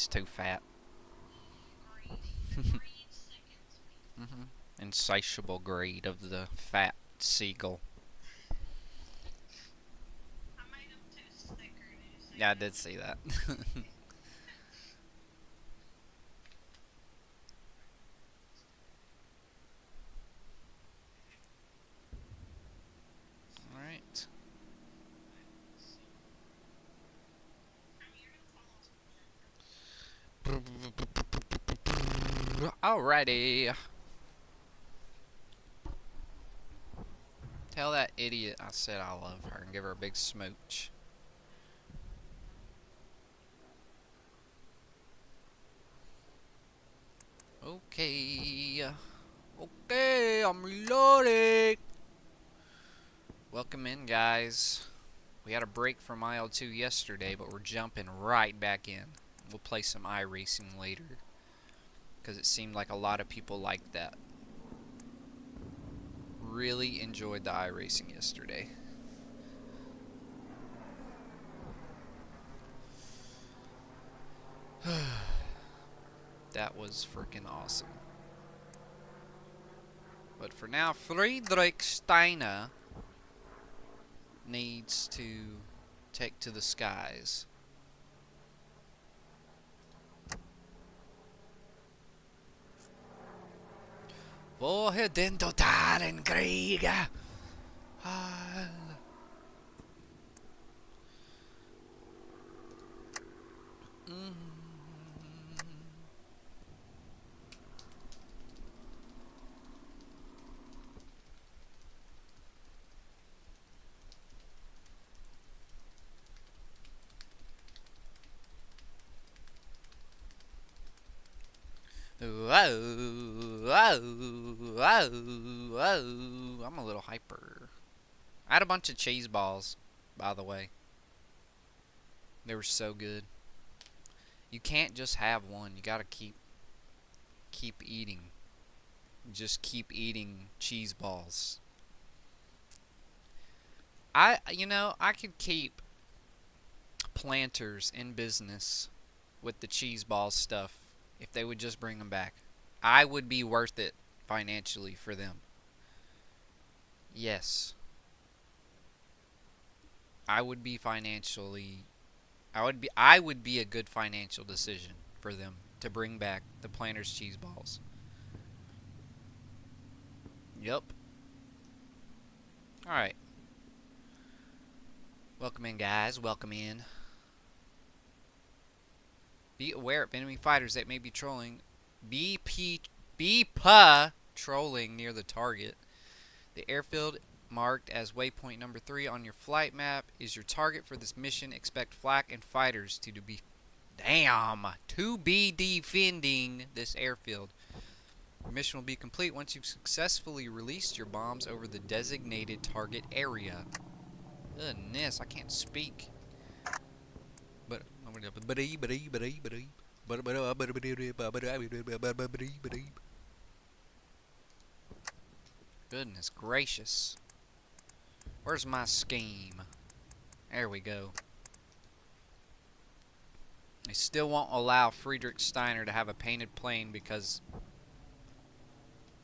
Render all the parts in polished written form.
he's too fat. Insatiable greed of the fat seagull. Yeah, I did see that. Alright. Alrighty. Tell that idiot I said I love her and give her a big smooch. Okay. Okay, I'm reloading. Welcome in, guys. We had a break from IL2 yesterday, but we're jumping right back in. We'll play some iRacing later, because it seemed like a lot of people liked that. Really enjoyed the iRacing yesterday. That was freaking awesome. But for now, Friedrich Steiner needs to take to the skies. Woher den totalen Krieger? Whoa, whoa, whoa, whoa. I'm a little hyper. I had a bunch of cheese balls, by the way. They were so good. You can't just have one. You gotta keep eating. Just keep eating cheese balls. I could keep Planters in business with the cheese ball stuff if they would just bring them back. I would be worth it financially for them. Yes. I would be financially I would be a good financial decision for them to bring back the Planters cheese balls. Yep. All right. Welcome in, guys. Welcome in. Be aware of enemy fighters that may be trolling. Be trolling near the target. The airfield marked as waypoint number 3 on your flight map is your target for this mission. Expect flak and fighters to be defending this airfield. Your mission will be complete once you've successfully released your bombs over the designated target area. Goodness, I can't speak. But goodness gracious. Where's my scheme? There we go. They still won't allow Friedrich Steiner to have a painted plane because,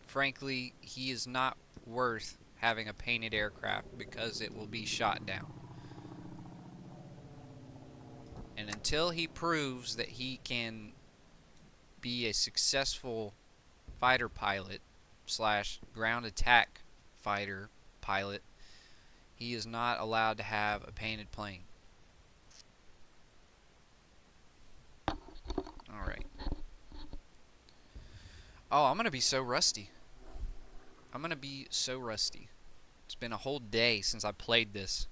frankly, he is not worth having a painted aircraft because it will be shot down. And until he proves that he can be a successful fighter pilot slash ground attack fighter pilot, he is not allowed to have a painted plane. Alright. Oh, I'm going to be so rusty. I'm going to be so rusty. It's been a whole day since I played this.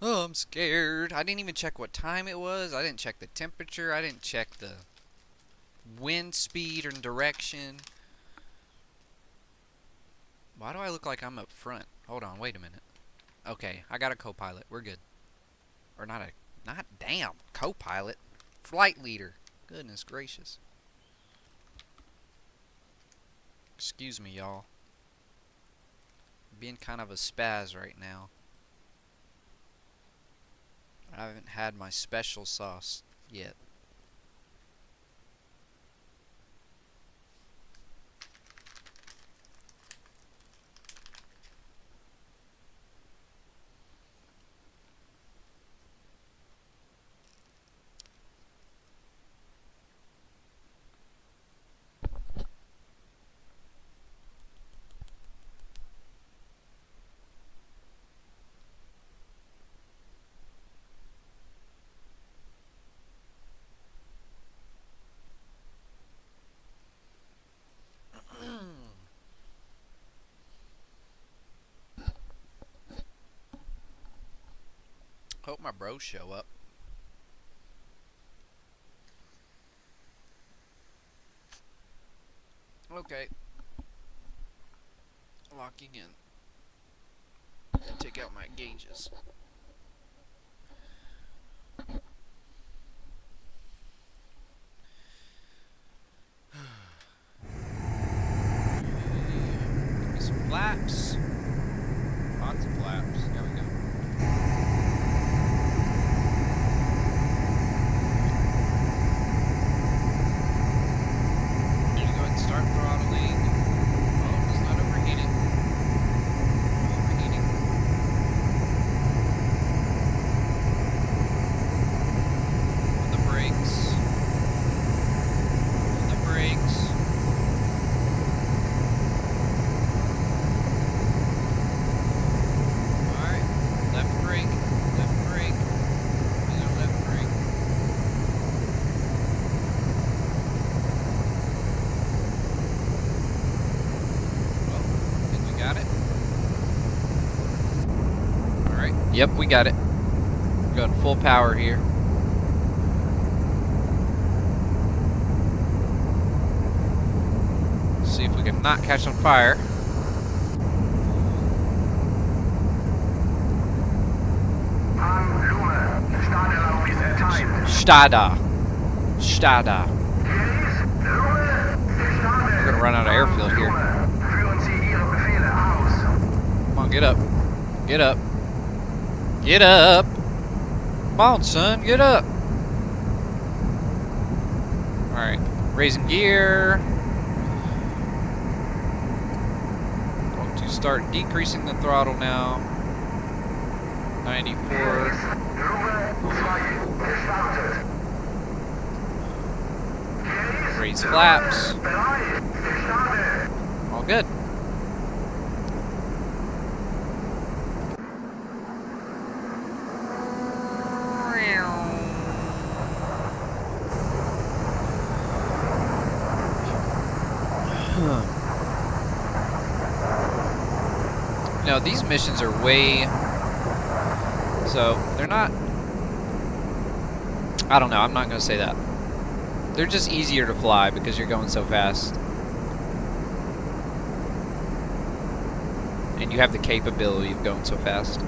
Oh, I'm scared. I didn't even check what time it was. I didn't check the temperature. I didn't check the wind speed and direction. Why do I look like I'm up front? Hold on, wait a minute. Okay, I got a co-pilot. We're good. Or not damn, co-pilot. Flight leader. Goodness gracious. Excuse me, y'all. Being kind of a spaz right now. I haven't had my special sauce yet. Hope my bros show up. Okay. Locking in. Take out my gauges. Give me some flaps. Lots of flaps. There we go. There you go. And start throttling. Oh, it's not overheating. Overheating. On the brakes. On the brakes. Yep, we got it. We're going full power here. See if we can not catch on fire. Stada. Stada. We're gonna run out of airfield here. Come on, get up. Get up. Get up! Come on, son, get up! Alright, raising gear. Going to start decreasing the throttle now. 94. Raise flaps. All good. No, these missions are way... So, they're not... I don't know, I'm not going to say that. They're just easier to fly because you're going so fast. And you have the capability of going so fast.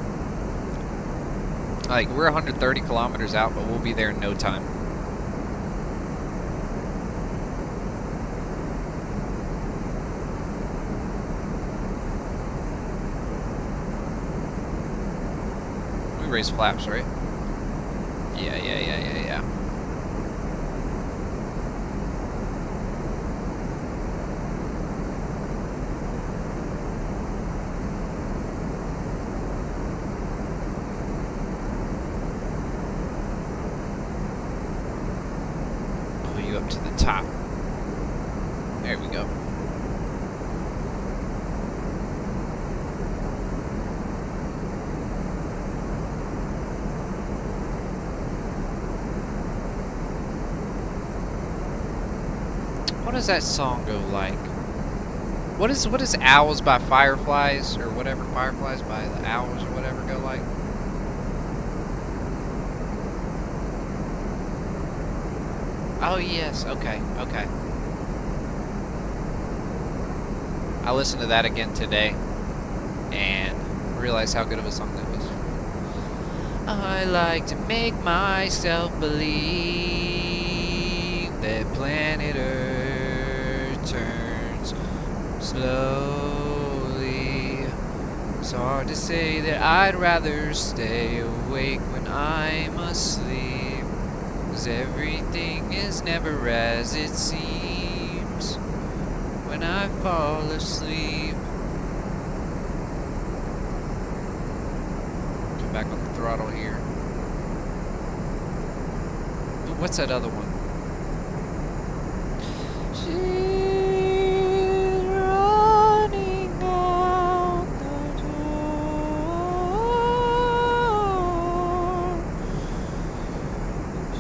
Like, we're 130 kilometers out, but we'll be there in no time. Raise flaps, right? Yeah. Pull you up to the top. There we go. What does that song go like? What is Owls by Fireflies or whatever, Fireflies by the Owls or whatever go like? Oh yes, okay. I listened to that again today and realized how good of a song that was. I like to make myself believe that planet Earth turns slowly. It's hard to say that I'd rather stay awake when I'm asleep, 'cause everything is never as it seems when I fall asleep. Come back on the throttle here. Ooh, what's that other one? She's running out the door.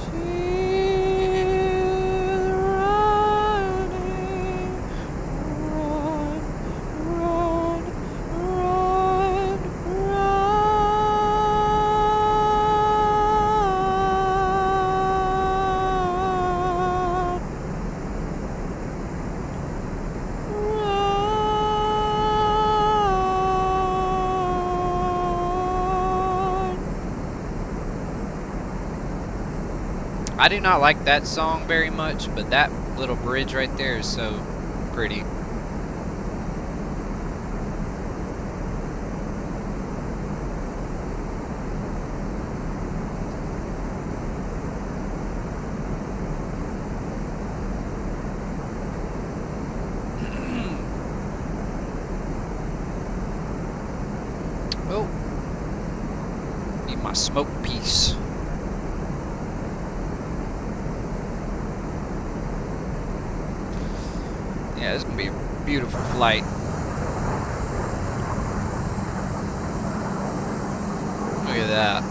She's running. Run, run, run, run. I do not like that song very much, but that little bridge right there is so pretty. Oh, need my smoke piece. Yeah, this is gonna be a beautiful flight. Look at that.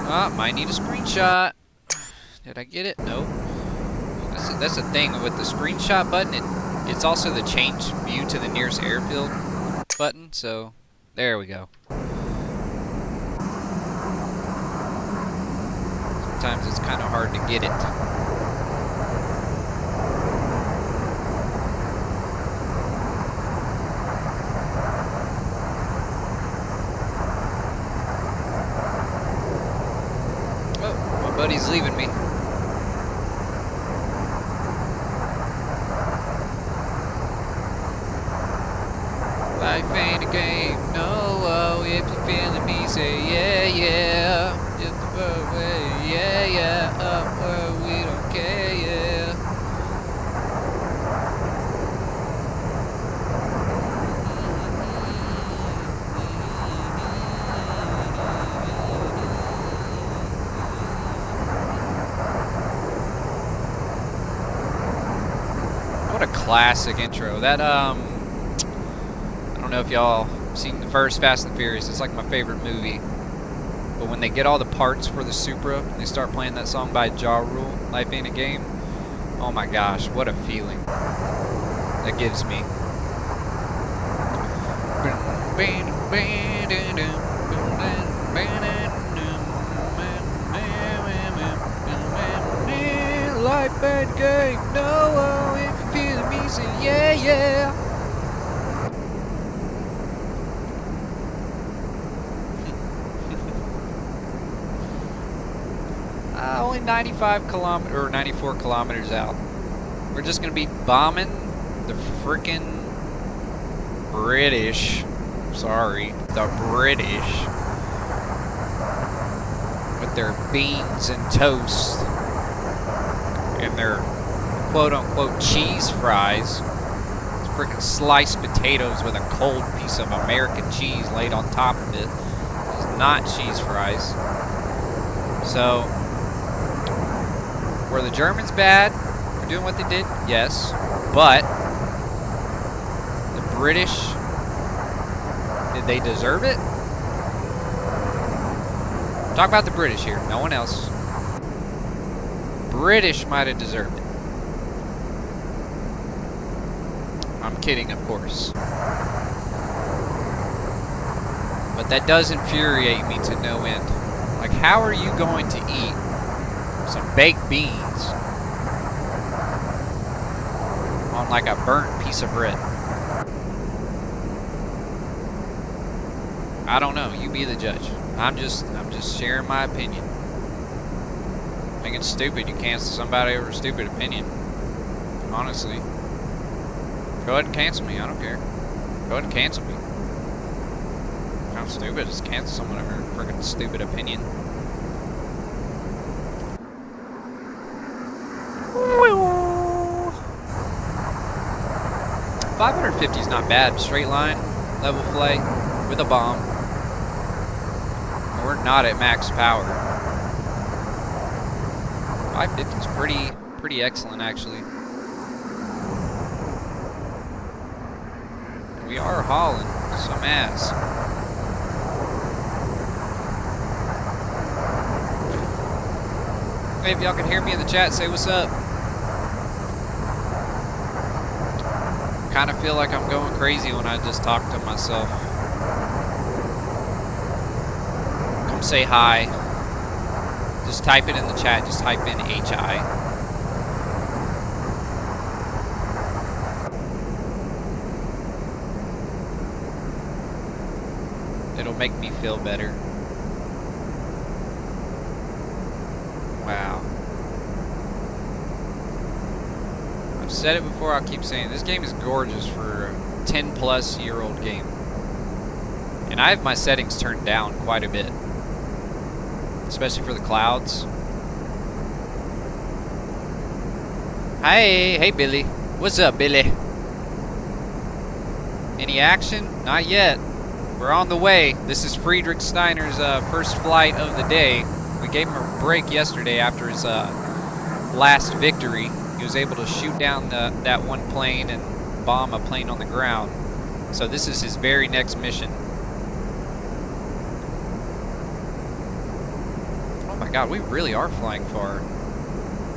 Ah, might need a screenshot. Did I get it? Nope. That's the thing with the screenshot button. It's also the change view to the nearest airfield button. So there we go. Sometimes it's kind of hard to get it. Oh, my buddy's leaving me. Life ain't a game, no. Oh, if you're feeling me, say yeah, yeah. Just the way, yeah, yeah. Oh, we don't care, yeah. What a classic intro. That I don't know if y'all seen the first Fast and Furious. It's like my favorite movie. But when they get all the parts for the Supra, and they start playing that song by Ja Rule, Life Ain't a Game. Oh my gosh, what a feeling that gives me. Life ain't a game, no, if you feel me, say yeah, yeah. Only 95 kilometers or 94 kilometers out. We're just gonna be bombing the frickin' British. Sorry, the British with their beans and toast and their quote-unquote cheese fries. It's frickin' sliced potatoes with a cold piece of American cheese laid on top of it. It's not cheese fries. So, were the Germans bad for doing what they did? Yes. But the British, did they deserve it? Talk about the British here, no one else. British might have deserved it. I'm kidding, of course. But that does infuriate me to no end. Like, how are you going to eat some baked beans on like a burnt piece of bread? I don't know. You be the judge. I'm just sharing my opinion. I think it's stupid. You cancel somebody over a stupid opinion. Honestly. Go ahead and cancel me. I don't care. Go ahead and cancel me. I'm stupid. Just cancel someone over a freaking stupid opinion. 550 is not bad. Straight line, level flight, with a bomb. We're not at max power. 550 is pretty excellent, actually. We are hauling some ass. Hey, if y'all can hear me in the chat, say what's up. Kind of feel like I'm going crazy when I just talk to myself. Come say hi. Just type it in the chat. Just type in HI. It'll make me feel better. Wow. I've said it before, I'll keep saying it. This game is gorgeous for a 10-plus-year-old game. And I have my settings turned down quite a bit. Especially for the clouds. Hey Billy. What's up, Billy? Any action? Not yet. We're on the way. This is Friedrich Steiner's first flight of the day. We gave him a break yesterday after his last victory. He was able to shoot down that one plane and bomb a plane on the ground. So this is his very next mission. Oh my god, we really are flying far.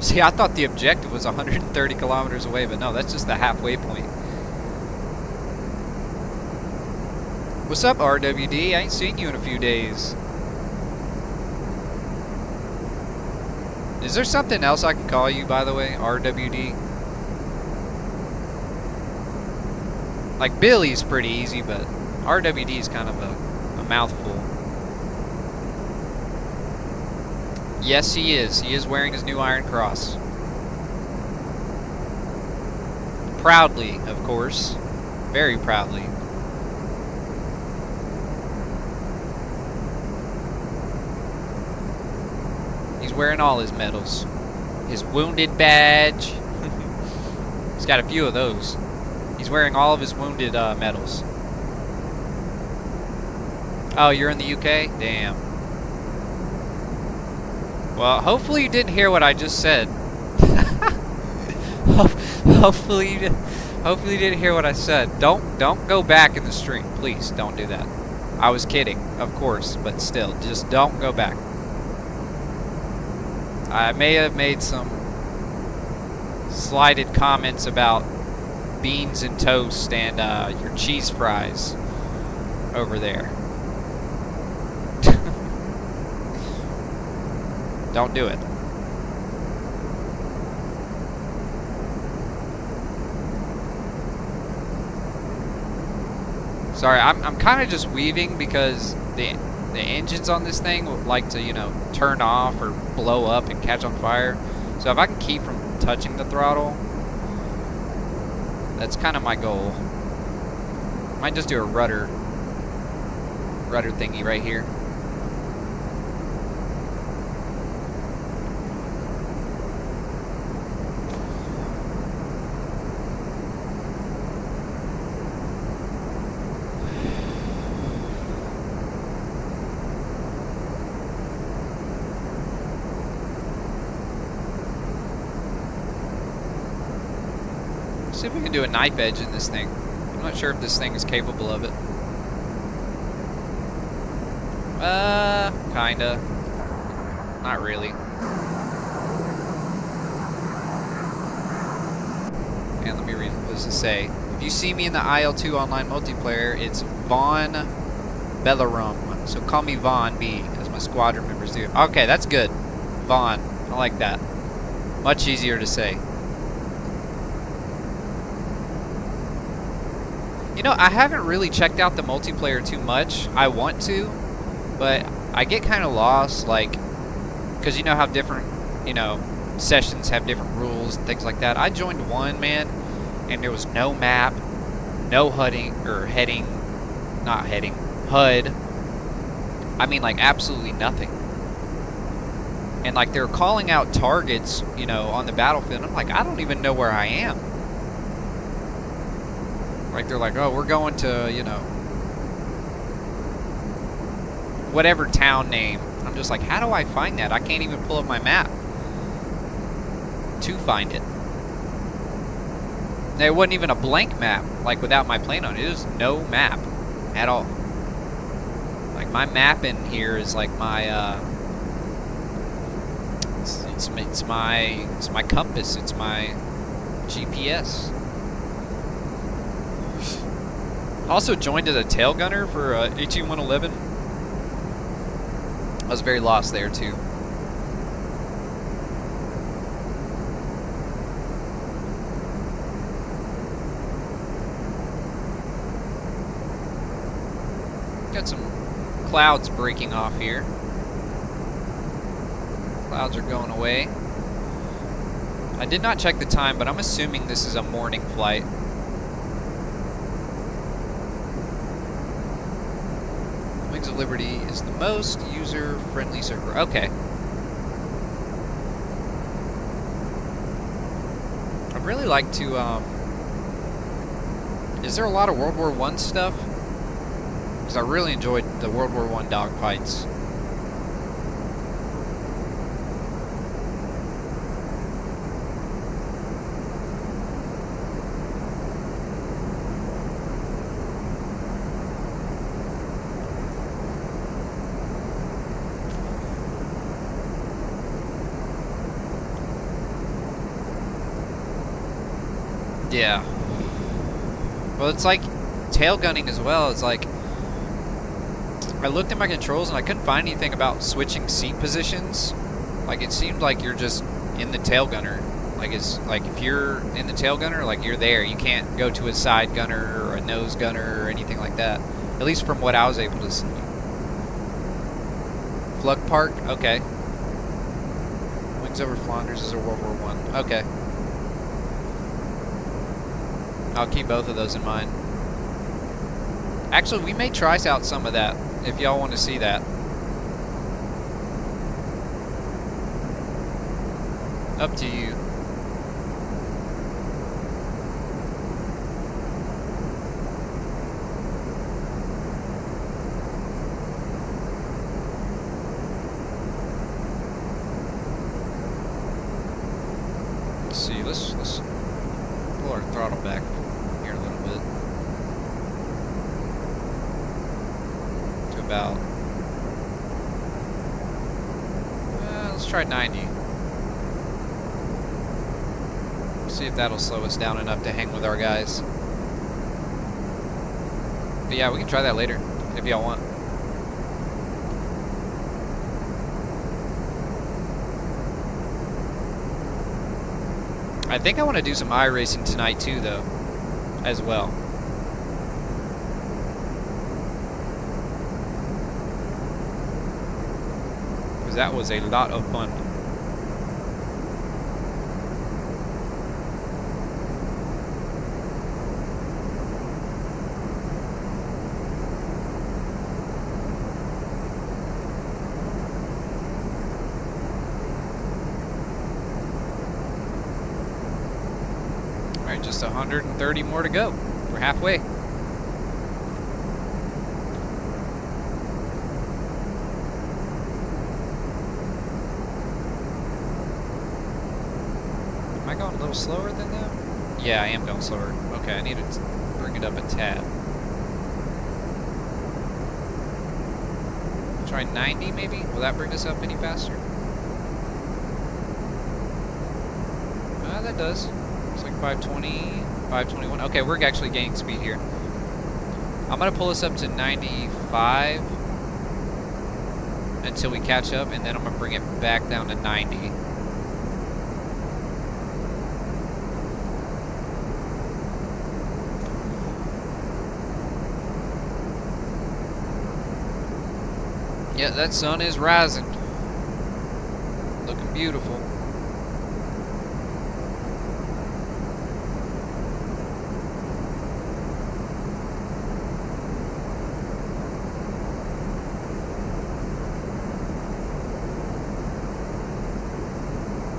See, I thought the objective was 130 kilometers away, but no, that's just the halfway point. What's up, RWD? I ain't seen you in a few days. Is there something else I can call you, by the way? RWD? Like, Billy's pretty easy, but RWD is kind of a mouthful. Yes, he is. He is wearing his new Iron Cross. Proudly, of course. Very proudly. He's wearing all his medals. His wounded badge. He's got a few of those. He's wearing all of his wounded medals. Oh, you're in the UK? Damn. Well, hopefully you didn't hear what I just said. Hopefully you didn't hear what I said. Don't go back in the stream, please. Don't do that. I was kidding, of course, but still, just don't go back. I may have made some slighted comments about beans and toast and your cheese fries over there. Don't do it. Sorry, I'm kind of just weaving because the engines on this thing would like to, you know, turn off or blow up and catch on fire. So if I can keep from touching the throttle, that's kind of my goal. Might just do a rudder thingy right here. See if we can do a knife edge in this thing. I'm not sure if this thing is capable of it. Kinda. Not really. And let me read what does it say. If you see me in the IL2 online multiplayer, it's Von Bellarum. So call me Von B, as my squadron members do. Okay, that's good. Von. I like that. Much easier to say. You know, I haven't really checked out the multiplayer too much. I want to, but I get kind of lost, like, because you know how different, you know, sessions have different rules and things like that. I joined one, man, and there was no map, no HUD. I mean, like, absolutely nothing. And, like, they're calling out targets, you know, on the battlefield. I'm like, I don't even know where I am. Like, they're like, oh, we're going to, you know, whatever town name. I'm just like, how do I find that? I can't even pull up my map to find it. There wasn't even a blank map, like, without my plane on it. There's no map at all. Like, my map in here is like my, it's my compass. It's my GPS. Also joined as a tail gunner for 18111. I was very lost there too. Got some clouds breaking off here. Clouds are going away. I did not check the time, but I'm assuming this is a morning flight. Wings of Liberty is the most user-friendly server. Okay. I'd really like to, is there a lot of World War I stuff? Because I really enjoyed the World War I dogfights. Yeah. Well, it's like tail gunning as well. It's like I looked at my controls and I couldn't find anything about switching seat positions. Like it seemed like you're just in the tail gunner. Like it's like if you're in the tail gunner, like you're there. You can't go to a side gunner or a nose gunner or anything like that. At least from what I was able to see. Flug Park, okay. Wings over Flanders is a World War I. Okay. I'll keep both of those in mind. Actually, we may try out some of that if y'all want to see that. Up to you. Let's see. Let's pull our throttle back here a little bit. To about, let's try 90. See if that'll slow us down enough to hang with our guys. But yeah, we can try that later if y'all want. I think I want to do some iRacing tonight too, though, as well. Because that was a lot of fun. Alright, just 130 more to go. We're halfway. Am I going a little slower than that? Yeah, I am going slower. Okay, I need to bring it up a tad. Try 90 maybe? Will that bring us up any faster? That does. It's like 520, 521. Okay, we're actually gaining speed here. I'm going to pull us up to 95 until we catch up, and then I'm going to bring it back down to 90. Yeah, that sun is rising. Looking beautiful.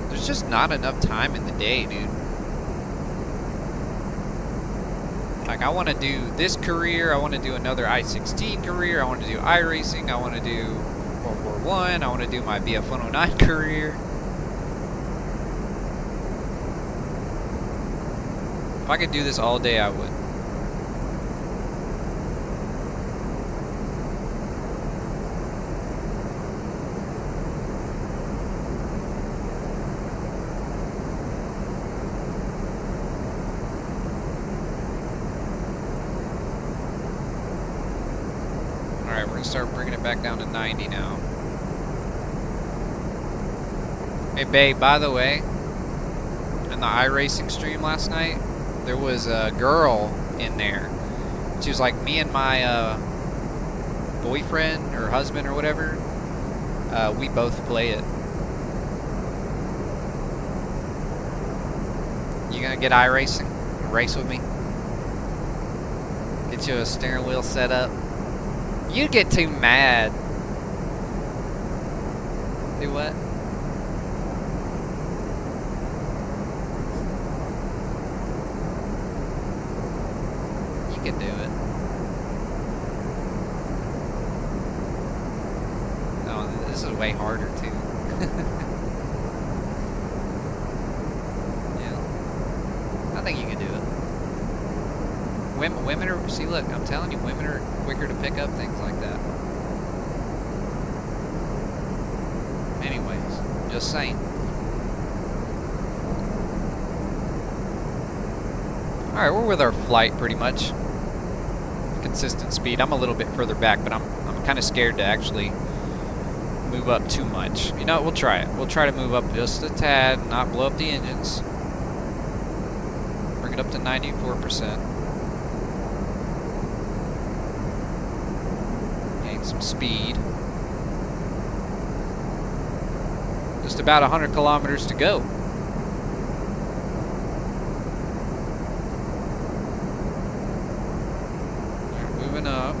There's just not enough time in the day, dude. Like, I want to do this career, I want to do another I-16 career, I want to do iRacing, I want to do World War I want to do my BF-109 career. If I could do this all day, I would. Alright, we're going to start bringing it back down to 90 now. Hey, babe, by the way, in the iRacing stream last night, there was a girl in there. She was like, me and my boyfriend or husband or whatever, we both play it. You gonna get iRacing? Race with me? Get you a steering wheel set up? You get too mad. Do what? You can do it. Oh, this is way harder too. Yeah, I think you can do it. Women are, see, look, I'm telling you, women are quicker to pick up things like that. Anyways, just saying. Alright, we're with our flight pretty much. Consistent speed. I'm a little bit further back, but I'm kind of scared to actually move up too much. You know what, we'll try it. We'll try to move up just a tad and not blow up the engines. Bring it up to 94%. Gain some speed. Just about 100 kilometers to go. Moving up.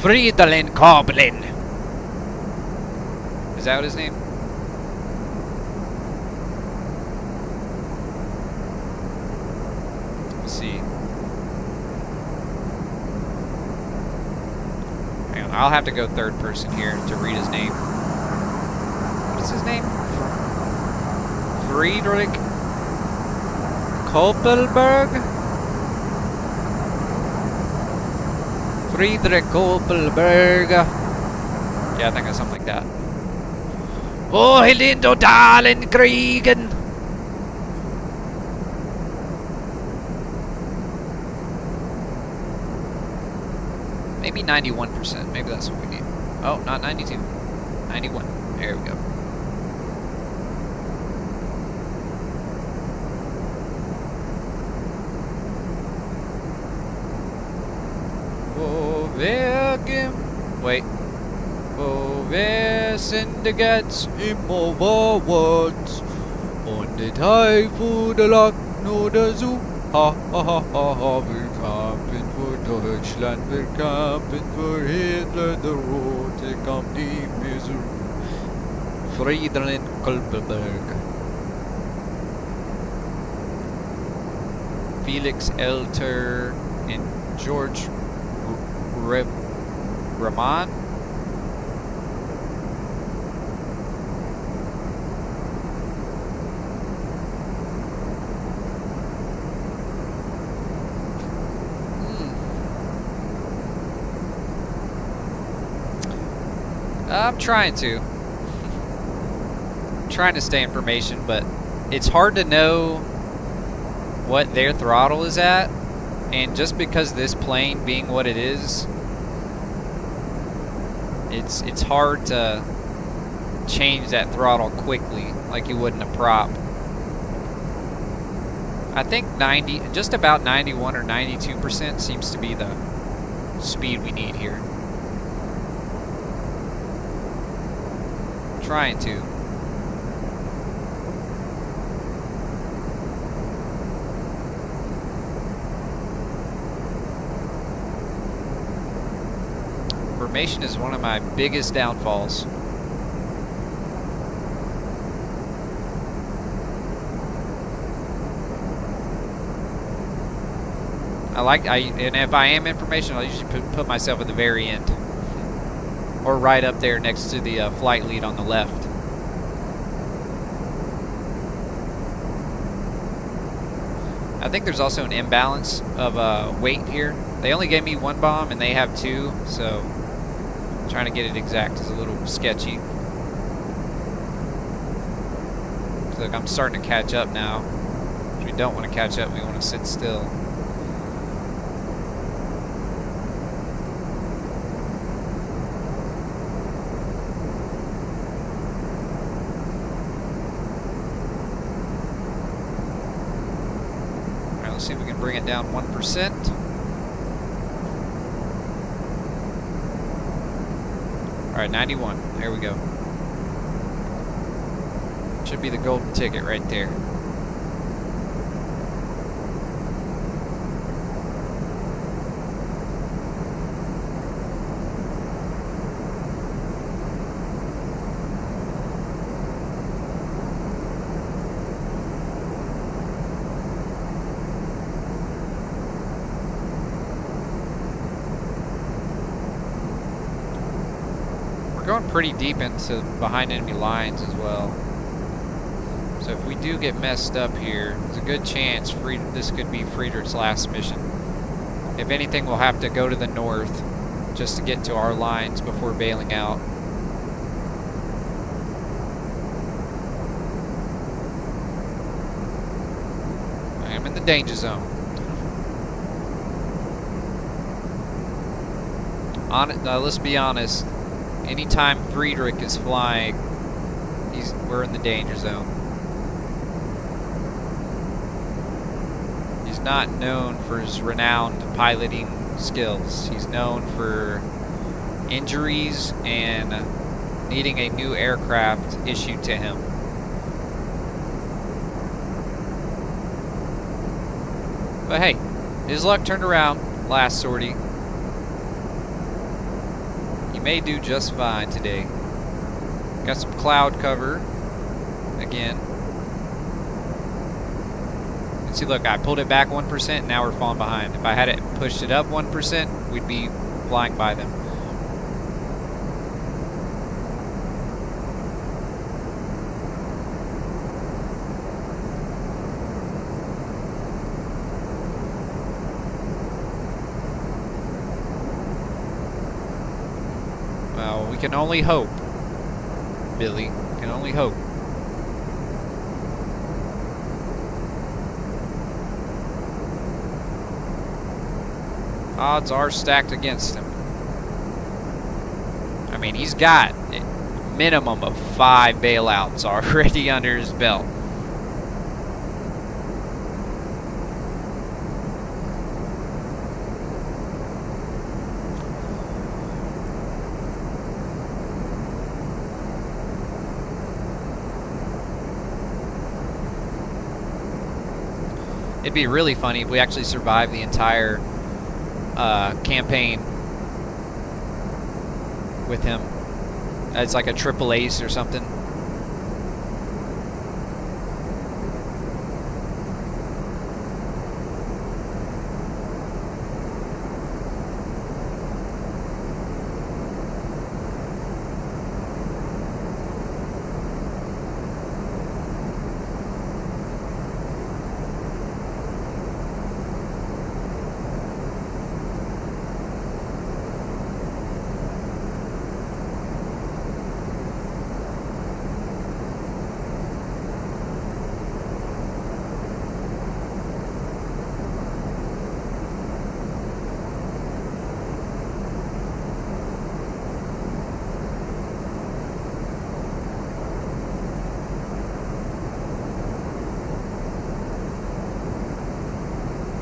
Fridolin Koblin. Is that what his name? Let's see. Hang on, I'll have to go third person here to read his name. What's his name? Friedrich Koppelberg? Friedrich Koppelberg. Yeah, I think it's something like that. Oh, Helindo Dalen Kriegen. Maybe 91%. Maybe that's what we need. Oh, not 92. 91. There we go. Wait. Oh, wer sind die Gats immer vorwärts? Und die Teufel der Lachen oder so. Ha, ha, ha, ha, ha. Wir kämpfen für Deutschland, wir kämpfen für Hitler, der Rote kommt nie mehr so. Friedolin Koppelberg. Felix Elter and George Rahman. I'm trying to. Trying to stay information, but it's hard to know what their throttle is at, and just because this plane being what it is, it's hard to change that throttle quickly like you would in a prop. I think just about 91 or 92% seems to be the speed we need here. Trying to. Formation is one of my biggest downfalls. And if I am information, I'll usually put myself at the very end, or right up there next to the flight lead on the left. I think there's also an imbalance of weight here. They only gave me one bomb and they have two, so trying to get it exact is a little sketchy. So look, I'm starting to catch up now. If we don't want to catch up, we want to sit still. Alright, let's see if we can bring it down 1%. Alright, 91. There we go. Should be the golden ticket right there. We're going pretty deep into behind enemy lines as well. So if we do get messed up here, there's a good chance this could be Friedrich's last mission. If anything, we'll have to go to the north just to get to our lines before bailing out. I am in the danger zone. Let's be honest. Anytime Friedrich is flying, we're in the danger zone. He's not known for his renowned piloting skills. He's known for injuries and needing a new aircraft issued to him. But hey, his luck turned around last sortie. He may do just fine today. Got some cloud cover again. And see, look, I pulled it back 1%, now we're falling behind. If I had it pushed it up 1%, we'd be flying by them. Well, we can only hope, Billy. We can only hope. Odds are stacked against him. I mean, he's got a minimum of 5 bailouts already under his belt. It'd be really funny if we actually survived the entire campaign with him as like a triple ace or something.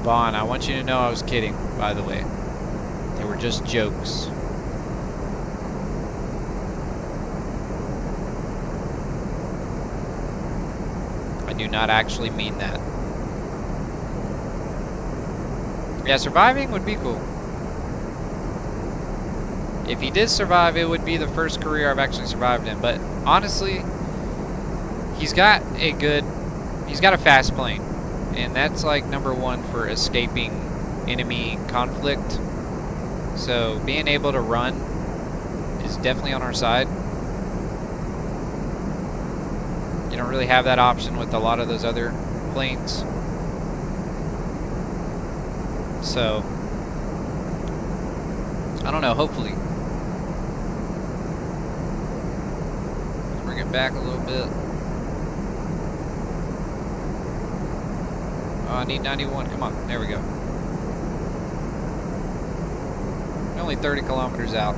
Vaughn, I want you to know I was kidding, by the way. They were just jokes. I do not actually mean that. Yeah, surviving would be cool. If he did survive, it would be the first career I've actually survived in. But honestly, he's got a fast plane. And that's like #1 for escaping enemy conflict. So being able to run is definitely on our side. You don't really have that option with a lot of those other planes. So, I don't know, hopefully. Let's bring it back a little bit. Oh, I need 91. Come on. There we go. We're only 30 kilometers out.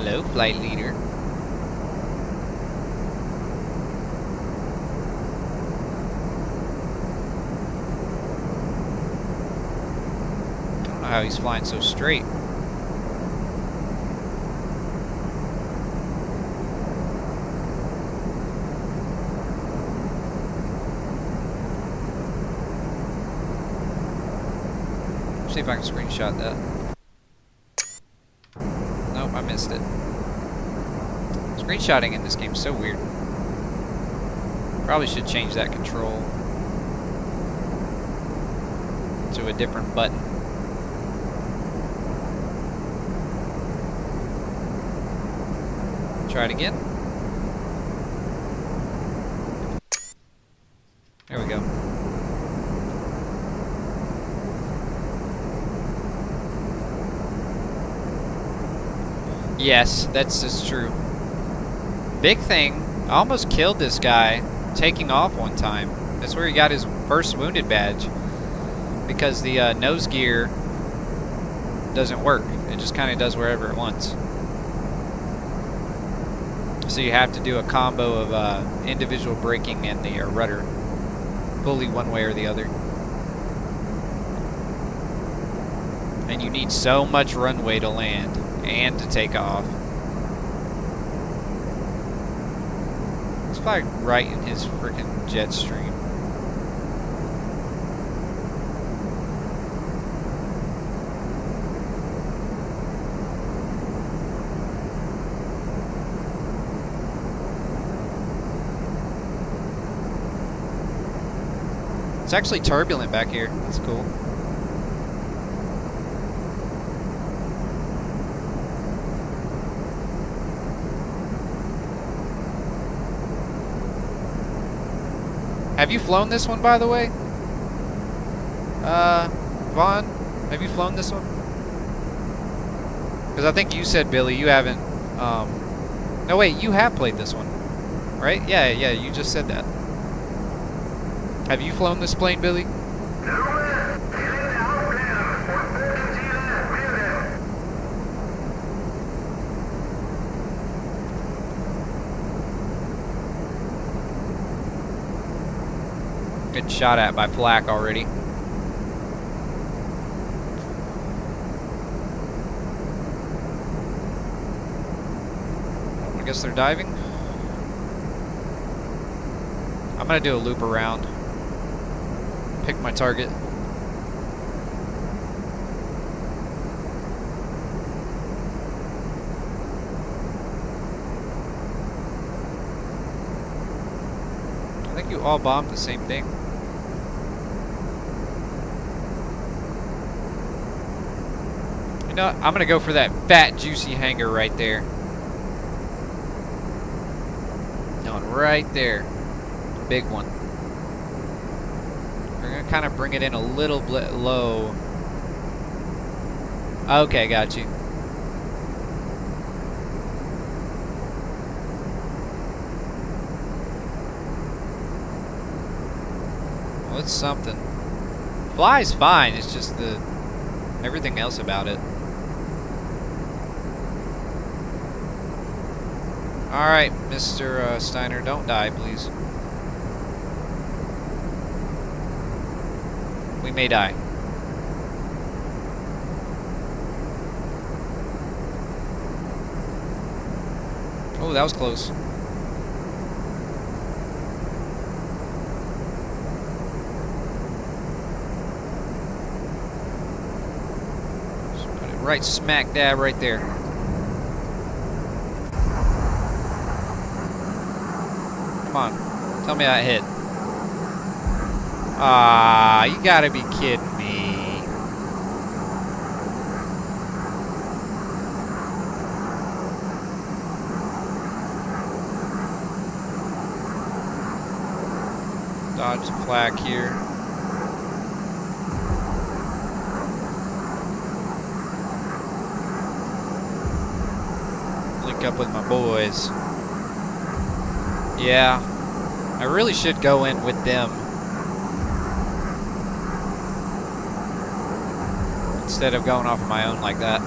Hello, flight leader. I don't know how he's flying so straight. See if I can screenshot that. Nope, I missed it. Screenshotting in this game is so weird. Probably should change that control to a different button. Try it again. There we go. Yes, that's true. Big thing, I almost killed this guy taking off one time. That's where he got his first wounded badge. Because the nose gear doesn't work. It just kind of does wherever it wants. So you have to do a combo of individual braking and the rudder. Fully one way or the other. And you need so much runway to land and to take off. Let's fly right in his freaking jet stream. It's actually turbulent back here. That's cool. Have you flown this one, by the way? Vaughn, have you flown this one? Because I think you said, Billy, you haven't, no wait, you have played this one, right? Yeah, you just said that. Have you flown this plane, Billy? Good shot at by Flack already. I guess they're diving. I'm gonna do a loop around. Pick my target. I think you all bombed the same thing. You know what? I'm gonna go for that fat, juicy hanger right there. Going right there. Big one. We're gonna kind of bring it in a little bit low. Okay, got you. Well, it's something. Fly's fine. It's just the everything else about it. Alright, Mr. Steiner, don't die, please. We may die. Oh, that was close. Just put it right smack dab right there. Come on, tell me that hit. Ah, you gotta be kidding me. Dodge the flak here. Link up with my boys. Yeah, I really should go in with them instead of going off on my own like that.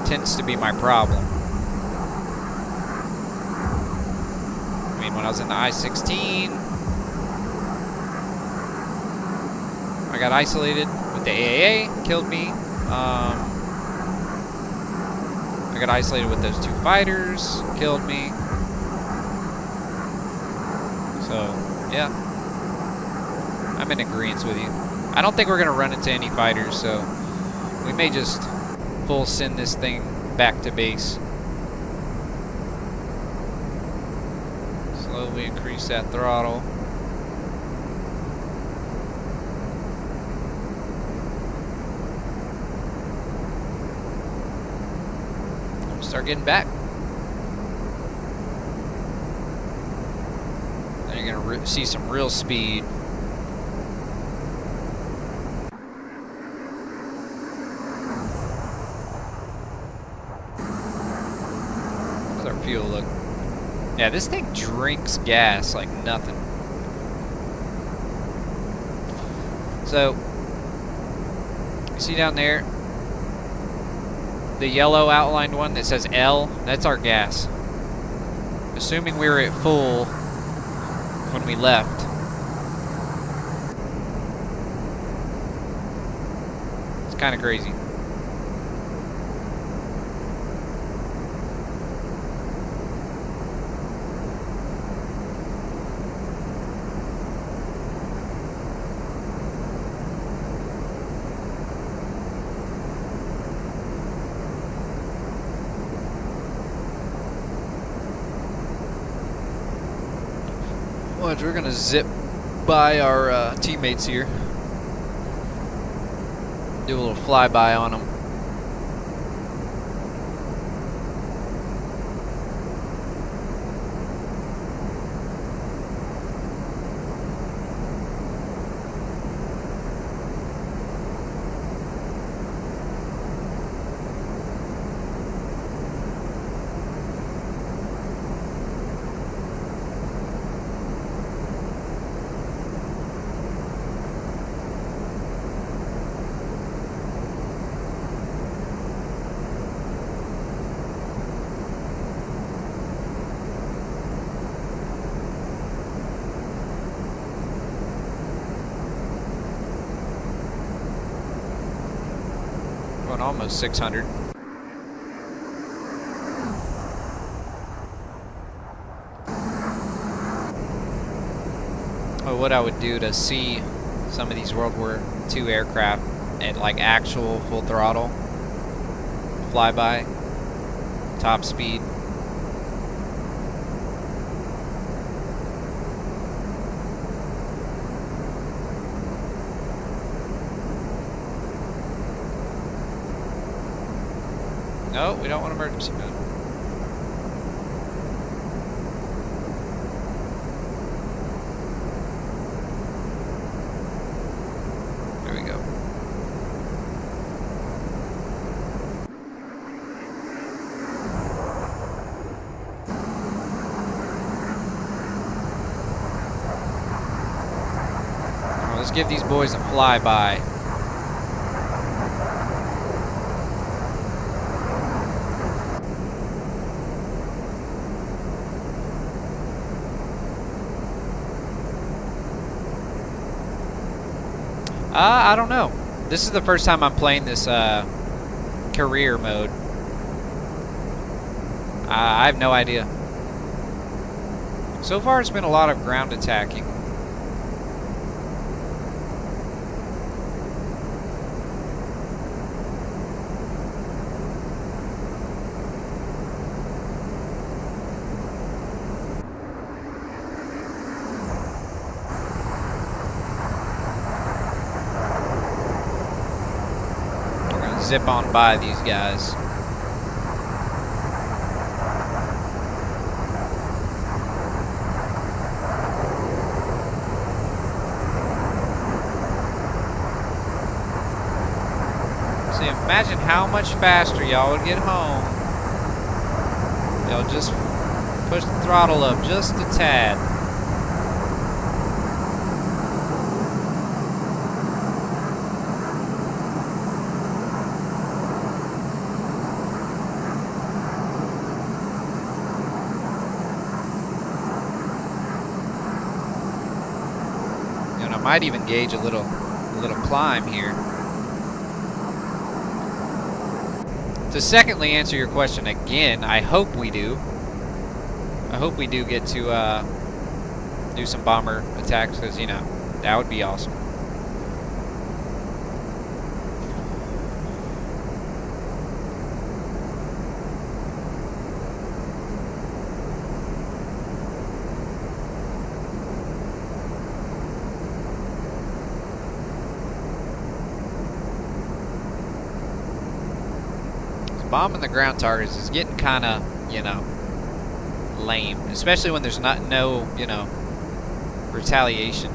tends to be my problem. I mean, when I was in the I-16, I got isolated with the AAA, killed me. I got isolated with those 2 fighters, killed me. So, yeah. I'm in agreement with you. I don't think we're going to run into any fighters, so we may just full send this thing back to base. Slowly increase that throttle. Start getting back. Then you're gonna see some real speed. How's our fuel look? Yeah, this thing drinks gas like nothing. So, you see down there, the yellow outlined one that says L, that's our gas. Assuming we were at full when we left. It's kind of crazy. Watch, we're gonna zip by our teammates here. Do a little flyby on them. Going almost 600. Oh, what I would do to see some of these World War II aircraft at like actual full throttle, flyby, top speed. No, we don't want emergency mode. There we go. Well, let's give these boys a flyby. I don't know. This is the first time I'm playing this career mode. I have no idea. So far, it's been a lot of ground attacking. Zip on by these guys. See, imagine how much faster y'all would get home. Y'all just push the throttle up just a tad. Might even gauge a little climb here. To secondly answer your question again, I hope we do. I hope we do get to do some bomber attacks, because, you know, that would be awesome. Bombing the ground targets is getting kind of, you know, lame, especially when there's no, you know, retaliation.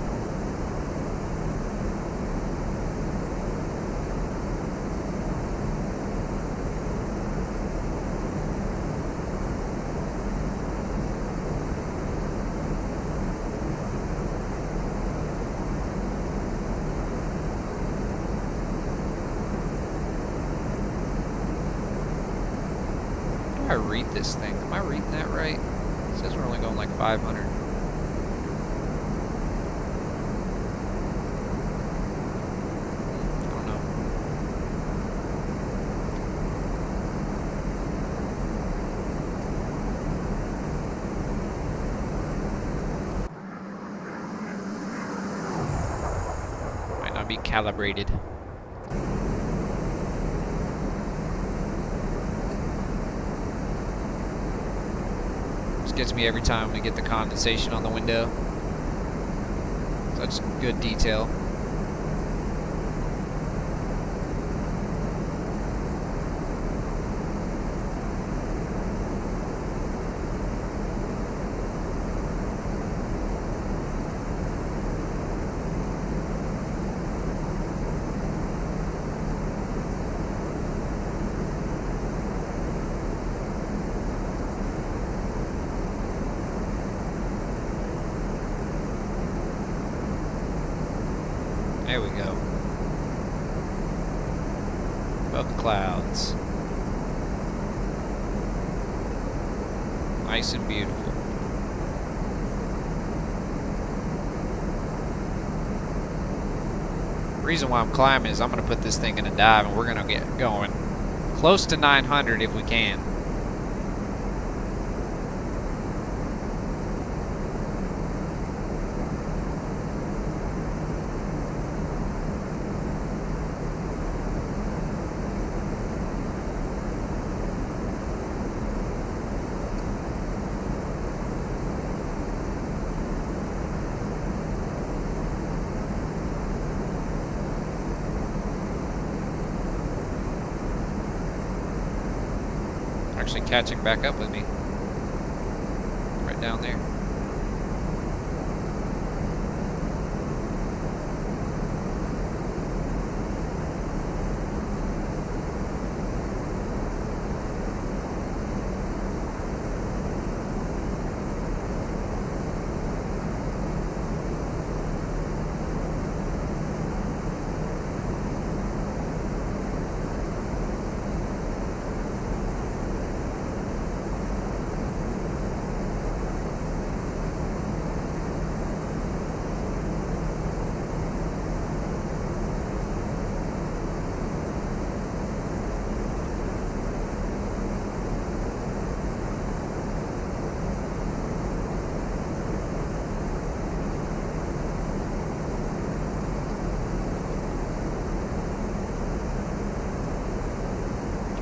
I read this thing? Am I reading that right? It says we're only going like 500. I don't know. Might not be calibrated. Gets me every time we get the condensation on the window. Such good detail. There we go. Above the clouds. Nice and beautiful. The reason why I'm climbing is I'm going to put this thing in a dive, and we're going to get going close to 900 if we can. Actually catching back up with me. Right down there.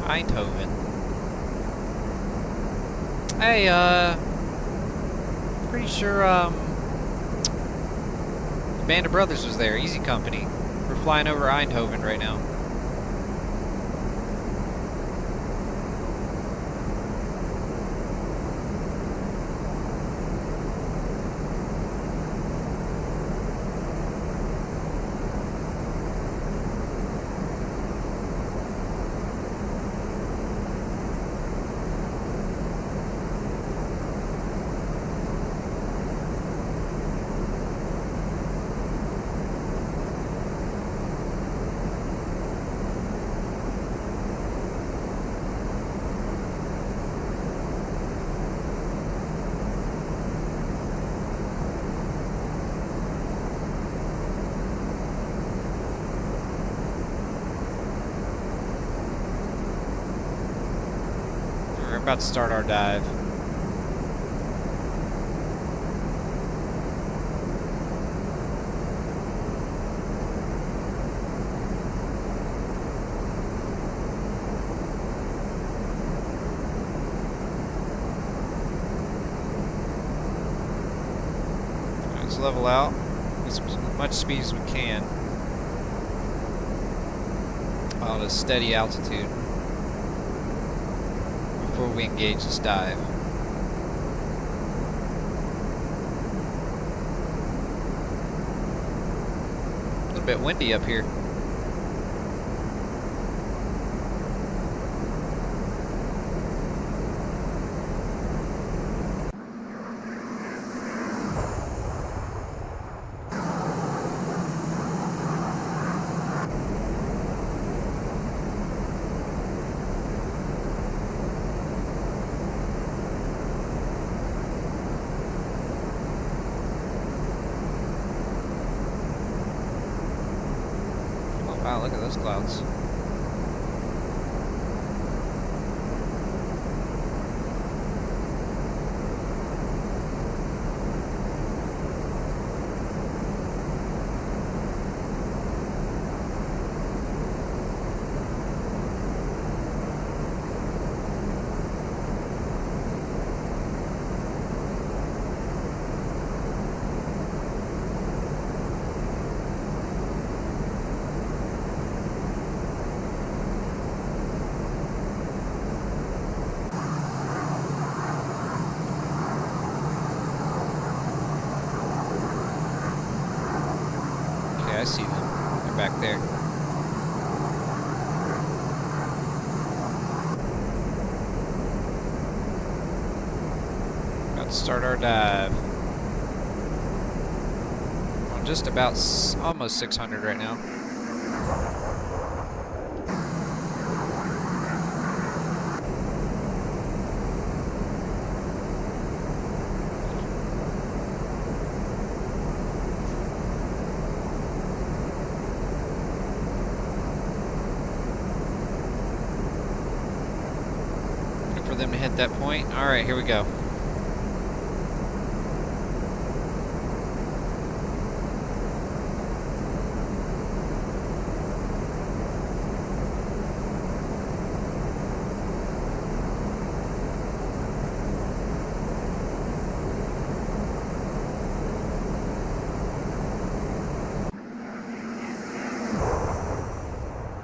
Eindhoven. Hey, pretty sure, the Band of Brothers was there, Easy Company. We're flying over Eindhoven right now. about to start our dive. Let's level out as much speed as we can while at a steady altitude before we engage this dive. A little bit windy up here. Wow, look at those clouds. I see them. They're back there. About to start our dive. I'm just about almost 600 right now. For them to hit that point. Alright, here we go.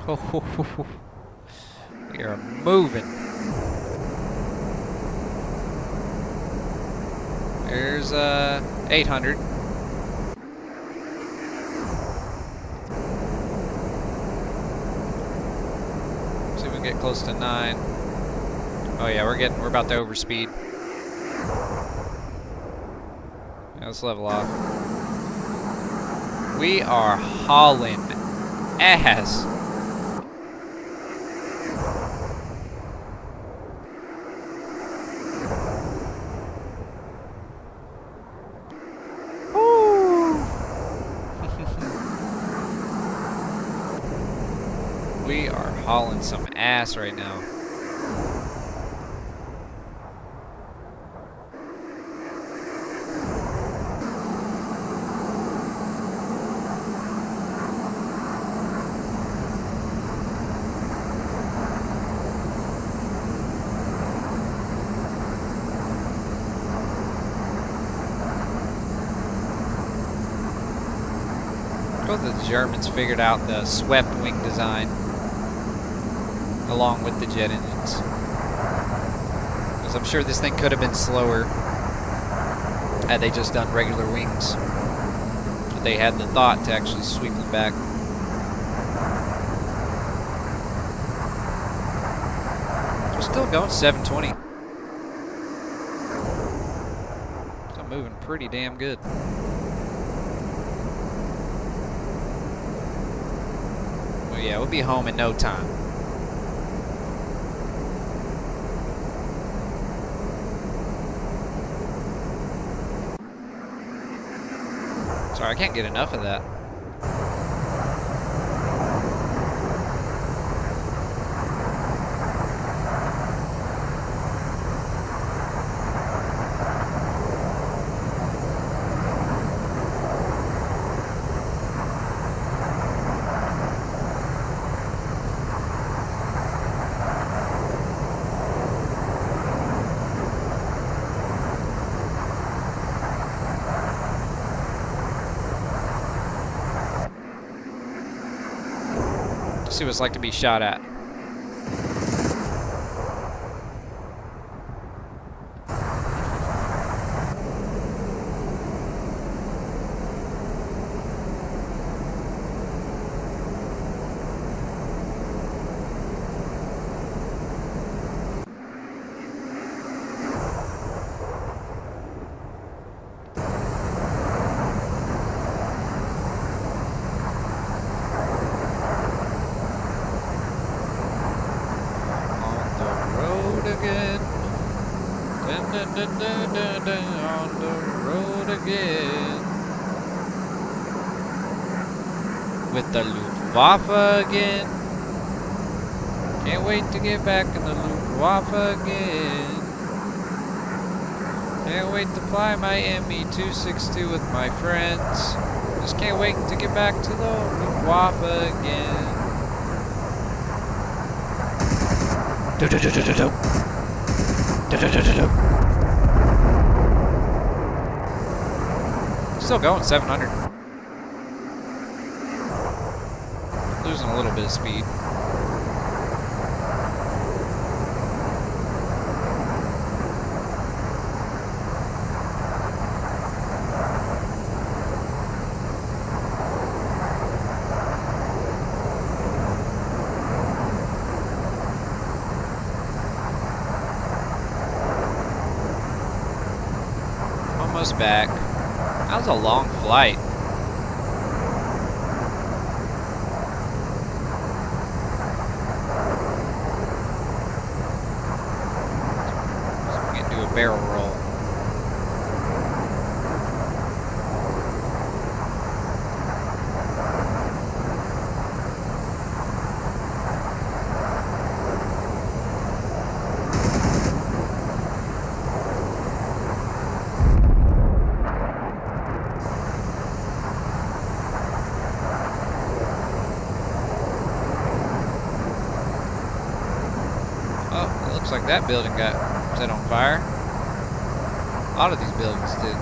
Oh, we are moving. There's 800. See if we can get close to 9. Oh yeah, we're about to overspeed. Yeah, let's level off. We are hauling ass. We are hauling some ass right now. Both of the Germans figured out the swept wing design along with the jet engines. Because I'm sure this thing could have been slower had they just done regular wings. But they had the thought to actually sweep them back. We're still going 720. Still moving pretty damn good. Well, yeah, we'll be home in no time. Sorry, I can't get enough of that. See what it's like to be shot at. On the road again with the Luftwaffe again. Can't wait to get back in the Luftwaffe again. Can't wait to fly my ME-262 with my friends. Just can't wait to get back to the Luftwaffe again. Still going 700. Losing a little bit of speed. Almost back. That was a long flight. So we can do a barrel roll. Looks like that building got set on fire. A lot of these buildings did.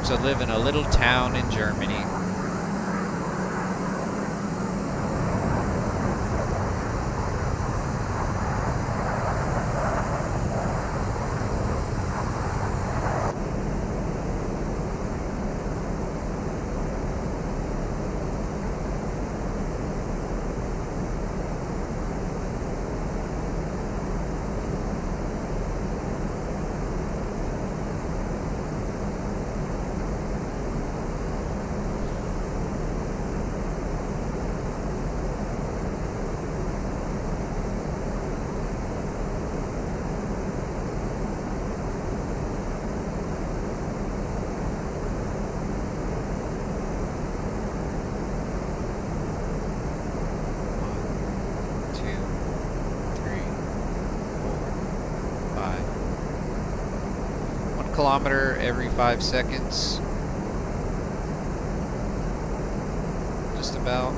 To live in a little town in Germany. Kilometer every 5 seconds. Just about.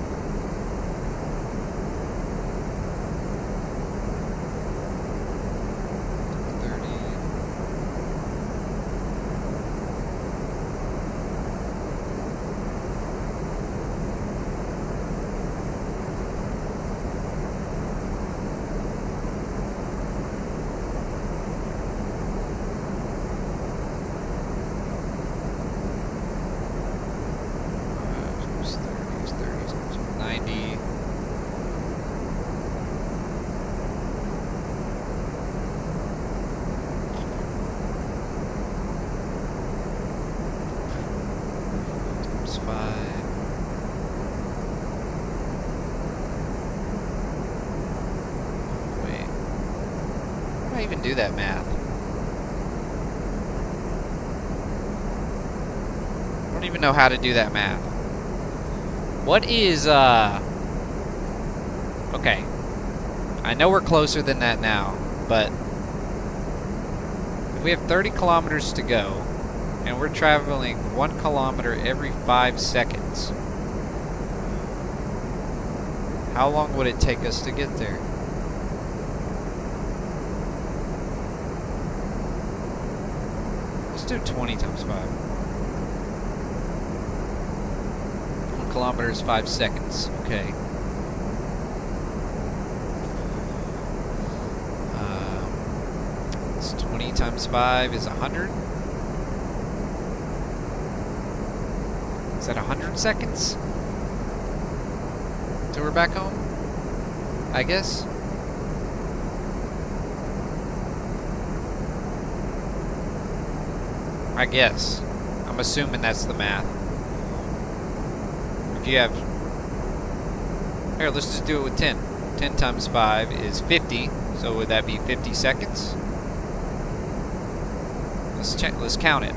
Even do that math. I don't even know how to do that math. What is okay. I know we're closer than that now, but if we have 30 kilometers to go and we're traveling 1 kilometer every 5 seconds, how long would it take us to get there? do 20 times 5. 1 kilometer is 5 seconds. Okay. It's 20 times 5 is 100. Is that 100 seconds? Till we're back home? I guess. I guess. I'm assuming that's the math. If you have... Here, let's just do it with 10. 10 times 5 is 50. So would that be 50 seconds? Let's count it.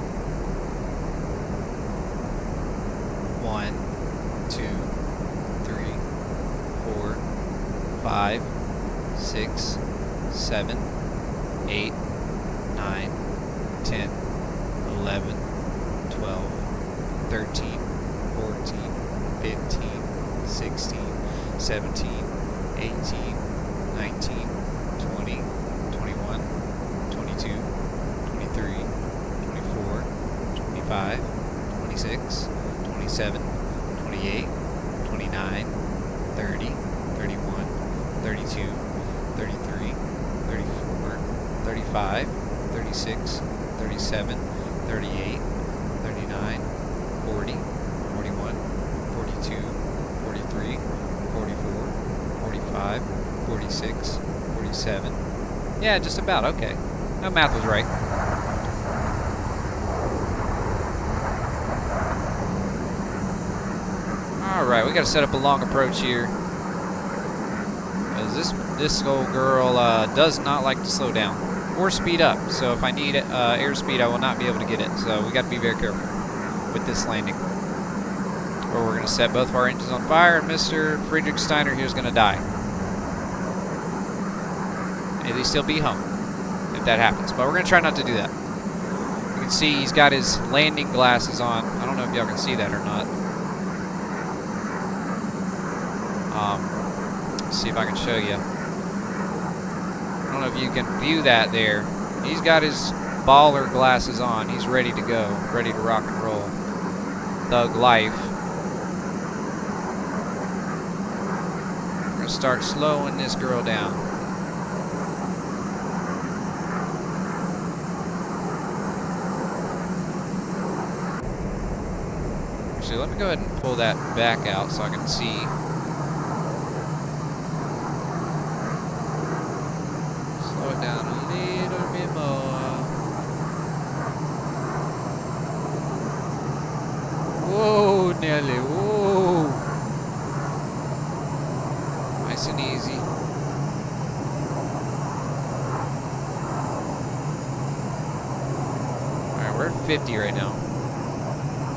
1, 2, 3, 4, 5, 6, 7, 8, 9, 10, 11, 12, 13, 14, 15, 16, 17, 18, 19, 20, 21, 22, 23, 24, 25, 26, 27, 28, 29, 30, 31, 32, 33, 34, 35, 36, 37, 38, 39, 40, 41, 42, 43, 44, 45, 46, 47. Yeah, just about, okay. No, math was right. Alright, we gotta set up a long approach here. This old girl does not like to slow down or speed up. So if I need airspeed, I will not be able to get it. So we got to be very careful with this landing. Or we're going to set both of our engines on fire, and Mr. Friedrich Steiner here is going to die. And at least he'll be home if that happens. But we're going to try not to do that. You can see he's got his landing glasses on. I don't know if y'all can see that or not. Let's see if I can show you. I don't know if you can view that there. He's got his baller glasses on. He's ready to go, ready to rock and roll. Thug life. We're gonna start slowing this girl down. Actually, let me go ahead and pull that back out so I can see. Down a little bit more. Whoa, Nelly, whoa. Nice and easy. Alright, we're at 50 right now.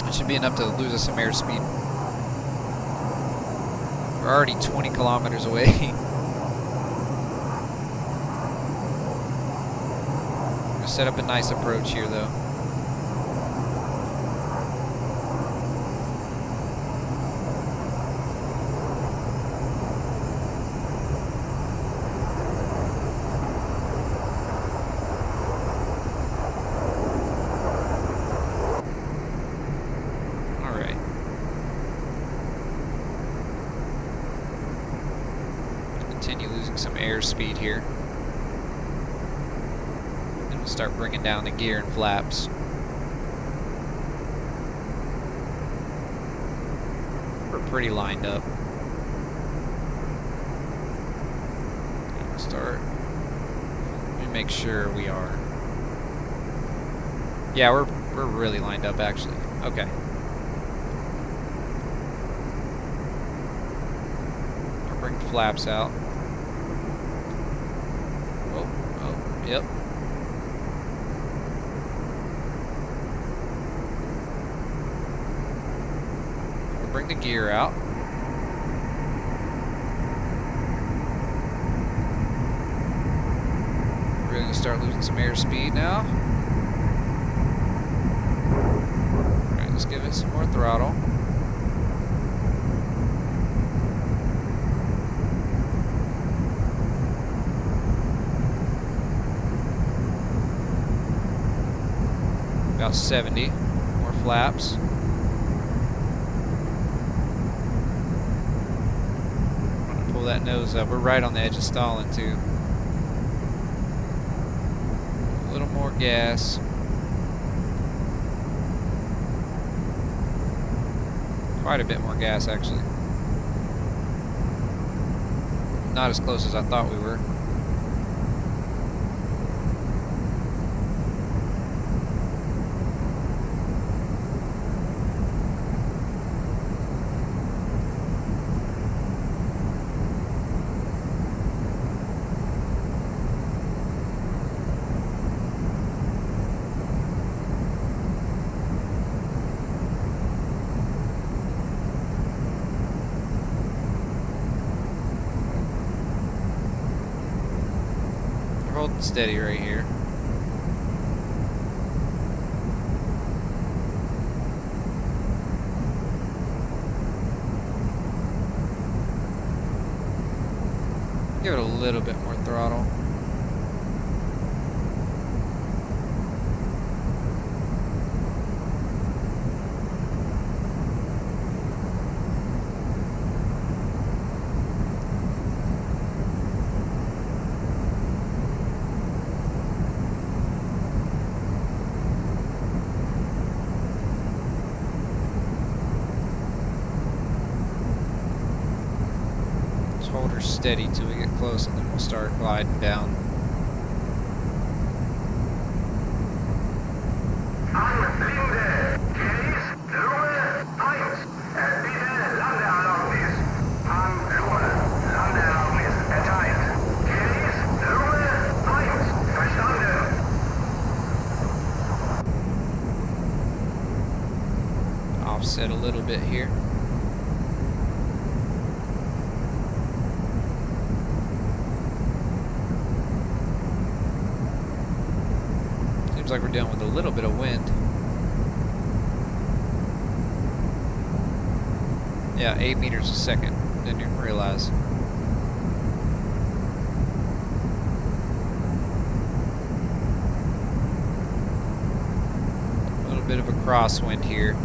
That should be enough to lose us some airspeed. We're already 20 kilometers away. Set up a nice approach here, though. All right. Continue losing some airspeed here. Start bringing down the gear and flaps. We're pretty lined up. Start. Let me make sure we are. Yeah, we're really lined up actually. Okay. I'll bring the flaps out. Oh, yep. Bring the gear out. We're going to start losing some airspeed now. Alright, let's give it some more throttle. About 70. More flaps. I'm gonna pull that nose up. We're right on the edge of stalling too. A little more gas. Quite a bit more gas, actually. Not as close as I thought we were. Holding steady right here. Give it a little bit more throttle. Hold her steady till we get close, and then we'll start gliding down. Offset a little bit here. Seems like we're dealing with a little bit of wind. Yeah, 8 meters a second. Didn't even realize. A little bit of a crosswind here.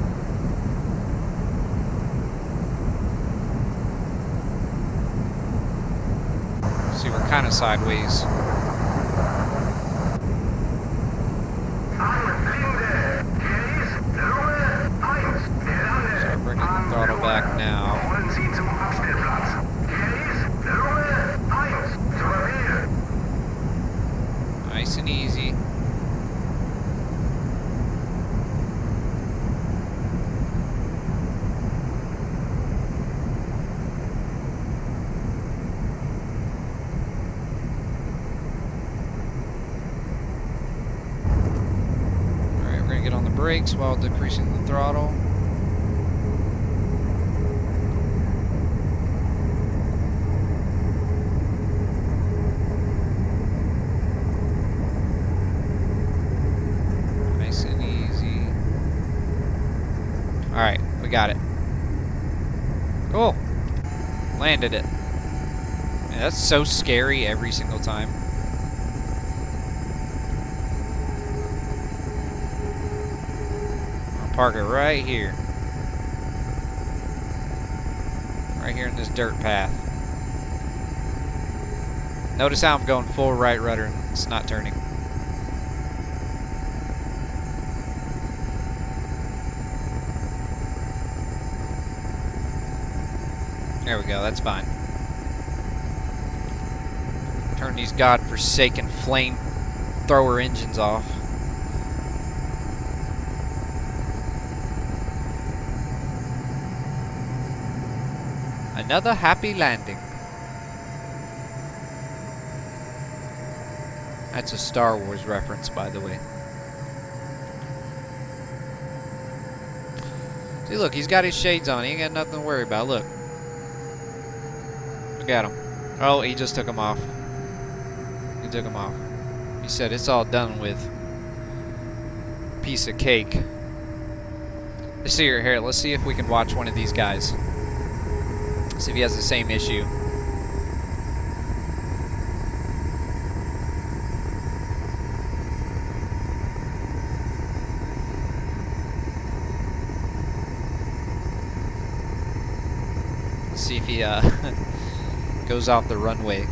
See, we're kind of sideways. Throttle back now. Nice and easy. Alright, we're gonna get on the brakes while decreasing the throttle. Alright, we got it. Cool. Landed it. Man, that's so scary every single time. I'll park it right here. Right here in this dirt path. Notice how I'm going full right rudder and it's not turning. There we go, that's fine. Turn these godforsaken flamethrower engines off. Another happy landing. That's a Star Wars reference, by the way. See, look, he's got his shades on. He ain't got nothing to worry about. Look. Look at him. Oh, he just took them off. He took them off. He said it's all done with. Piece of cake. Let's see here. Let's see if we can watch one of these guys. See if he has the same issue. he goes off the runway.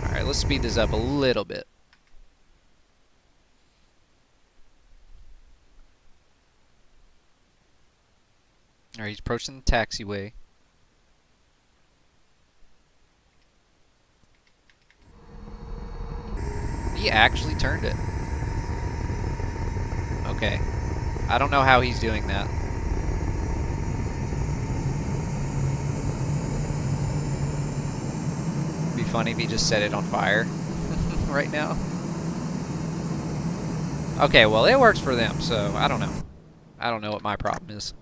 Alright, let's speed this up a little bit. Alright, he's approaching the taxiway. He actually turned it. Okay. I don't know how he's doing that. It'd be funny if he just set it on fire right now. Okay, well, it works for them, so I don't know. I don't know what my problem is.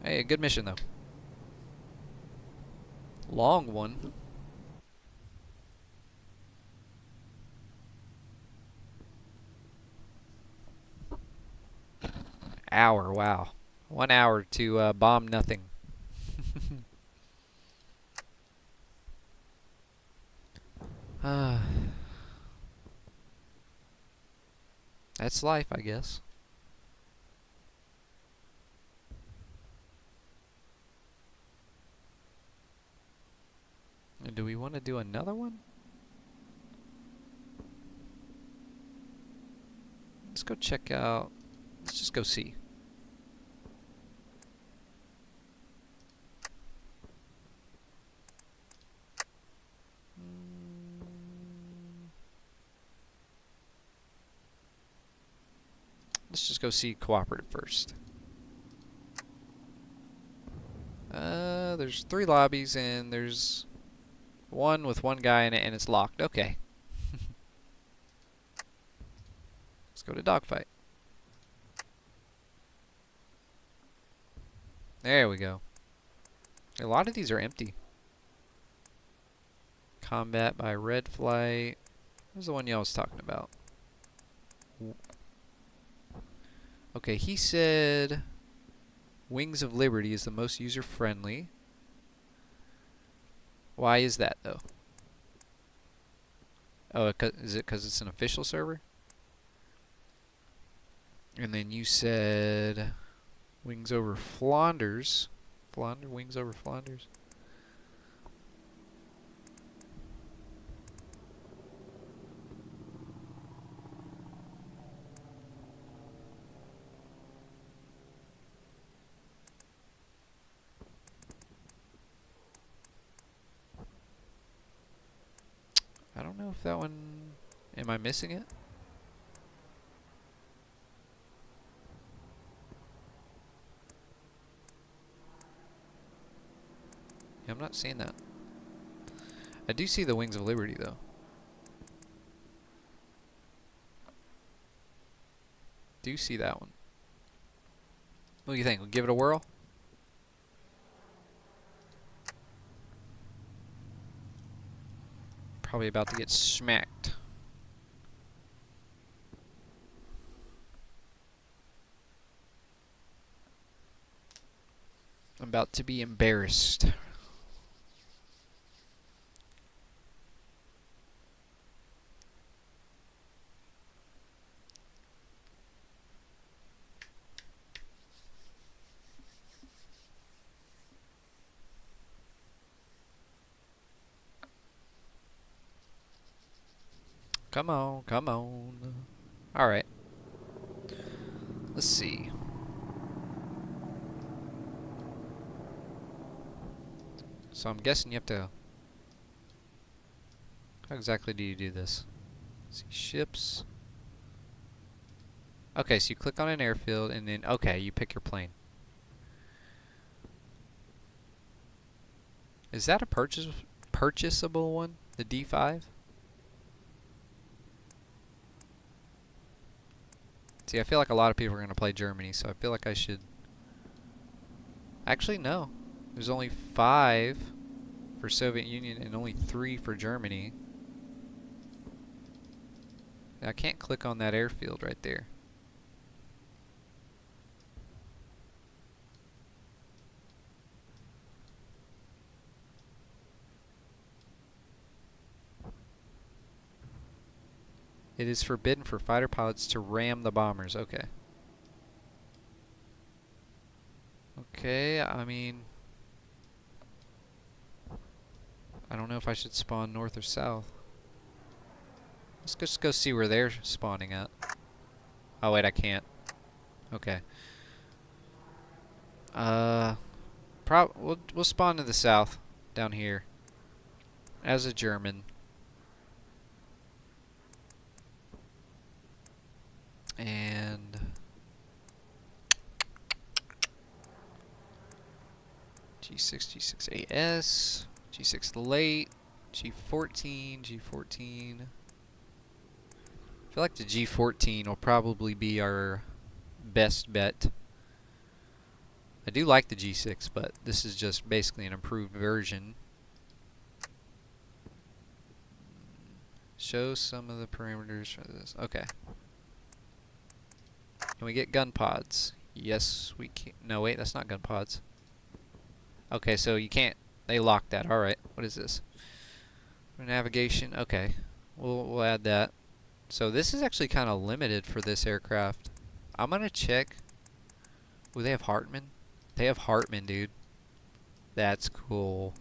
Hey, a good mission, though. Long one. Hour, wow. 1 hour to bomb nothing. That's life, I guess. And do we want to do another one? Let's go check out. Let's just go see. Let's just go see cooperative first. There's 3 lobbies and there's one with 1 guy in it and it's locked. Okay. Let's go to dogfight. There we go. A lot of these are empty. Combat by Red Flight. What was the one y'all was talking about? Okay, he said Wings of Liberty is the most user-friendly. Why is that, though? Oh, is it because it's an official server? And then you said Wings over Flanders. Wings over Flanders. I don't know if that one... Am I missing it? Yeah, I'm not seeing that. I do see the Wings of Liberty, though. Do see that one. What do you think? We'll give it a whirl? Probably about to get smacked. I'm about to be embarrassed. Come on, come on. Alright. Let's see. So I'm guessing you have to... How exactly do you do this? Let's see, ships. Okay, so you click on an airfield and then, okay, you pick your plane. Is that a purchasable one? The D5? See, I feel like a lot of people are going to play Germany, so I feel like I should... Actually, no. There's only 5 for Soviet Union and only 3 for Germany. I can't click on that airfield right there. It is forbidden for fighter pilots to ram the bombers. Okay. Okay, I mean, I don't know if I should spawn north or south. Let's just go see where they're spawning at. Oh wait, I can't. Okay. We'll spawn to the south, down here, as a German. And G6, G6AS, G6 late, G14, G14. I feel like the G14 will probably be our best bet. I do like the G6, but this is just basically an improved version. Show some of the parameters for this. Okay. Can we get gun pods? Yes, we can. No, wait, that's not gun pods. Okay, so you can't. They locked that. All right. What is this? For navigation. Okay, we'll add that. So this is actually kind of limited for this aircraft. I'm gonna check. Oh, they have Hartman. They have Hartman, dude. That's cool.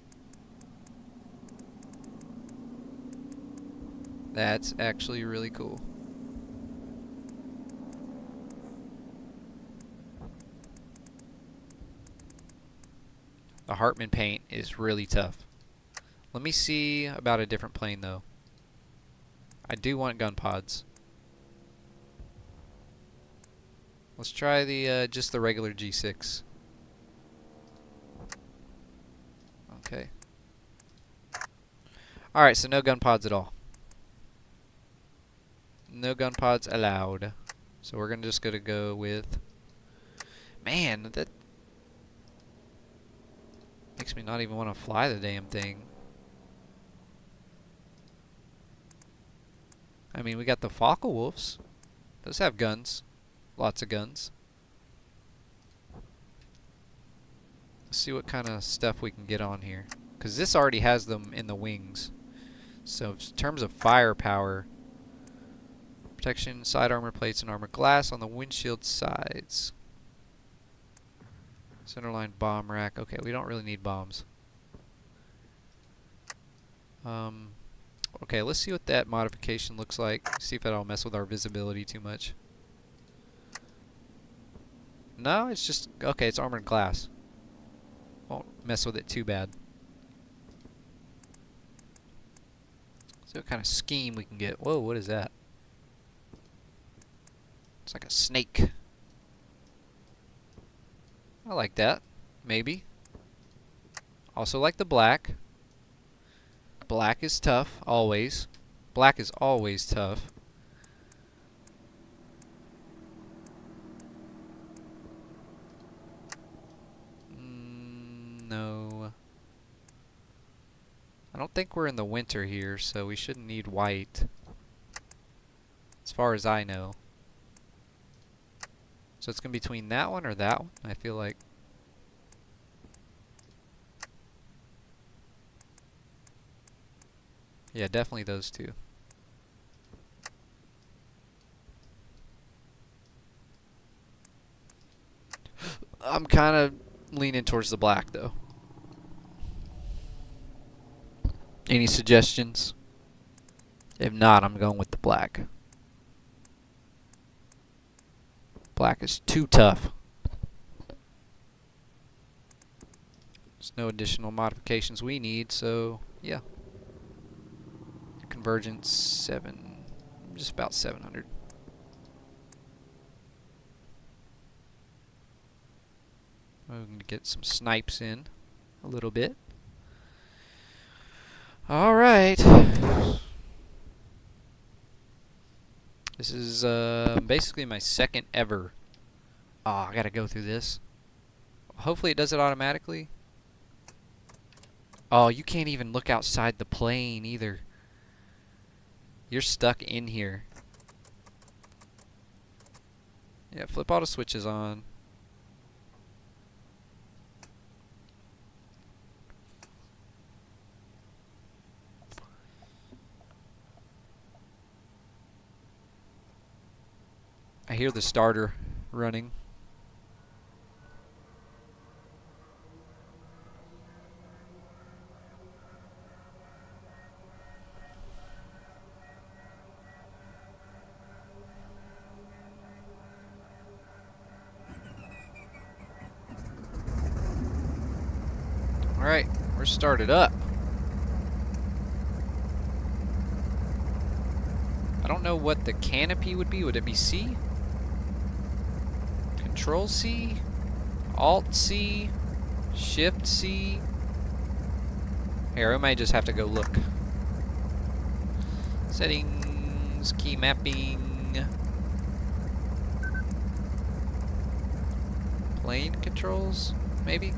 That's actually really cool. The Hartman paint is really tough. Let me see about a different plane though. I do want gun pods. Let's try the just the regular G6. Okay. Alright, so no gun pods at all. No gun pods allowed. So we're just gonna go with... Man, that makes me not even want to fly the damn thing. I mean, we got the Focke-Wulfs. Those have guns. Lots of guns. Let's see what kind of stuff we can get on here. Because this already has them in the wings. So in terms of firepower, protection, side armor plates, and armor glass on the windshield sides. Centerline bomb rack. Okay, we don't really need bombs. Okay, let's see what that modification looks like. See if that'll mess with our visibility too much. No, it's just... Okay, it's armored glass. Won't mess with it too bad. See what kind of scheme we can get. Whoa, what is that? It's like a snake. I like that. Maybe. Also like the black. Black is tough, always. Black is always tough. No. I don't think we're in the winter here, so we shouldn't need white. As far as I know. So it's going to be between that one or that one, I feel like. Yeah, definitely those two. I'm kind of leaning towards the black, though. Any suggestions? If not, I'm going with the black. Black is too tough. There's no additional modifications we need, so yeah. Convergence 7, just about 700. We're going to get some snipes in a little bit. Alright. This is basically my second ever. Oh, I gotta go through this. Hopefully it does it automatically. Oh, you can't even look outside the plane either. You're stuck in here. Yeah, flip all the switches on. hear the starter running. Alright, we're started up. I don't know what the canopy would be. Would it be C? Control C? Alt C? Shift C? Here, I might just have to go look. Settings, key mapping. Plane controls, maybe?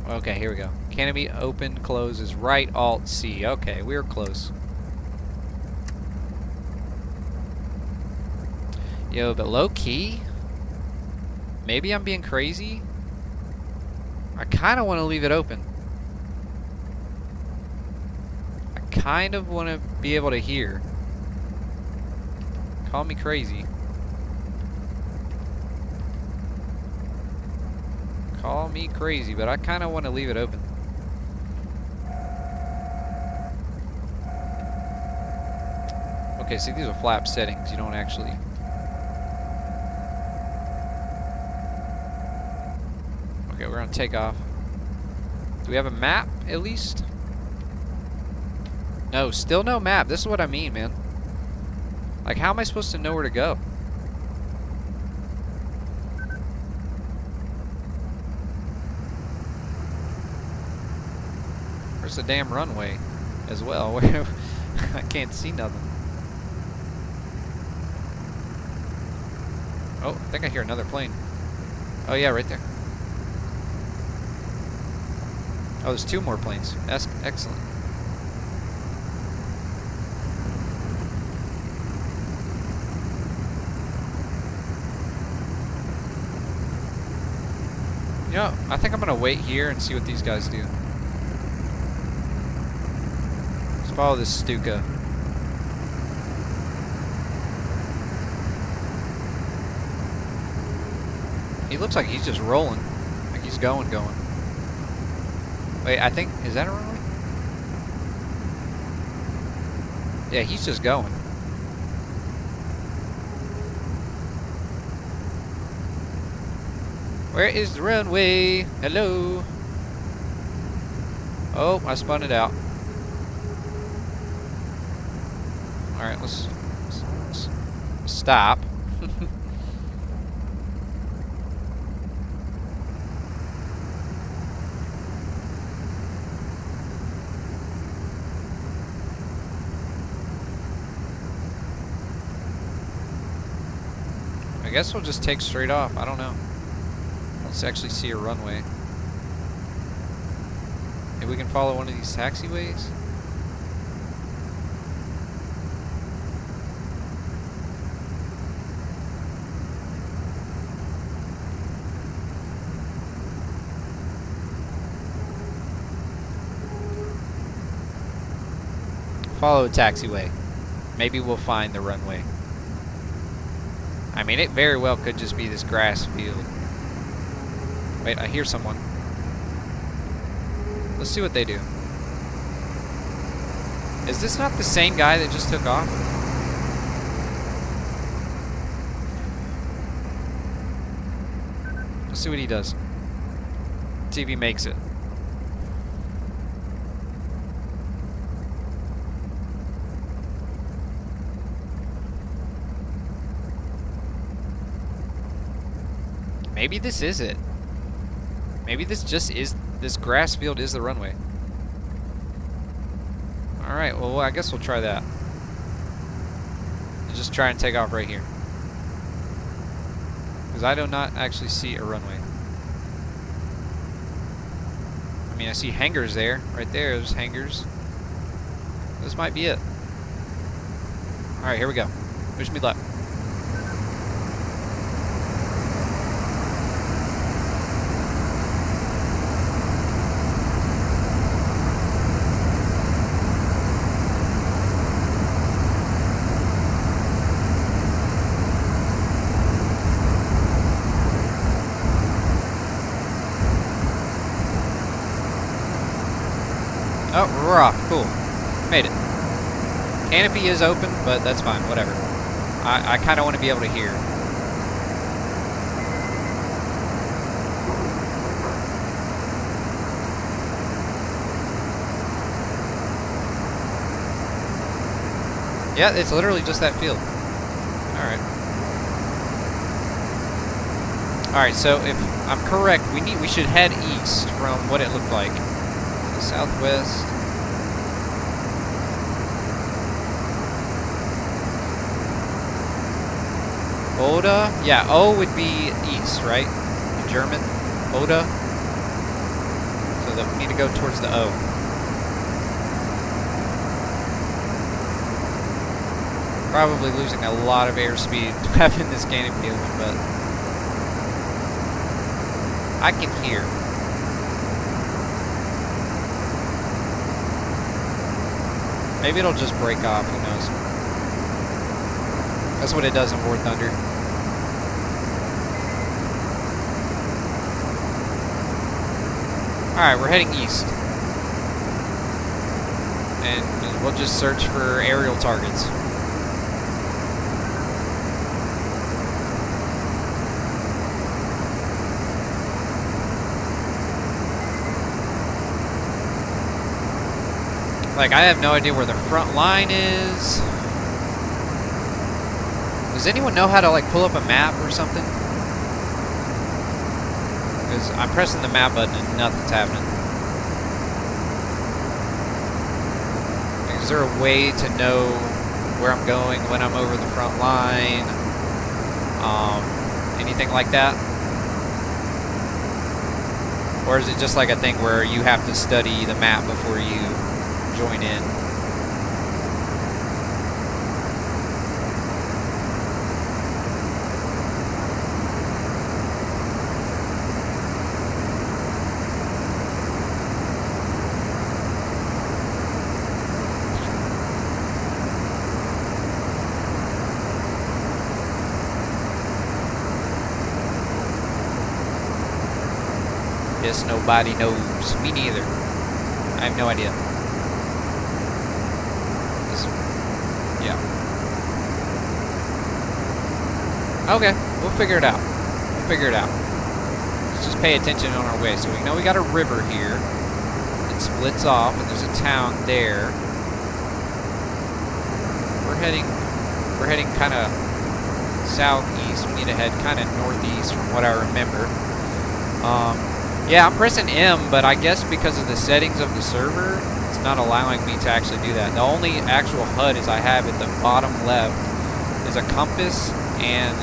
Okay, here we go. Canopy open, close is right, Alt C. Okay, we're close. Yo, but low key, maybe I'm being crazy. I kind of want to leave it open. I kind of want to be able to hear. Call me crazy. Call me crazy, but I kind of want to leave it open. Okay, see, these are flap settings. You don't actually... Okay, we're gonna take off. Do we have a map, at least? No, still no map. This is what I mean, man. Like, how am I supposed to know where to go? Where's the damn runway as well? Where I can't see nothing. Oh, I think I hear another plane. Oh yeah, right there. Oh, there's two more planes. That's excellent. You know, I think I'm gonna wait here and see what these guys do. Let's follow this Stuka. He looks like he's just rolling. Like he's going. Wait, I think, is that a runway? Yeah, he's just going. Where is the runway? Hello? Oh, I spun it out. Alright, let's stop. I guess we'll just take straight off. I don't know. Let's actually see a runway. Maybe we can follow one of these taxiways? Follow a taxiway. Maybe we'll find the runway. I mean, it very well could just be this grass field. Wait, I hear someone. Let's see what they do. Is this not the same guy that just took off? Let's see what he does. See if he makes it. Maybe this is it. Maybe this just is, this grass field is the runway. Alright, well, I guess we'll try that. Just try and take off right here. Because I do not actually see a runway. I mean, I see hangars there. Right there, there's hangars. This might be it. Alright, here we go. Wish me luck. we're off. Cool. Made it. Canopy is open, but that's fine. Whatever. I kind of want to be able to hear. Yeah, it's literally just that field. Alright. Alright, so if I'm correct, we should head east from what it looked like. The southwest. Oda? Yeah, O would be east, right? In German. Oda. So that we need to go towards the O. Probably losing a lot of airspeed having this canopy open, but I can hear. Maybe it'll just break off, who knows. That's what it does in War Thunder. Alright, we're heading east. And we'll just search for aerial targets. Like, I have no idea where the front line is. Does anyone know how to, like, pull up a map or something? Because I'm pressing the map button and nothing's happening. Like, is there a way to know where I'm going when I'm over the front line? Anything like that? Or is it just like a thing where you have to study the map before you join in? Guess nobody knows. Me neither. I have no idea. Yeah. Okay, we'll figure it out. We'll figure it out. Let's just pay attention on our way. So we know we got a river here. It splits off, and there's a town there. We're heading kind of southeast. We need to head kind of northeast from what I remember. Yeah, I'm pressing M, but I guess because of the settings of the server, it's not allowing me to actually do that. The only actual HUD is I have at the bottom left is a compass and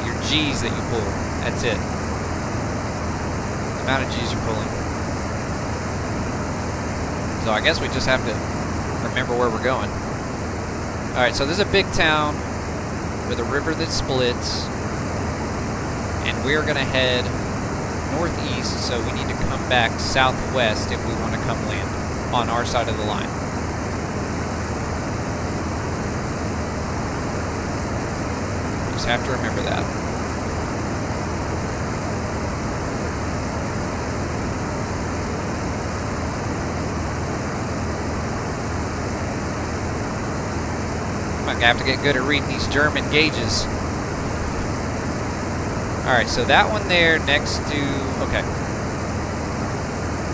your G's that you pull. That's it. The amount of G's you're pulling. So I guess we just have to remember where we're going. Alright, so this is a big town with a river that splits, and we're going to head northeast, so we need to come back southwest if we want to come land on our side of the line. Just have to remember that. Might have to get good at reading these German gauges. Alright, so that one there next to... Okay.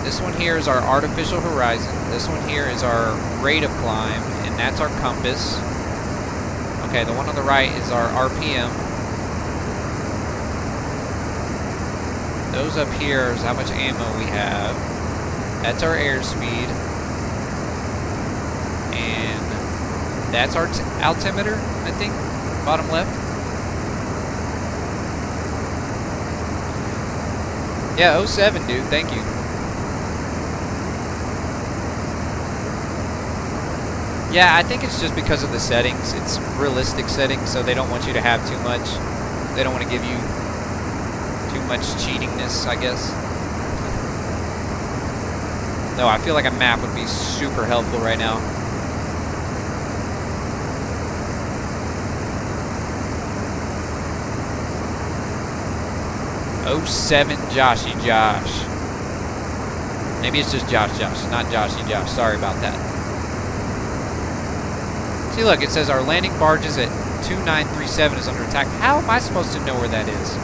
This one here is our artificial horizon. This one here is our rate of climb, and that's our compass. Okay, the one on the right is our RPM. Those up here is how much ammo we have. That's our airspeed. And that's our altimeter, I think, bottom left. Yeah, 07, dude. Thank you. Yeah, I think it's just because of the settings. It's realistic settings, so they don't want you to have too much. They don't want to give you too much cheatingness, I guess. No, I feel like a map would be super helpful right now. Oh, 07 Joshy Josh. Maybe it's just Josh, not Joshy Josh. Sorry about that. See, look, it says our landing barges at 2937 is under attack. How am I supposed to know where that is?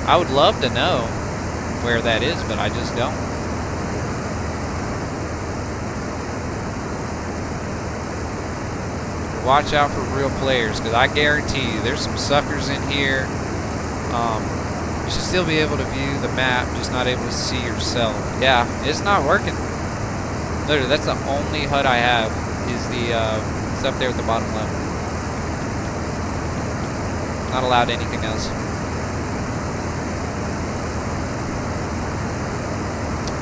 I would love to know where that is, but I just don't. Watch out for real players, because I guarantee you there's some suckers in here. You should still be able to view the map, just not able to see yourself. Yeah, it's not working. Literally, that's the only HUD I have, is the stuff there at the bottom left. Not allowed anything else.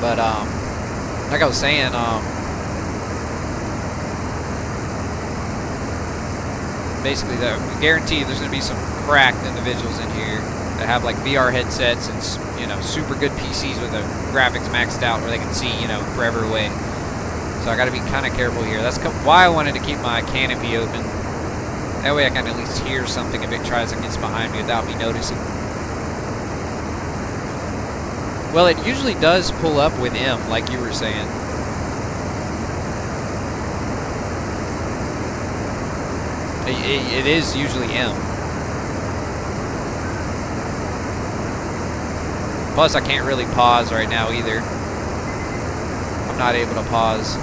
But, like I was saying, basically, I guarantee there's going to be some cracked individuals in here that have like VR headsets and, you know, super good PCs with the graphics maxed out where they can see, you know, forever away. So I got to be kind of careful here. That's why I wanted to keep my canopy open. That way I can at least hear something if it tries and gets behind me without me noticing. Well, it usually does pull up with M, like you were saying. It is usually M. Plus, I can't really pause right now either. I'm not able to pause.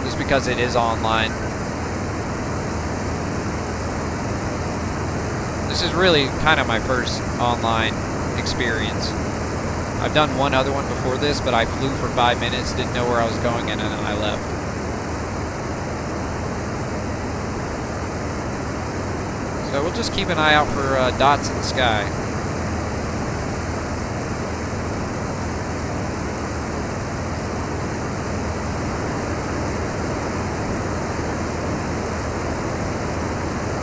Just because it is online. This is really kind of my first online experience. I've done one other one before this, but I flew for 5 minutes, didn't know where I was going, and then I left. So we'll just keep an eye out for dots in the sky.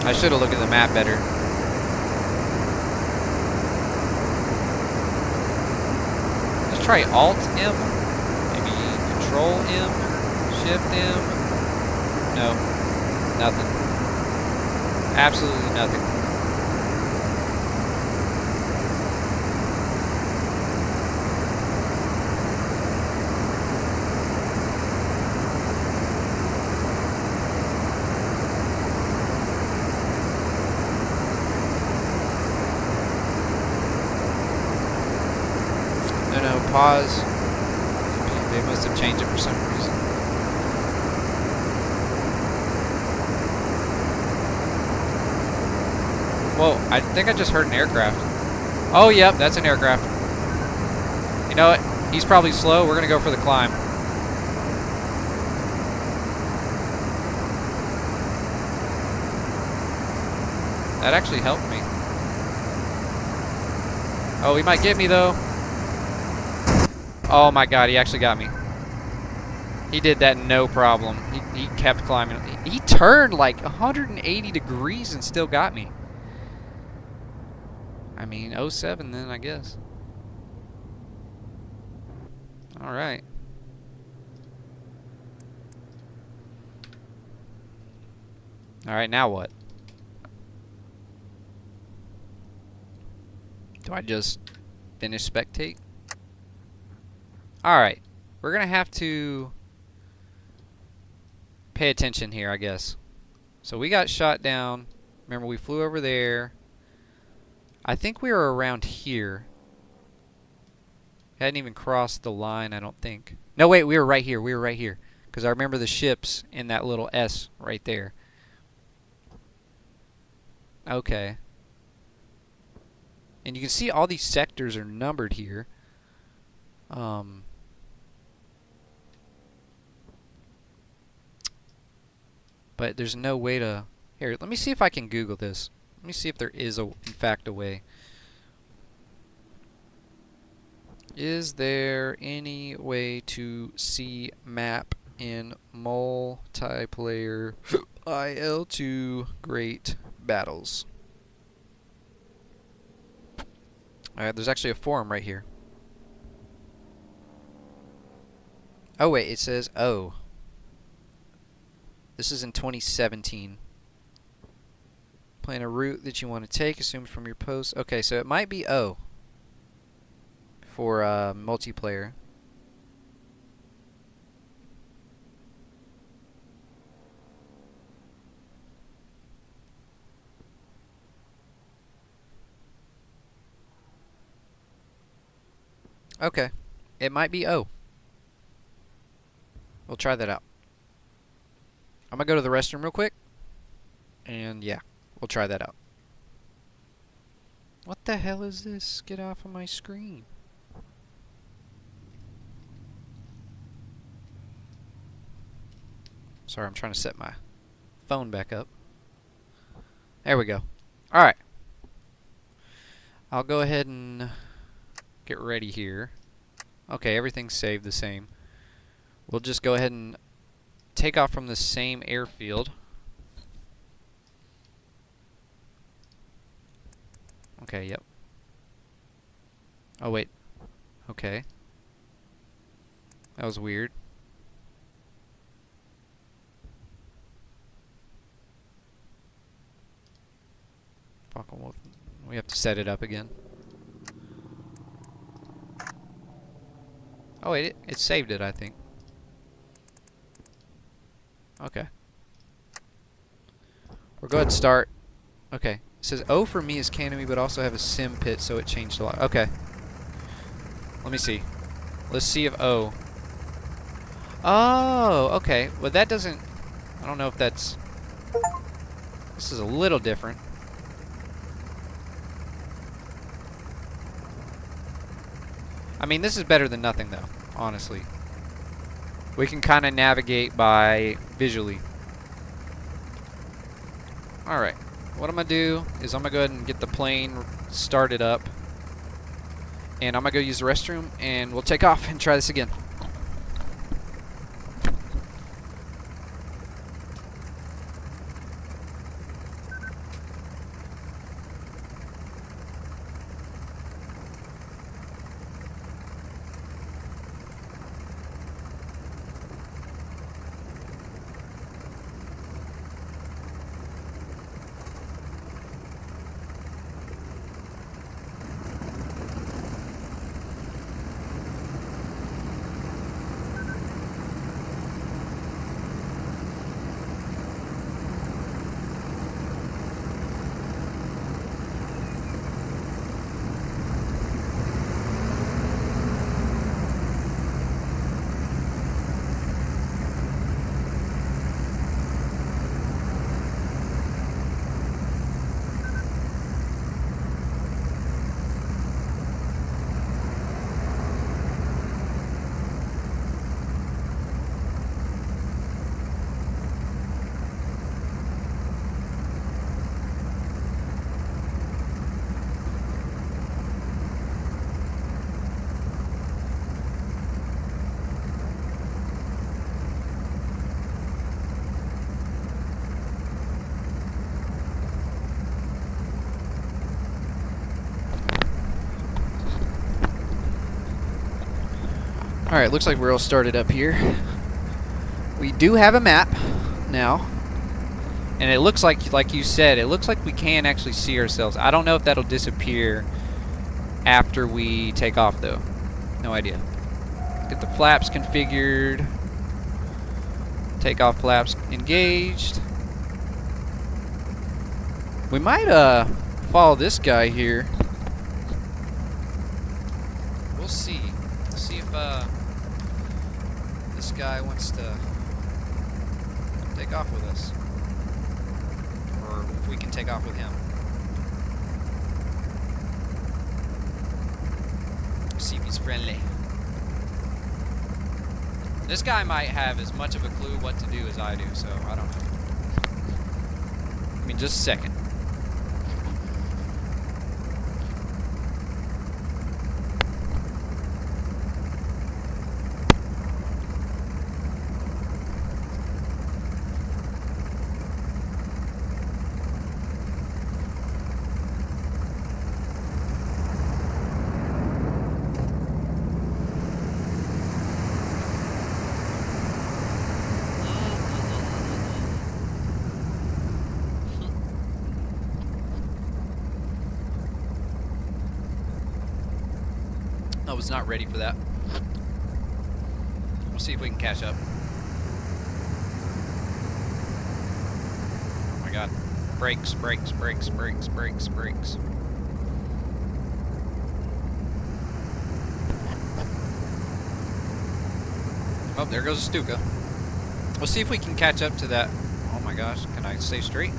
I should have looked at the map better. Let's try Alt M, maybe Control M, Shift M. No, nothing. Absolutely nothing. No, pause. They must have changed it for some reason. Whoa, I think I just heard an aircraft. Oh, yep, that's an aircraft. You know what? He's probably slow. We're going to go for the climb. That actually helped me. Oh, he might get me, though. Oh, my God, he actually got me. He did that no problem. He kept climbing. He turned like 180 degrees and still got me. I mean, 07 then, I guess. All right. All right, now what? Do I just finish spectate? All right. We're going to have to pay attention here, I guess. So we got shot down. Remember, we flew over there. I think we were around here. Hadn't even crossed the line, I don't think. No, wait, we were right here. We were right here. Because I remember the ships in that little S right there. Okay. And you can see all these sectors are numbered here. But there's no way to... Here, let me see if I can Google this. Let me see if there is, in fact, a way. Is there any way to see map in multiplayer IL2 Great Battles? Alright, there's actually a forum right here. Oh, wait, it says, oh. This is in 2017. Plan a route that you want to take, assumed from your post. Okay, so it might be O for multiplayer. Okay, it might be O. We'll try that out. I'm gonna go to the restroom real quick, and yeah, we'll try that out. What the hell is this? Get off of my screen. Sorry, I'm trying to set my phone back up. There we go. Alright. I'll go ahead and get ready here. Okay, everything's saved the same. We'll just go ahead and take off from the same airfield. Okay, yep. Oh, wait. Okay. That was weird. We have to set it up again. Oh, wait, it saved it, I think. Okay. We'll go ahead and start. Okay. It says O for me is Canemy, but also have a sim pit, so it changed a lot. Okay. Let me see. Let's see if O. Oh, okay. Well, that doesn't... I don't know if that's... This is a little different. I mean, this is better than nothing, though, honestly. We can kind of navigate by visually. Alright. What I'm going to do is I'm going to go ahead and get the plane started up. And I'm going to go use the restroom, and we'll take off and try this again. Alright, looks like we're all started up here. We do have a map now. And it looks like you said, it looks like we can actually see ourselves. I don't know if that'll disappear after we take off, though. No idea. Get the flaps configured. Takeoff flaps engaged. We might follow this guy here. We'll see. See if this guy wants to take off with us, or if we can take off with him. See if he's friendly. This guy might have as much of a clue what to do as I do, so I don't know. I mean, just a second. I was not ready for that. We'll see if we can catch up. Oh my god. Brakes, brakes, brakes, brakes, brakes, brakes. Oh, there goes Stuka. We'll see if we can catch up to that. Oh my gosh, can I stay straight?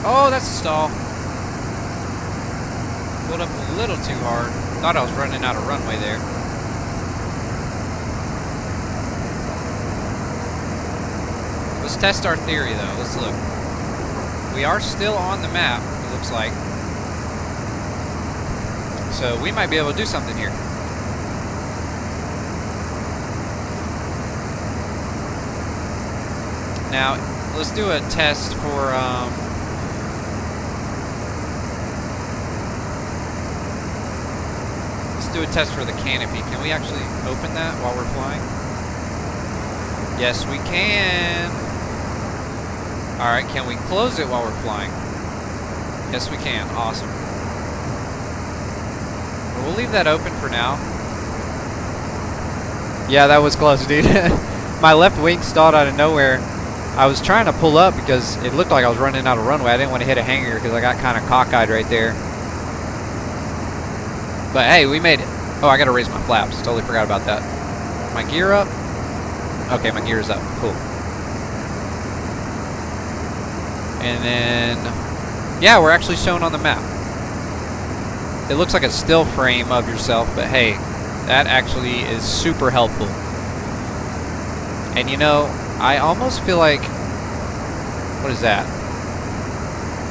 Oh, that's a stall. Pulled up a little too hard. Thought I was running out of runway there. Let's test our theory though. Let's look. We are still on the map, it looks like. So we might be able to do something here. Now, let's do a test for do a test for the canopy. Can we actually open that while we're flying? Yes, we can. Alright, can we close it while we're flying? Yes, we can. Awesome. Well, we'll leave that open for now. Yeah, that was close, dude. My left wing stalled out of nowhere. I was trying to pull up because it looked like I was running out of runway. I didn't want to hit a hangar because I got kind of cockeyed right there. But hey, we made it. Oh, I gotta raise my flaps. Totally forgot about that. My gear up? Okay, my gear's up. Cool. And then, yeah, we're actually shown on the map. It looks like a still frame of yourself, but hey, that actually is super helpful. And you know, I almost feel like, what is that?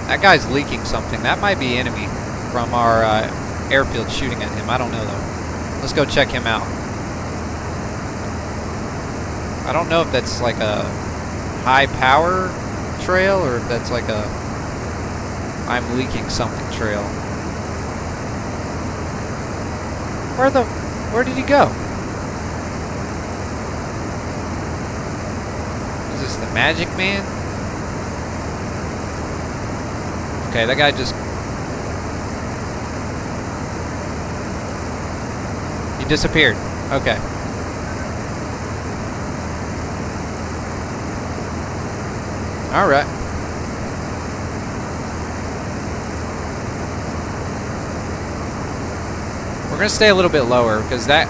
That guy's leaking something. That might be enemy from our airfield shooting at him. I don't know though. Let's go check him out. I don't know if that's like a high power trail or if that's like a I'm leaking something trail. Where did he go? Is this the Magic Man? Okay, that guy just... He disappeared. Okay. Alright. We're going to stay a little bit lower because that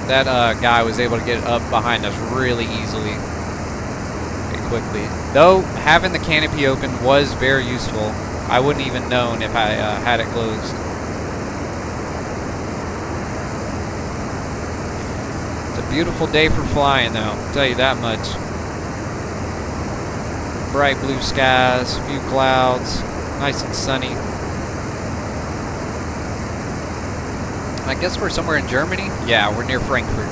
guy was able to get up behind us really easily and quickly. Though having the canopy open was very useful. I wouldn't even known if I had it closed. It's a beautiful day for flying though, I'll tell you that much. Bright blue skies, few clouds, nice and sunny. I guess we're somewhere in Germany? Yeah, we're near Frankfurt.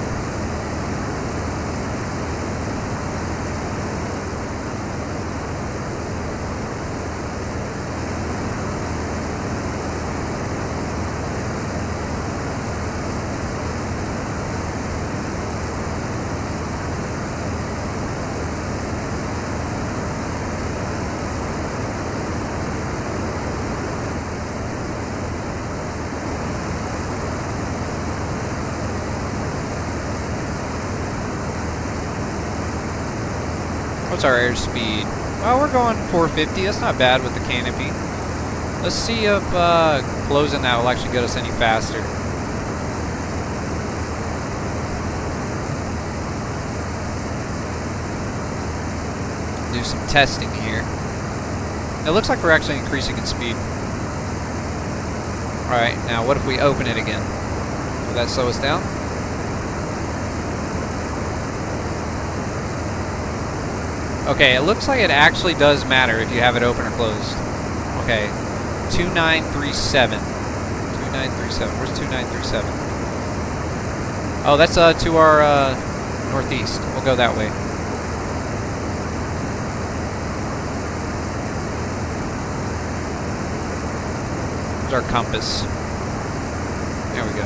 What's our airspeed? Well, we're going 450. That's not bad with the canopy. Let's see if closing that will actually get us any faster. Do some testing here. It looks like we're actually increasing in speed. Alright, now what if we open it again? Will that slow us down? Okay, it looks like it actually does matter if you have it open or closed. Okay, 2937. 2937. Where's 2937? Oh, that's to our northeast. We'll go that way. There's our compass. There we go.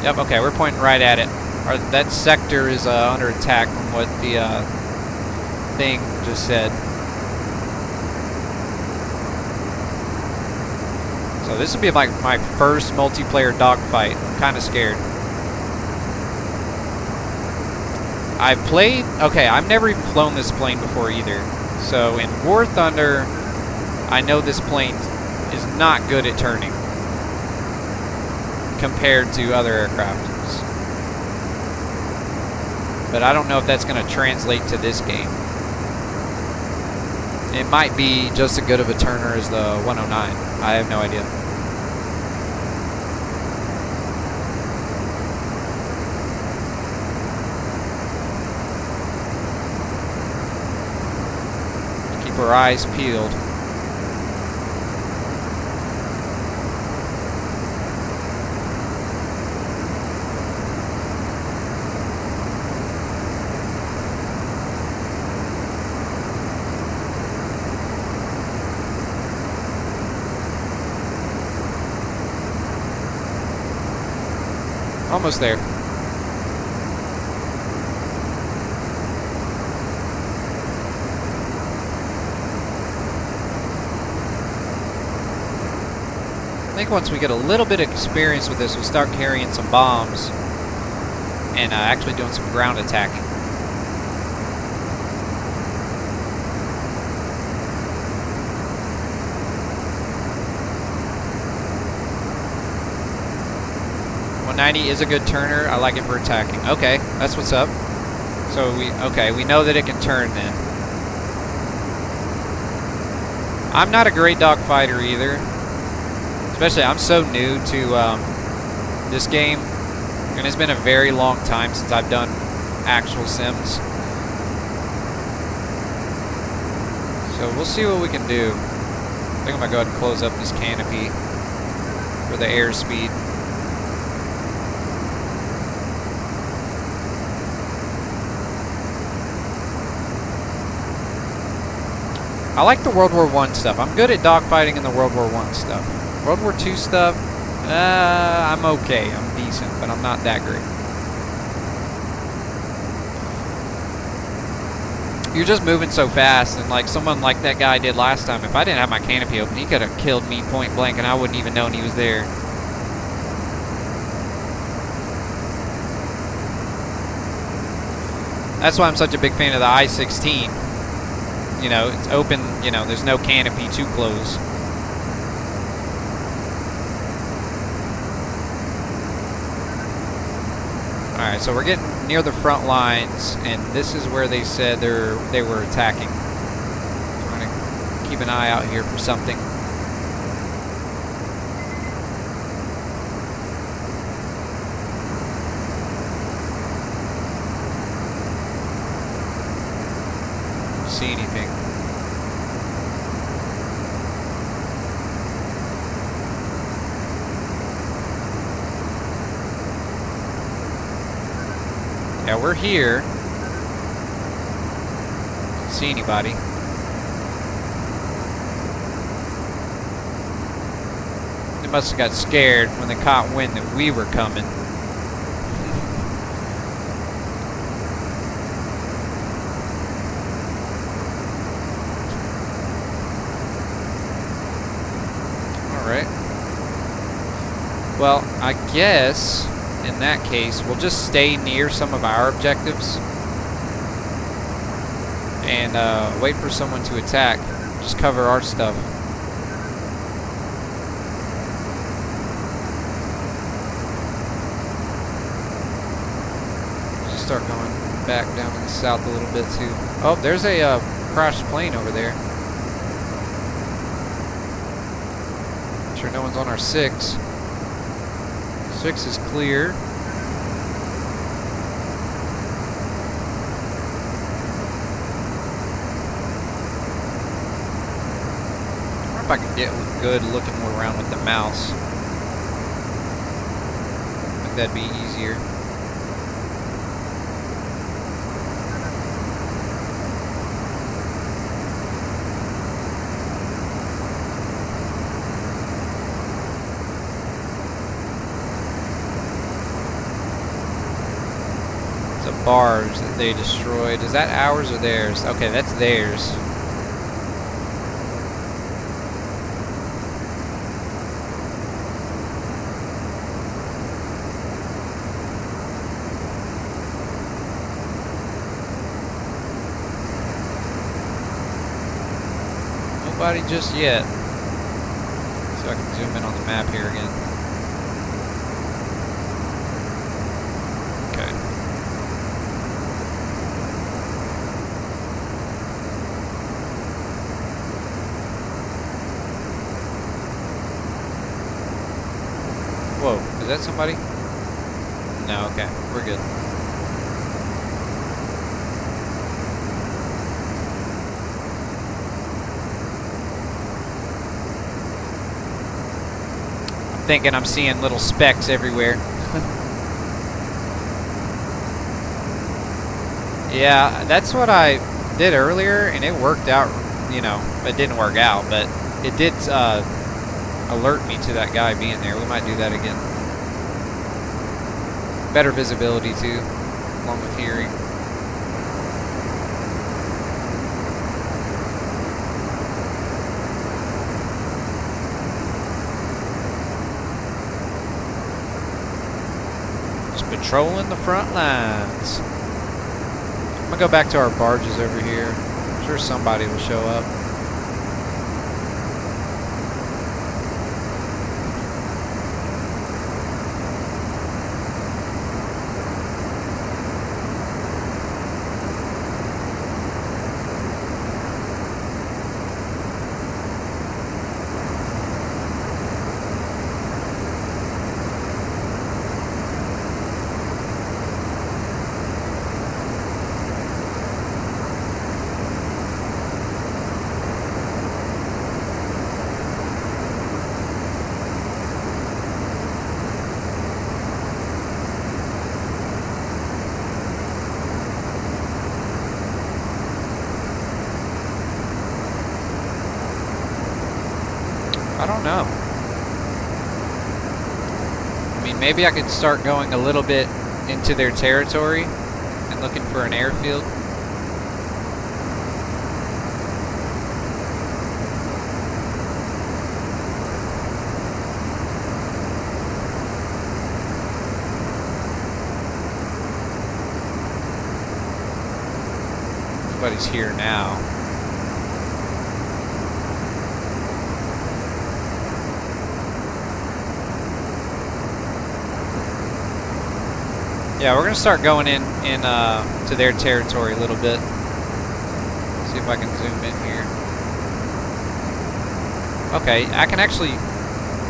Yep, okay, we're pointing right at it. That sector is under attack from what the thing just said. So this will be like my first multiplayer dogfight. I'm kind of scared. I've played... Okay, I've never even flown this plane before either. So in War Thunder, I know this plane is not good at turning compared to other aircraft. But I don't know if that's going to translate to this game. It might be just as good of a turner as the 109. I have no idea. Keep our eyes peeled. Almost there. I think once we get a little bit of experience with this, we'll start carrying some bombs and actually doing some ground attacking. Is a good turner. I like it for attacking. Okay, that's what's up. So we know that it can turn then. I'm not a great dogfighter either. Especially, I'm so new to this game, and it's been a very long time since I've done actual sims. So we'll see what we can do. I think I'm gonna go ahead and close up this canopy for the airspeed. I like the World War I stuff. I'm good at dogfighting in the World War I stuff. World War II stuff, I'm okay. I'm decent, but I'm not that great. You're just moving so fast, and like someone like that guy did last time, if I didn't have my canopy open, he could have killed me point blank, and I wouldn't even known he was there. That's why I'm such a big fan of the I-16. You know, it's open, you know, there's no canopy to close. Alright, so we're getting near the front lines, and this is where they said they were attacking. So we're going to keep an eye out here for something. See anything. Yeah, we're here. Don't see anybody. They must have got scared when they caught wind that we were coming. Well, I guess in that case we'll just stay near some of our objectives and wait for someone to attack. Just cover our stuff. Just start going back down to the south a little bit too. Oh, there's a crashed plane over there. Sure no one's on our 6. 6 is clear. I wonder if I can get good looking more around with the mouse. I think that'd be easier. The barge that they destroyed. Is that ours or theirs? Okay, that's theirs. Nobody just yet. So I can zoom in on the map here again. Okay. Whoa, is that somebody? No, okay, we're good. Thinking I'm seeing little specks everywhere. Yeah, that's what I did earlier, and it worked out. You know, it didn't work out, but it did alert me to that guy being there. We might do that again. Better visibility too, along with hearing. Patrolling the front lines. I'm gonna go back to our barges over here. I'm sure somebody will show up. I don't know. I mean, maybe I could start going a little bit into their territory and looking for an airfield. Nobody's here now. Yeah, we're gonna start going in to their territory a little bit. See if I can zoom in here. Okay, I can actually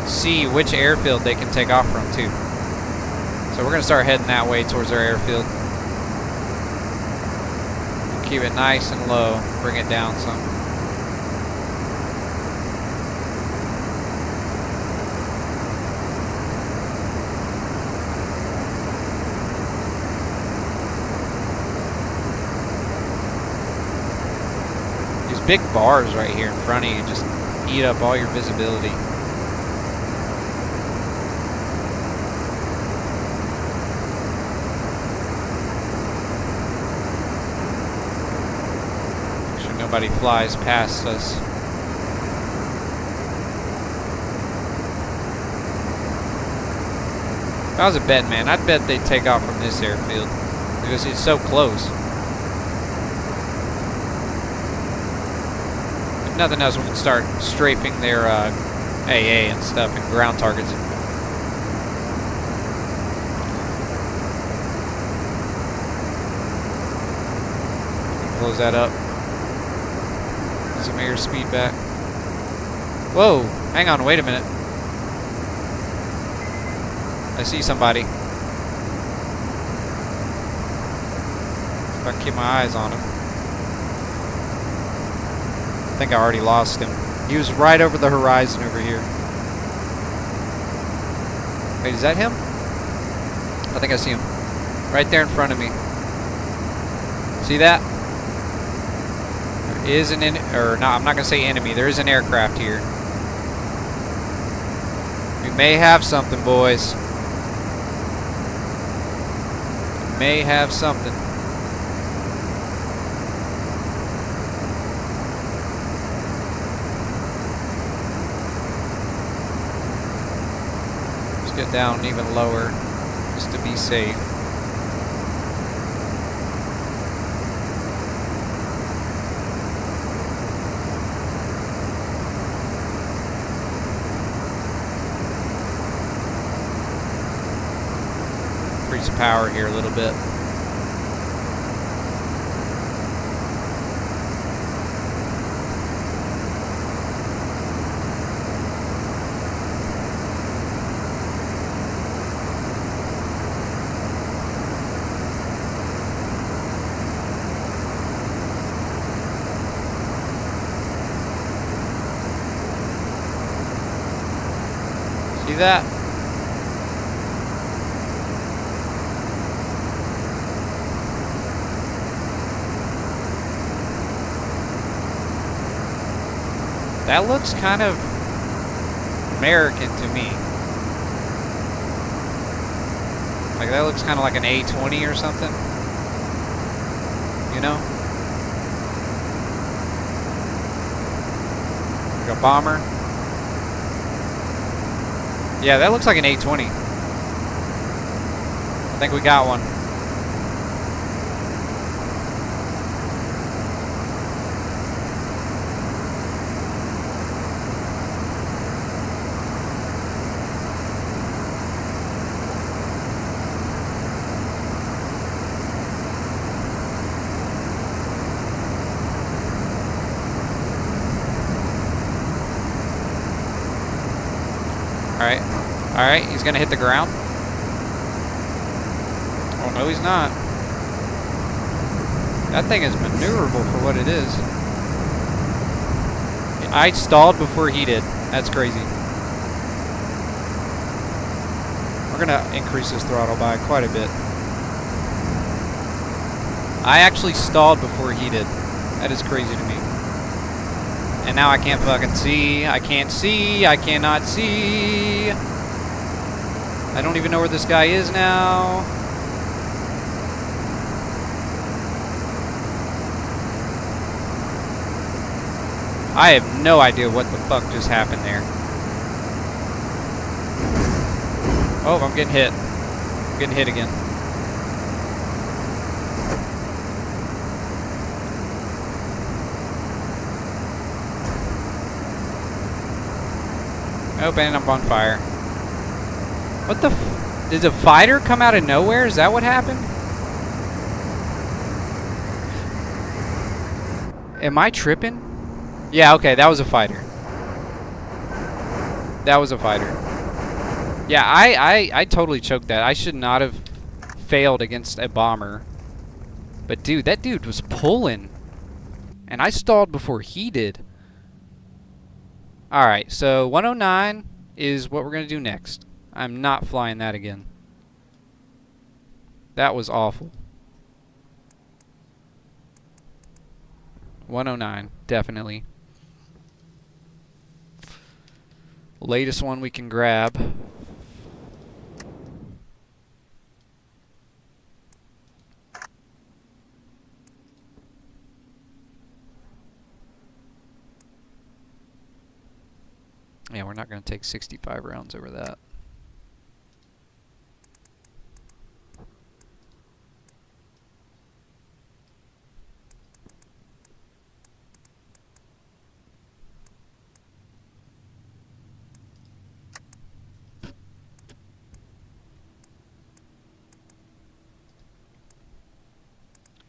see which airfield they can take off from too. So we're gonna start heading that way towards our airfield. Keep it nice and low. Bring it down some. Big bars right here in front of you just eat up all your visibility. Make sure nobody flies past us. If I was a bet man, I'd bet they'd take off from this airfield because it's so close. Nothing else, we can start strafing their AA and stuff and ground targets. Close that up. Get some airspeed back. Whoa, hang on, wait a minute. I see somebody. If I can keep my eyes on him. I think I already lost him. He was right over the horizon over here. Wait, is that him? I think I see him. Right there in front of me. See that? There is an or no, I'm not gonna say enemy. There is an aircraft here. We may have something, boys. may have something. Let's get down even lower just to be safe. Increase power here a little bit. See that? That looks kind of American to me. Like that looks kind of like an A20 or something. You know? Like a bomber. Yeah, that looks like an A20. I think we got one. Alright. Alright, he's gonna hit the ground. Oh, no, he's not. That thing is maneuverable for what it is. I stalled before he did. That's crazy. We're gonna increase this throttle by quite a bit. I actually stalled before he did. That is crazy to me. And now I can't fucking see. I can't see. I cannot see. I don't even know where this guy is now. I have no idea what the fuck just happened there. Oh, I'm getting hit. I'm getting hit again. Oh, and I'm on fire. What the f... Did a fighter come out of nowhere? Is that what happened? Am I tripping? Yeah, okay, that was a fighter. That was a fighter. Yeah, I totally choked that. I should not have failed against a bomber. But dude, that dude was pulling. And I stalled before he did. Alright, so 109 is what we're going to do next. I'm not flying that again. That was awful. 109, definitely. Latest one we can grab. Yeah, we're not going to take 65 rounds over that.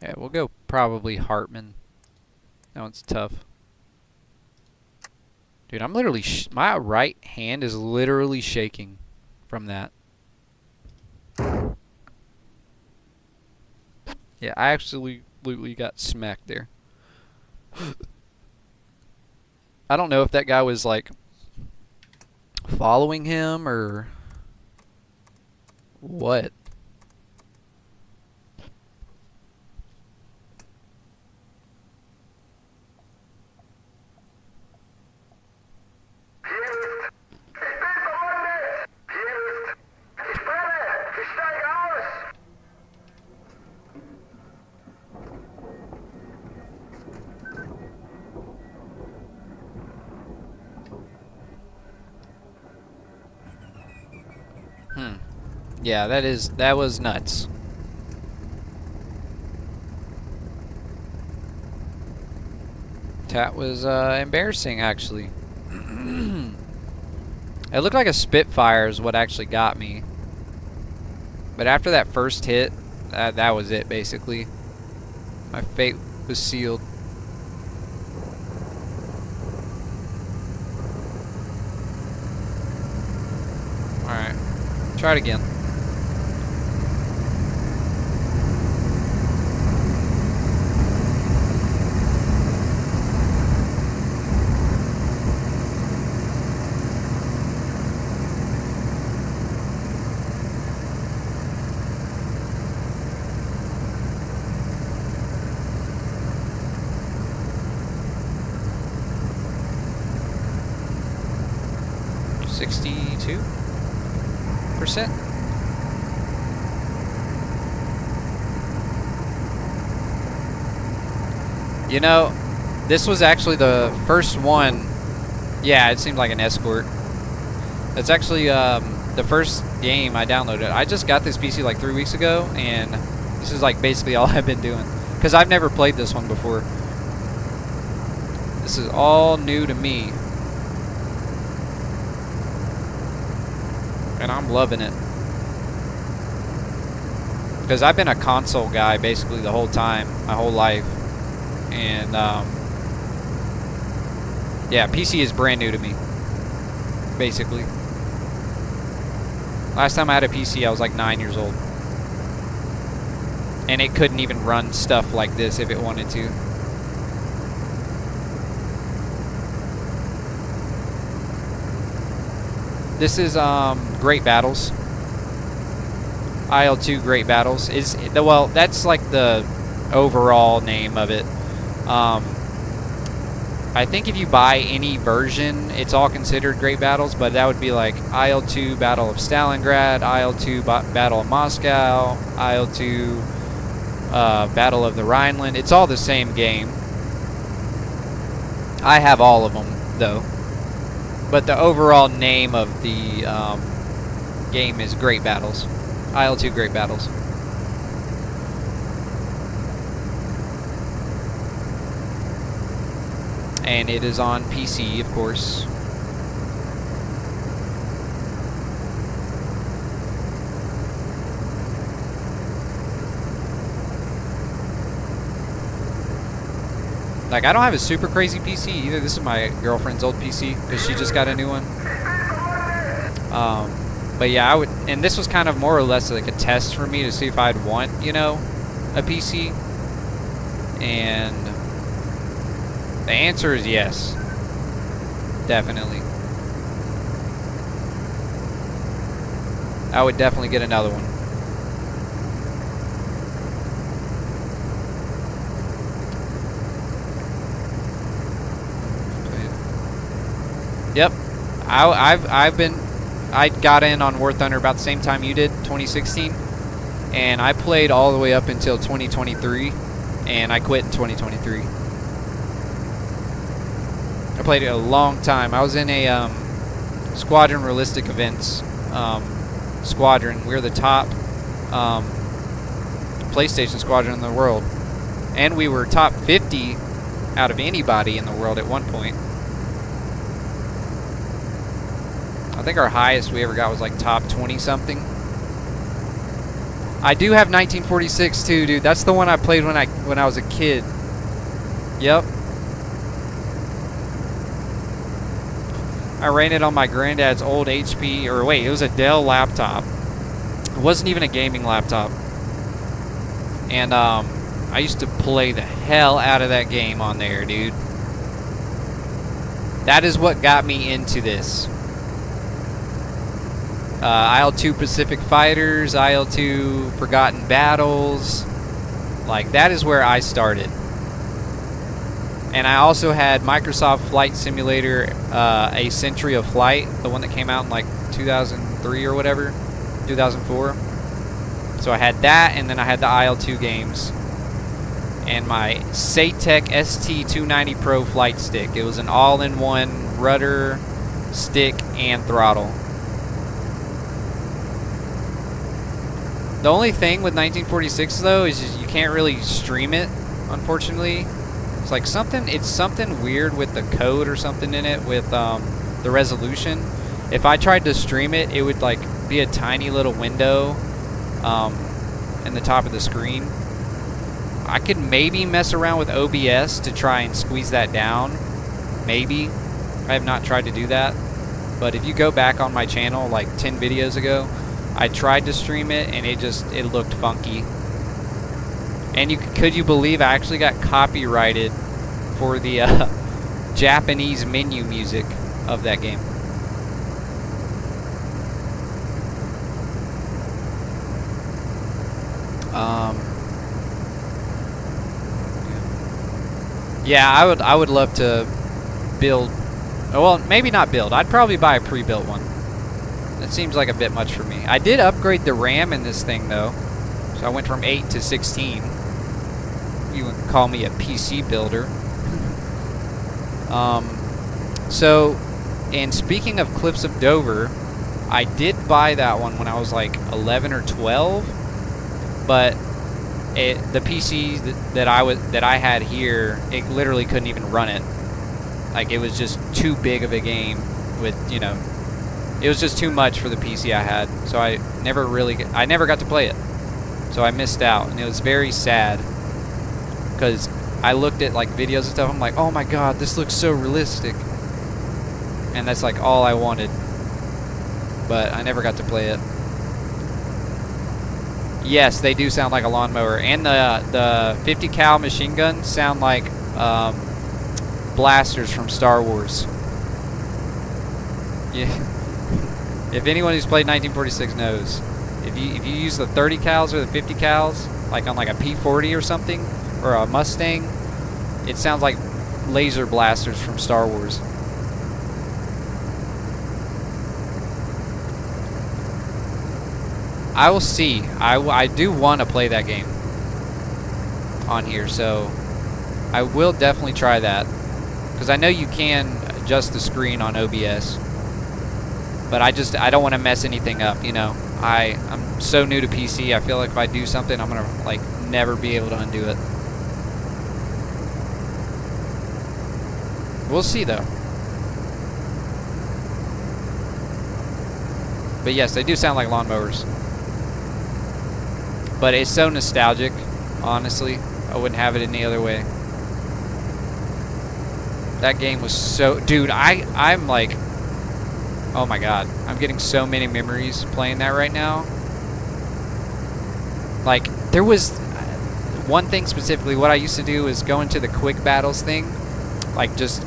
Yeah, we'll go probably Hartman. That one's tough. Dude, I'm literally... my right hand is literally shaking from that. Yeah, I absolutely got smacked there. I don't know if that guy was, like, following him or what. Yeah, that was nuts. That was embarrassing, actually. It looked like a Spitfire is what actually got me. But after that first hit, that was it, basically. My fate was sealed. Alright. Try it again. %. You know, this was actually the first one. Yeah, it seemed like an escort. That's actually the first game I downloaded. I just got this PC like 3 weeks ago, and this is like basically all I've been doing. Because I've never played this one before. This is all new to me. And I'm loving it. Because I've been a console guy basically the whole time, my whole life. And yeah, PC is brand new to me, basically. Last time I had a PC, I was like 9 years old. And it couldn't even run stuff like this if it wanted to. This is Great Battles. IL2 Great Battles. Well, that's like the overall name of it. I think if you buy any version, it's all considered Great Battles, but that would be like IL2 Battle of Stalingrad, IL2 Battle of Moscow, IL2 Battle of the Rhineland. It's all the same game. I have all of them, though. But the overall name of the game is Great Battles. IL2 Great Battles. And it is on PC, of course. Like, I don't have a super crazy PC either. This is my girlfriend's old PC because she just got a new one. But yeah, and this was kind of more or less like a test for me to see if I'd want, you know, a PC. And the answer is yes. Definitely. I would definitely get another one. Yep. I got in on War Thunder about the same time you did, 2016. And I played all the way up until 2023. And I quit in 2023. I played it a long time. I was in a Squadron Realistic Events squadron. We were the top PlayStation squadron in the world. And we were top 50 out of anybody in the world at one point. I think our highest we ever got was like top 20 something. I do have 1946 too, dude. That's the one I played when I was a kid. Yep. I ran it on my granddad's old HP, or wait, it was a Dell laptop. It wasn't even a gaming laptop. And I used to play the hell out of that game on there, dude. That is what got me into this. IL2 Pacific Fighters, IL2 Forgotten Battles. Like, that is where I started. And I also had Microsoft Flight Simulator, A Century of Flight, the one that came out in like 2003 or whatever, 2004. So I had that, and then I had the IL2 games. And my Satec ST290 Pro flight stick. It was an all-in-one rudder, stick, and throttle. The only thing with 1946 though is just you can't really stream it, unfortunately. It's like it's something weird with the code or something in it with the resolution. If I tried to stream it, it would like be a tiny little window in the top of the screen. I could maybe mess around with OBS to try and squeeze that down. Maybe. I have not tried to do that. But if you go back on my channel like 10 videos ago, I tried to stream it and it looked funky. And could you believe I actually got copyrighted for the Japanese menu music of that game? Yeah, I would love to build. Well, maybe not build. I'd probably buy a pre-built one. That seems like a bit much for me. I did upgrade the RAM in this thing though, so I went from 8 to 16. You would call me a PC builder. So, and speaking of Cliffs of Dover, I did buy that one when I was like 11 or 12, but the PC that I had here, it literally couldn't even run it. Like, it was just too big of a game with, you know, it was just too much for the PC I had. So I never got to play it. So I missed out, and it was very sad because I looked at like videos and stuff. I'm like, oh my god, this looks so realistic, and that's like all I wanted. But I never got to play it. Yes, they do sound like a lawnmower, and the 50 cal machine guns sound like blasters from Star Wars. Yeah. If anyone who's played 1946 knows, if you use the 30 cals or the 50 cals, like on like a P40 or something, or a Mustang, it sounds like laser blasters from Star Wars. I will see. I do want to play that game on here, so I will definitely try that, because I know you can adjust the screen on OBS, but I don't want to mess anything up, you know. I'm so new to PC. I feel like if I do something, I'm gonna like never be able to undo it. We'll see though. But yes, they do sound like lawnmowers. But it's so nostalgic, honestly. I wouldn't have it any other way. That game was so... Dude, I'm like... Oh my god. I'm getting so many memories playing that right now. Like, there was... One thing specifically, what I used to do is go into the quick battles thing. Like, just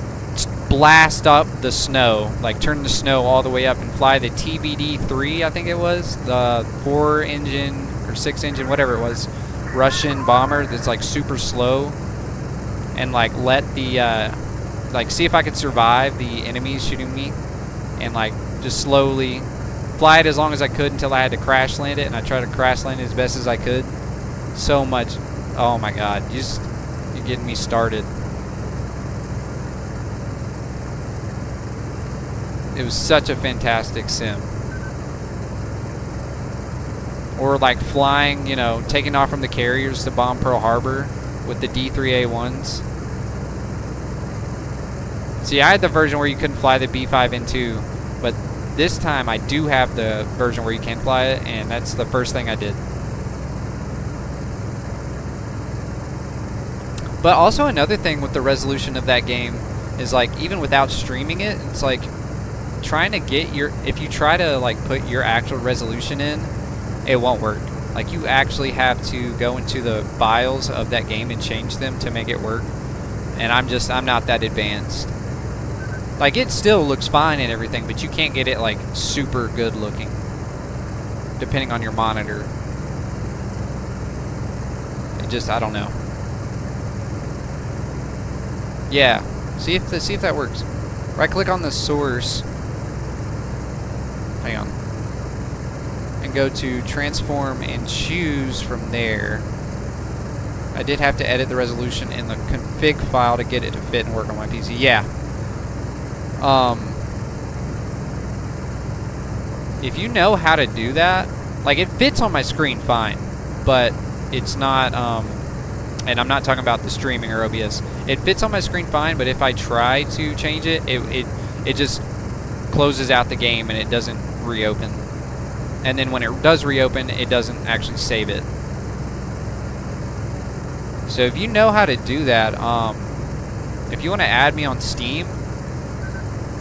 blast up the snow. Like, turn the snow all the way up and fly the TBD-3, I think it was. The 4-engine... or 6-engine, whatever it was, Russian bomber that's like super slow, and like let the like see if I could survive the enemies shooting me, and like just slowly fly it as long as I could until I had to crash land it, and I tried to crash land it as best as I could. So much. Oh my god, you're getting me started. It was such a fantastic sim. Or like flying, you know, taking off from the carriers to bomb Pearl Harbor with the D3A1s. See, I had the version where you couldn't fly the B5N2, but this time I do have the version where you can fly it, and that's the first thing I did. But also another thing with the resolution of that game is like, even without streaming it, it's like trying to get your... If you try to like put your actual resolution in, it won't work. Like, you actually have to go into the files of that game and change them to make it work. And I'm not that advanced. Like, it still looks fine and everything, but you can't get it like super good looking, depending on your monitor. It just, I don't know. Yeah, see if that works. Right click on the source. Hang on. And go to transform and choose from there. I did have to edit the resolution in the config file to get it to fit and work on my PC. Yeah. If you know how to do that, Like, it fits on my screen fine, but it's not, and I'm not talking about the streaming or OBS. It fits on my screen fine, but if I try to change it, it just closes out the game and it doesn't reopen. And then when it does reopen, it doesn't actually save it. So if you know how to do that, if you want to add me on Steam,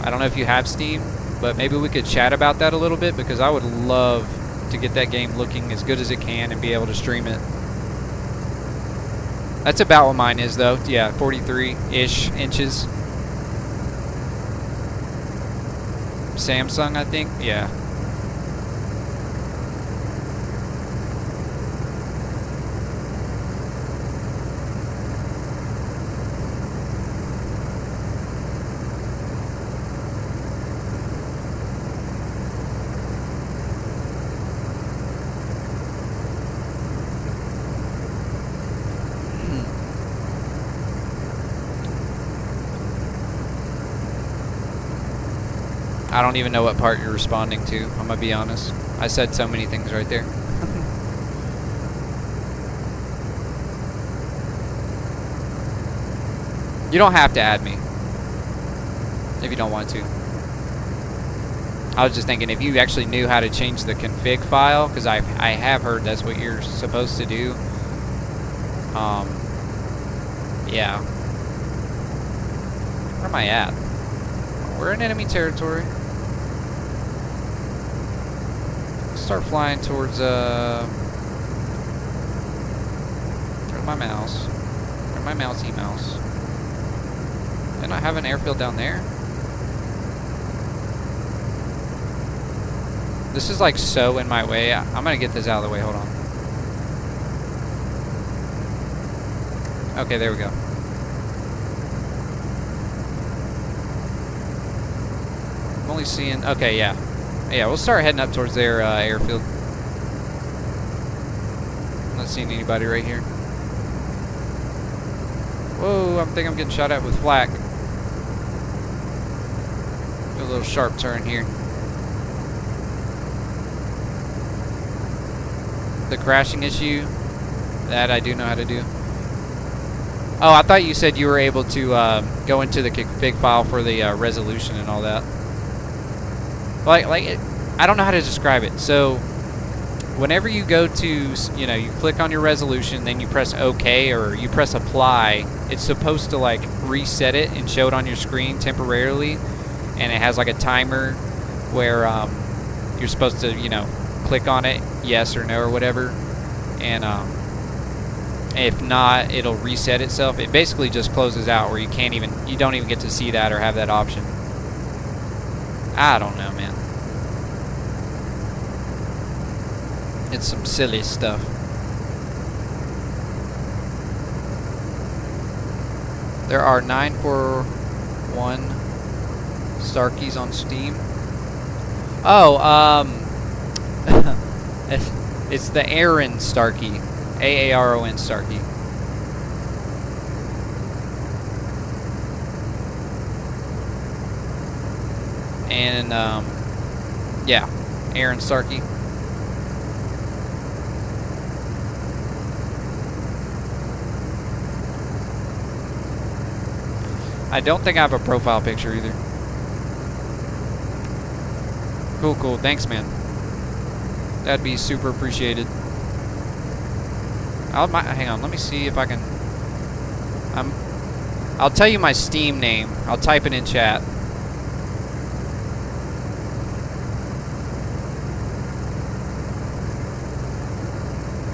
I don't know if you have Steam, but maybe we could chat about that a little bit, because I would love to get that game looking as good as it can and be able to stream it. That's about what mine is, though. Yeah, 43-ish inches. Samsung, I think. Yeah. I don't even know what part you're responding to, I'm gonna be honest. I said so many things right there. You don't have to add me if you don't want to. I was just thinking if you actually knew how to change the config file, because I have heard that's what you're supposed to do. Yeah. Where am I at? We're in enemy territory. Start flying towards where's my mouse? Where's my mousey mouse? Didn't I have an airfield down there? This is like so in my way. I'm gonna get this out of the way, hold on. Okay, there we go. I'm only seeing, okay, yeah. Yeah, we'll start heading up towards their airfield. I'm not seeing anybody right here. Whoa, I think I'm getting shot at with flak. Do a little sharp turn here. The crashing issue, that I do know how to do. Oh, I thought you said you were able to go into the config file for the resolution and all that. I don't know how to describe it. So, whenever you go to, you click on your resolution, then you press OK or you press apply, it's supposed to like reset it and show it on your screen temporarily, and it has like a timer where you're supposed to, click on it, yes or no or whatever, and if not, it'll reset itself. It basically just closes out where you don't even get to see that or have that option. I don't know, man. It's some silly stuff. There are 941 Starkies on Steam. Oh, it's the Aaron Starkey. Aaron Starkey. And, yeah, Aaron Starkey. I don't think I have a profile picture either. Cool, cool. Thanks, man. That'd be super appreciated. Hang on, let me see if I can... I'll tell you my Steam name. I'll type it in chat.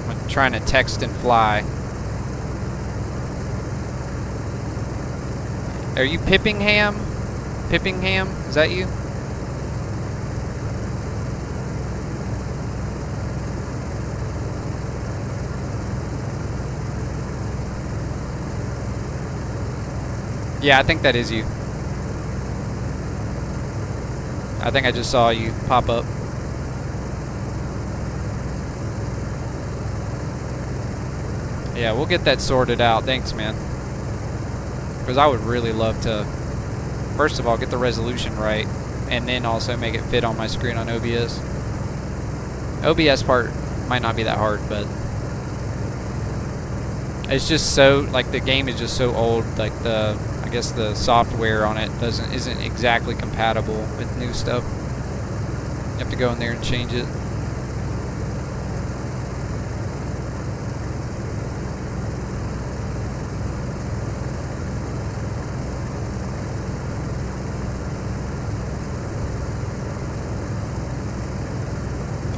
I'm trying to text and fly. Are you Pippingham? Pippingham? Is that you? Yeah, I think that is you. I think I just saw you pop up. Yeah, we'll get that sorted out. Thanks, man. Because I would really love to, first of all, get the resolution right, and then also make it fit on my screen on OBS. OBS part might not be that hard, but it's just so, like, the game is just so old, like I guess the software on it isn't exactly compatible with new stuff. You have to go in there and change it.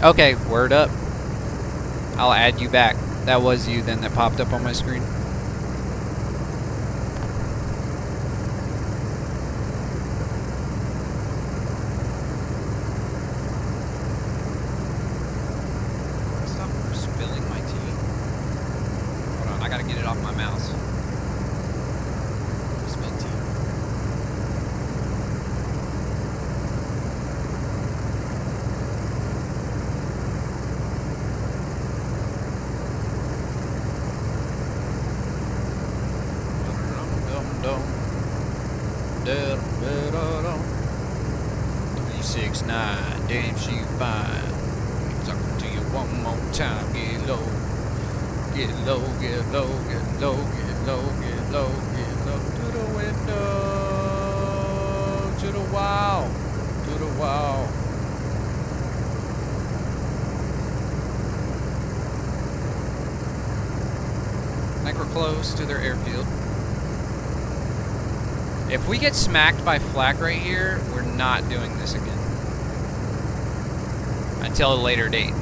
Okay, word up. I'll add you back. That was you then that popped up on my screen. Stop spilling my tea. Hold on, I gotta get it off my mouse. Spill tea. Dum 369, damn she fine. Talking to you one more time. Get low, get low, get low, get low, get low, get low, get low. To the window, to the wall, to the wall. I think we're close to their airfield. If we get smacked by flak right here, we're not doing this again. Until a later date.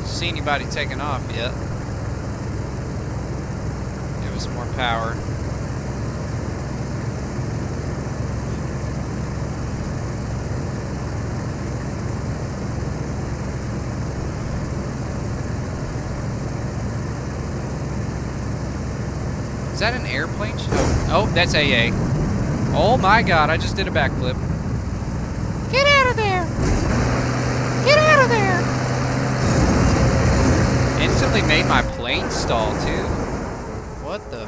See anybody taking off yet? Give us some more power. Is that an airplane? Oh, that's AA. Oh my god, I just did a backflip. Get out of there! Get out of there! Instantly made my plane stall, too. What the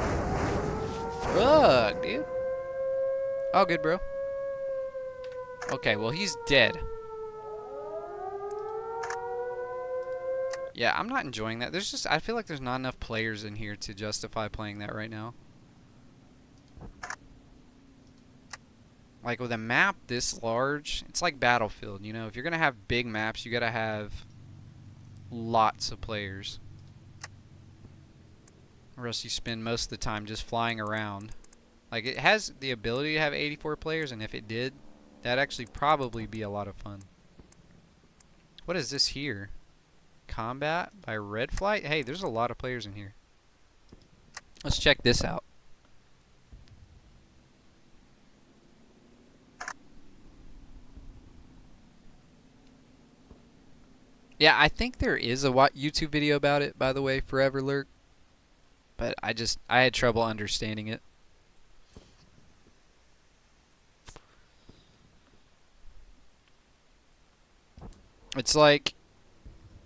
fuck, dude? Oh, good, bro. Okay, well, he's dead. Yeah, I'm not enjoying that. I feel like there's not enough players in here to justify playing that right now. Like, with a map this large, it's like Battlefield, you know? If you're gonna have big maps, you gotta have lots of players. Or else you spend most of the time just flying around. Like, it has the ability to have 84 players, and if it did, that'd actually probably be a lot of fun. What is this here? Combat by Red Flight? Hey, there's a lot of players in here. Let's check this out. Yeah, I think there is a YouTube video about it, by the way, Forever Lurk. But I had trouble understanding it. It's like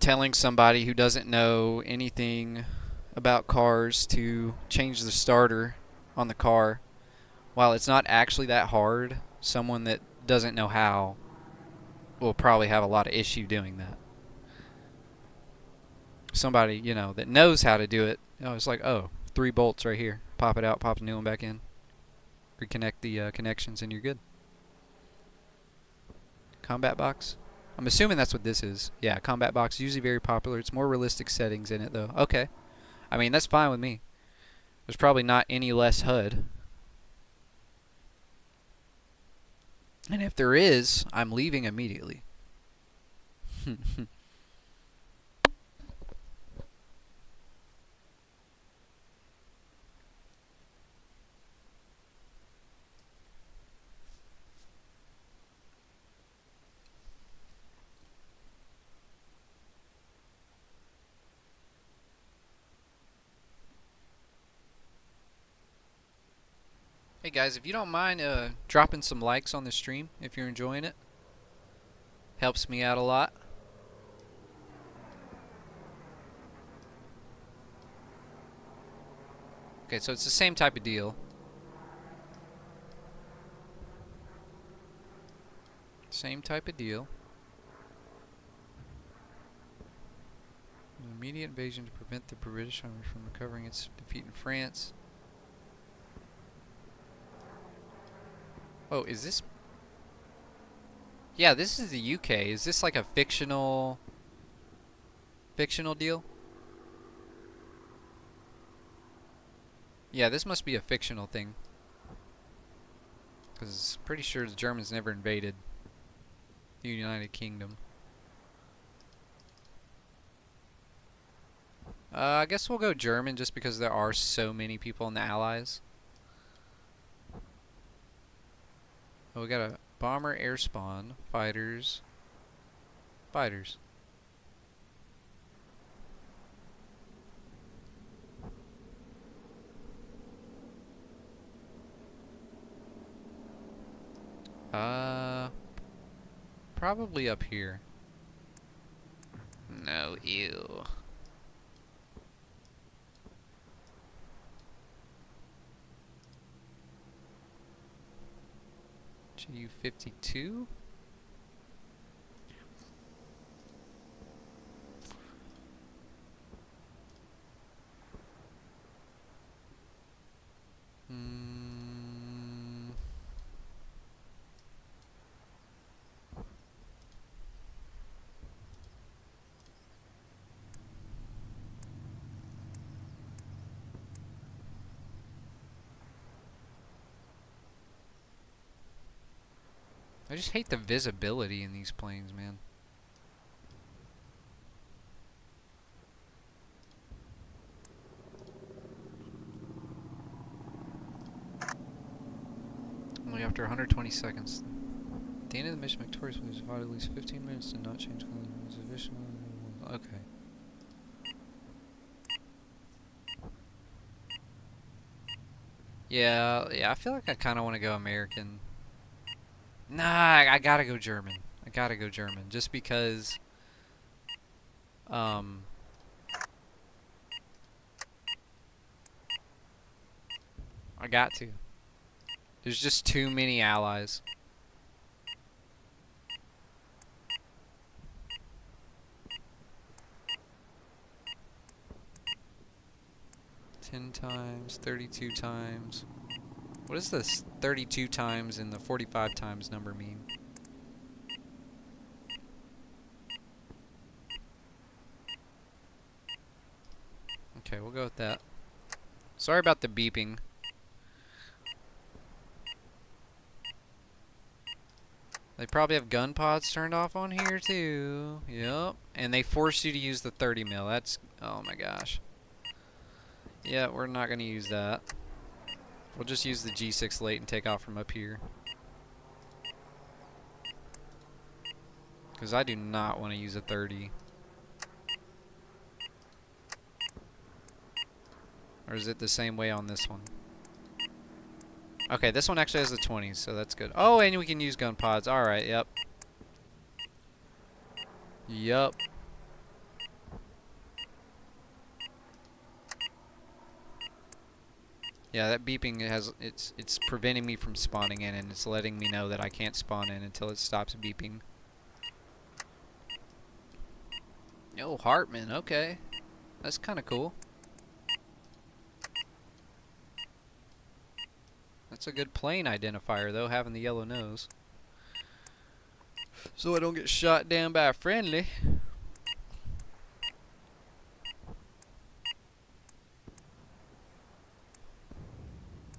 telling somebody who doesn't know anything about cars to change the starter on the car. While it's not actually that hard, someone that doesn't know how will probably have a lot of issue doing that. Somebody, you know, that knows how to do it, you know, it's like, oh, 3 bolts right here. Pop it out, pop a new one back in. Reconnect the connections and you're good. Combat box? I'm assuming that's what this is. Yeah, combat box, usually very popular. It's more realistic settings in it, though. Okay. I mean, that's fine with me. There's probably not any less HUD. And if there is, I'm leaving immediately. Hey guys, if you don't mind dropping some likes on the stream if you're enjoying it. Helps me out a lot. Okay, so it's the same type of deal. Same type of deal. An immediate invasion to prevent the British army from recovering its defeat in France. Oh, is this... Yeah, this is the UK. Is this like a fictional deal? Yeah, this must be a fictional thing. Because pretty sure the Germans never invaded the United Kingdom. I guess we'll go German just because there are so many people in the Allies. Oh, we got a bomber air spawn, fighters, fighters. Probably up here. No, ew. GU-52? I just hate the visibility in these planes, man. Only after 120 seconds. At the end of the mission, victorious will survive at least 15 minutes to not change colors. Okay. Yeah, I feel like I kind of want to go American. Nah, I gotta go German. I gotta go German. Just because, I got to. There's just too many allies. Ten times, 32 times. What does this 32 times and the 45 times number mean? Okay, we'll go with that. Sorry about the beeping. They probably have gun pods turned off on here too. Yep. And they force you to use the 30 mil. That's, oh my gosh. Yeah, we're not going to use that. We'll just use the G6 late and take off from up here. Because I do not want to use a 30. Or is it the same way on this one? Okay, this one actually has the 20s, so that's good. Oh, and we can use gun pods. Alright, yep. Yup. Yeah, that beeping it's preventing me from spawning in, and it's letting me know that I can't spawn in until it stops beeping. Oh, Hartman, okay. That's kind of cool. That's a good plane identifier, though, having the yellow nose. So I don't get shot down by a friendly.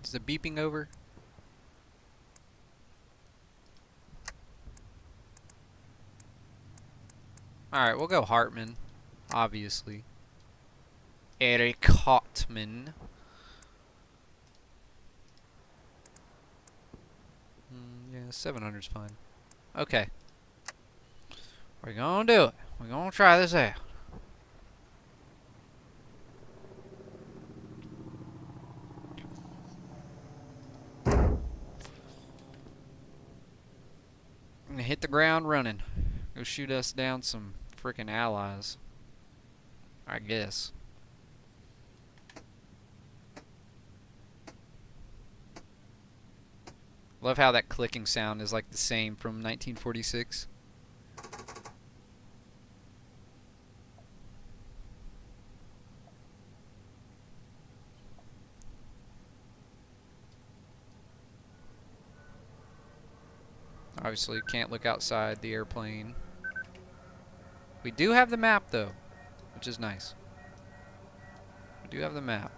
Is the beeping over? Alright, we'll go Hartman. Obviously. Eric Hartman. Yeah, 700's fine. Okay. We're gonna do it. We're gonna try this out. I'm gonna hit the ground running. Go shoot us down some frickin' allies. I guess. Love how that clicking sound is like the same from 1946. Obviously, can't look outside the airplane. We do have the map, though, which is nice. We do have the map.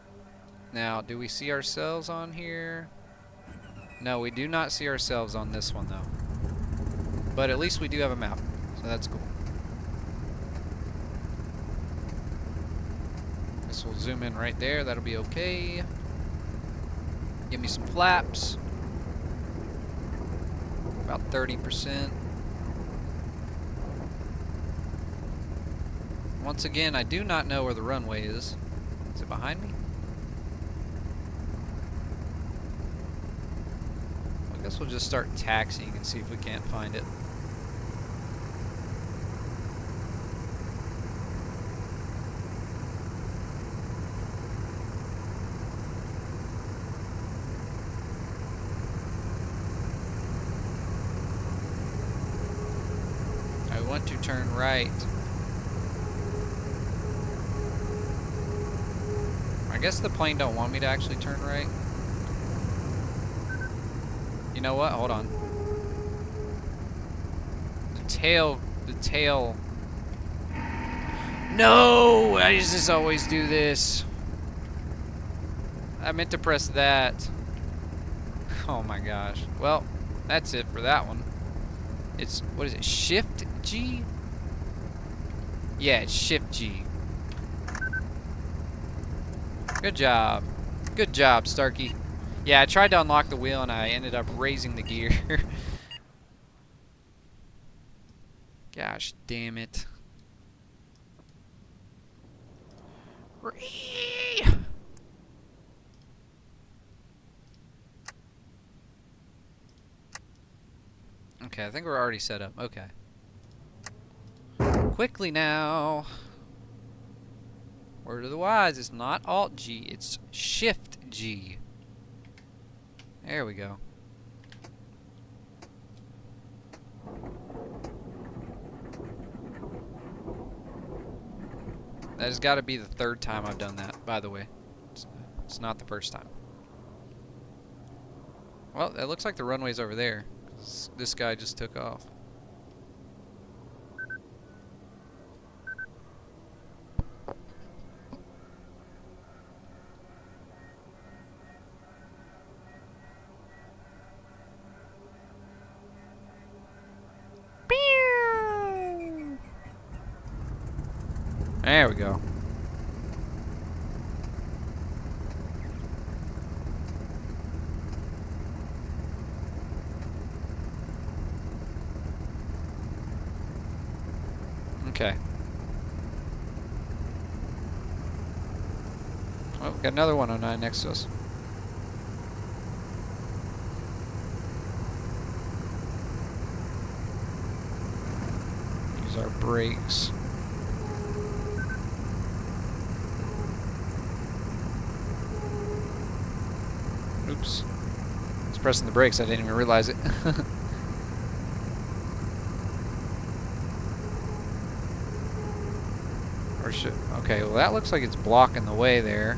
Now, do we see ourselves on here? No, we do not see ourselves on this one, though. But at least we do have a map, so that's cool. This will zoom in right there. That'll be okay. Give me some flaps. About 30%. Once again, I do not know where the runway is. Is it behind me? I guess we'll just start taxiing and see if we can't find it. I want to turn right. I guess the plane don't want me to actually turn right. You know what? Hold on. The tail. No! I just always do this. I meant to press that. Oh my gosh. Well, that's it for that one. It's, what is it? Shift G? Yeah, it's Shift G. Good job. Good job, Starkey. Yeah, I tried to unlock the wheel and I ended up raising the gear. Gosh damn it. Okay, I think we're already set up. Okay. Quickly now. Word of the wise, it's not Alt G, it's Shift G. There we go. That has got to be the third time I've done that, by the way. It's not the first time. Well, it looks like the runway's over there. This guy just took off. There we go. Okay. Oh, we got another 109 next to us. Use our brakes. Oops. I was pressing the brakes, I didn't even realize it. Or should... Okay, well that looks like it's blocking the way there.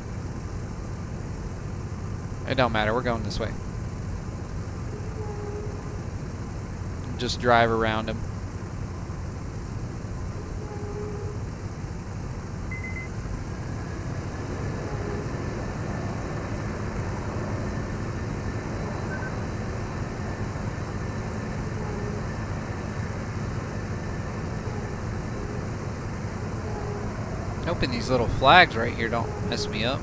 It don't matter, we're going this way. Just drive around him. Hoping these little flags right here don't mess me up.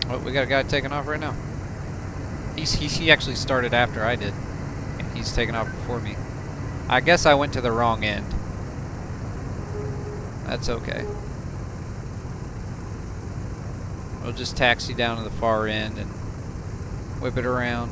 Oh, we got a guy taking off right now. He actually started after I did. And he's taking off before me. I guess I went to the wrong end. That's okay. We'll just taxi down to the far end and whip it around.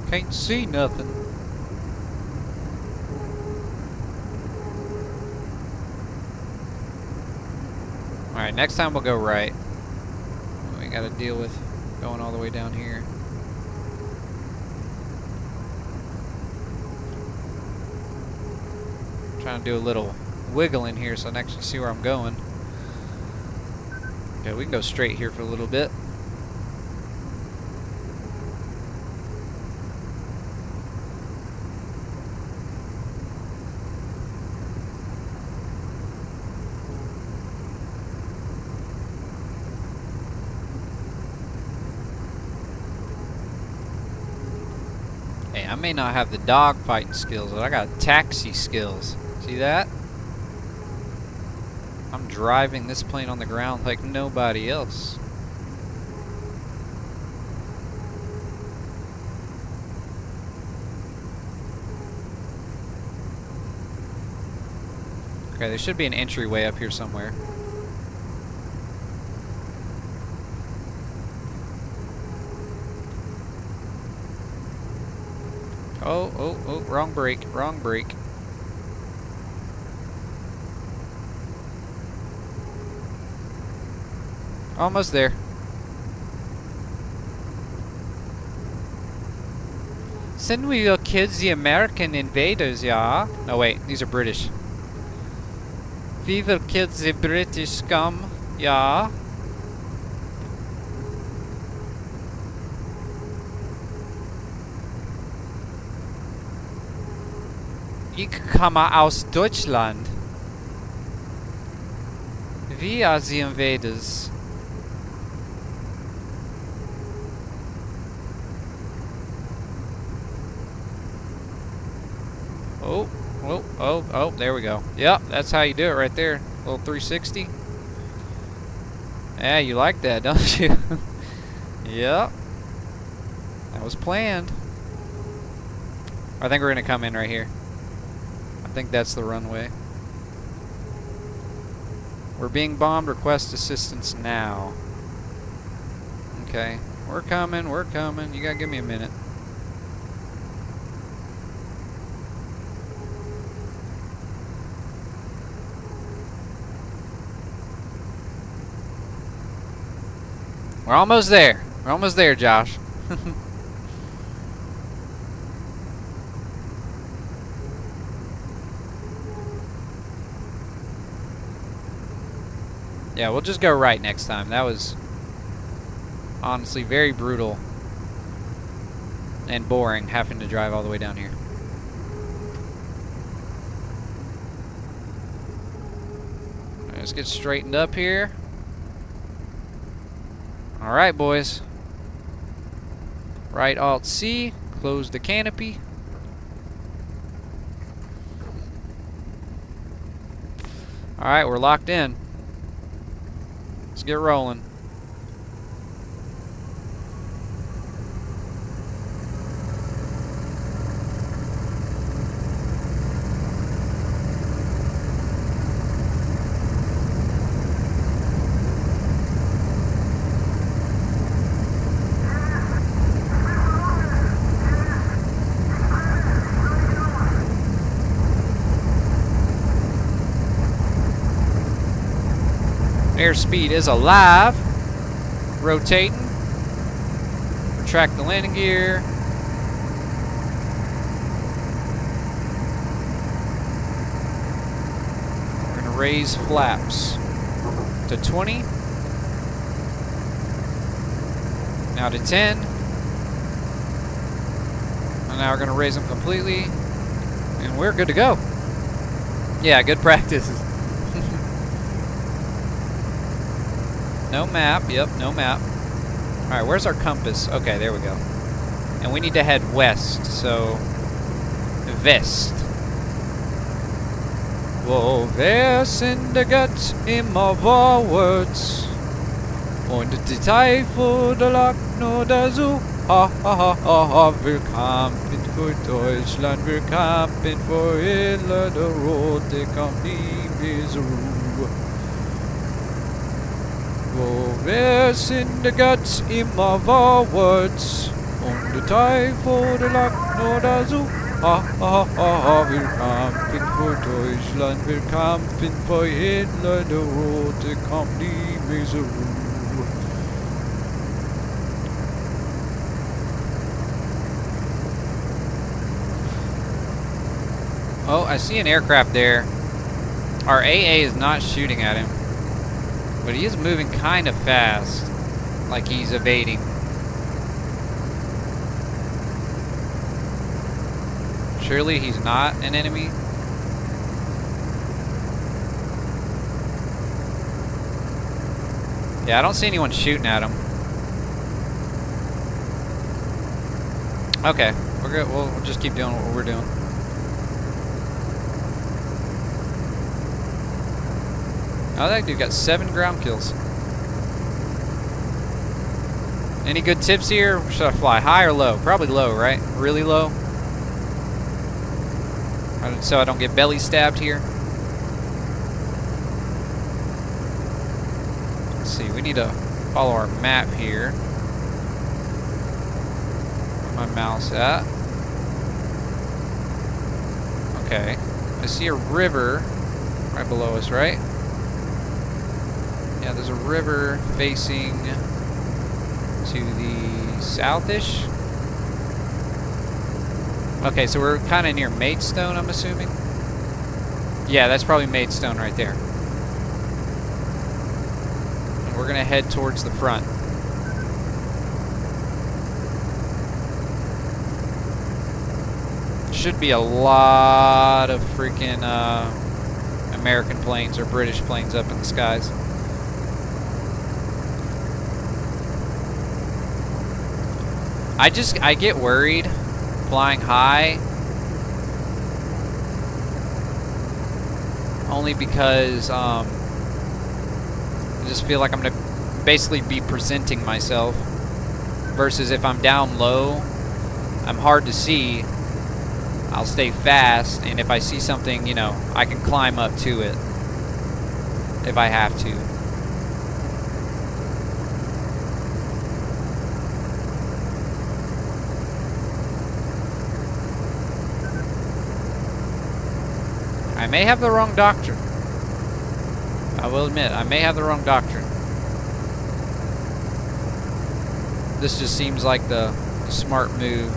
Can't see nothing. Alright, next time we'll go right. We gotta deal with going all the way down here. Trying to do a little wiggle in here so I can actually see where I'm going. Okay, we can go straight here for a little bit. Hey, I may not have the dog fighting skills, but I got taxi skills. See that? I'm driving this plane on the ground like nobody else. Okay, there should be an entryway up here somewhere. Oh, wrong brake, wrong brake. Almost there. Send we your kids the American invaders, yeah? No, wait, these are British. We will kill the British scum, yeah? Ich komme aus Deutschland. We are the invaders. Oh, there we go. Yep, that's how you do it right there. Little 360. Yeah, you like that, don't you? Yep. That was planned. I think we're gonna come in right here. I think that's the runway. We're being bombed. Request assistance now. Okay. We're coming. We're coming. You gotta give me a minute. We're almost there. We're almost there, Josh. Yeah, we'll just go right next time. That was honestly very brutal and boring having to drive all the way down here. Right, let's get straightened up here. Alright, boys. Right Alt C, close the canopy. Alright, we're locked in. Let's get rolling. Airspeed is alive. Rotating. Retract the landing gear. We're going to raise flaps to 20. Now to 10. And now we're going to raise them completely. And we're good to go. Yeah, good practice. No map. Yep, no map. Alright, where's our compass? Okay, there we go. And we need to head west, so... West. Wo wer sind der Gott immer vorwärts? Und die Teufel der Lack nur dazu. Ha ha ha ha ha. Wir kämpfen für Deutschland, wir kämpfen für Hitler, der Rote kommt nie mehr zur Ruhe. Wo wer sind der Gott immer vorwärts? Und die Teufel der Lack nur dazu. Ha ha ha ha. Wir kämpfen für Deutschland, wir kämpfen für Hitler, der Rote kommt nie mehr zur Ruhe. Oh, I see an aircraft there. Our AA is not shooting at him, but he is moving kind of fast, like he's evading. Surely he's not an enemy? Yeah, I don't see anyone shooting at him. Okay, we're good. We'll just keep doing what we're doing. Oh, that dude got 7 ground kills. Any good tips here? Should I fly high or low? Probably low, right? Really low? So I don't get belly stabbed here. Let's see, we need to follow our map here. Where's my mouse at? Okay. I see a river right below us, right? Yeah, there's a river facing to the southish. Okay, so we're kind of near Maidstone, I'm assuming. Yeah, that's probably Maidstone right there. And we're gonna head towards the front. Should be a lot of freaking American planes or British planes up in the skies. I get worried flying high only because I just feel like I'm gonna basically be presenting myself, versus if I'm down low, I'm hard to see. I'll stay fast, and if I see something, you know, I can climb up to it if I have to. I may have the wrong doctrine. I will admit, I may have the wrong doctrine. This just seems like the smart move,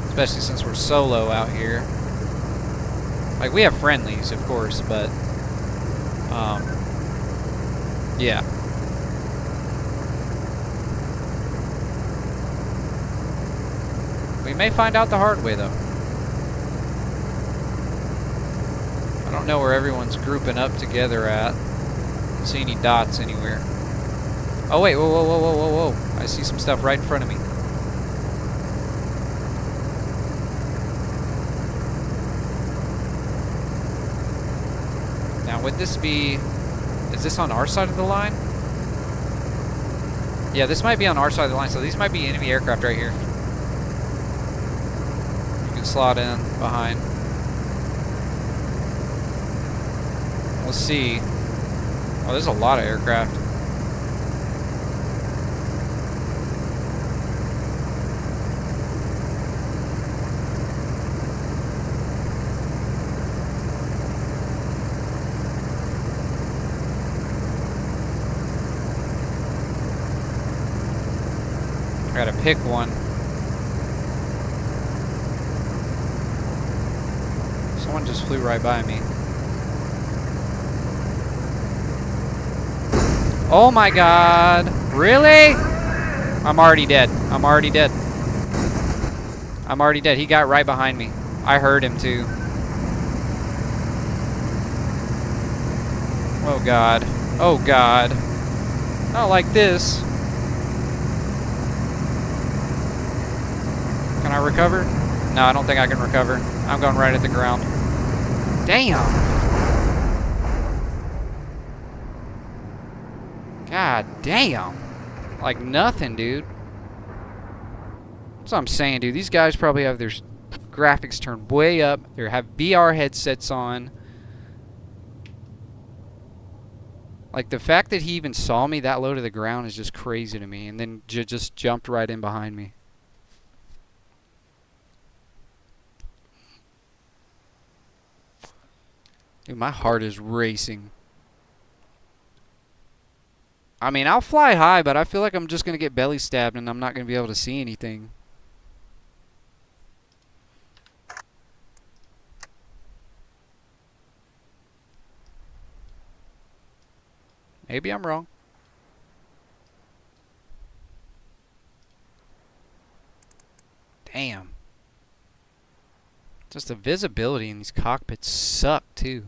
especially since we're solo out here. Like, we have friendlies, of course, but yeah. We may find out the hard way, though. I don't know where everyone's grouping up together at. I don't see any dots anywhere. Oh wait, whoa, whoa, whoa, whoa, whoa, whoa. I see some stuff right in front of me. Now, would this be... Is this on our side of the line? Yeah, this might be on our side of the line, so these might be enemy aircraft right here. You can slot in behind. We'll see. Oh, there's a lot of aircraft. I gotta pick one. Someone just flew right by me. Oh my god. Really? I'm already dead. I'm already dead. I'm already dead. He got right behind me. I heard him too. Oh god. Oh god. Not like this. Can I recover? No, I don't think I can recover. I'm going right at the ground. Damn! God damn! Like nothing, dude. That's what I'm saying, dude. These guys probably have their graphics turned way up. They have VR headsets on. Like, the fact that he even saw me that low to the ground is just crazy to me. And then just jumped right in behind me. Dude, my heart is racing. I mean, I'll fly high, but I feel like I'm just going to get belly stabbed and I'm not going to be able to see anything. Maybe I'm wrong. Damn. Just the visibility in these cockpits suck, too.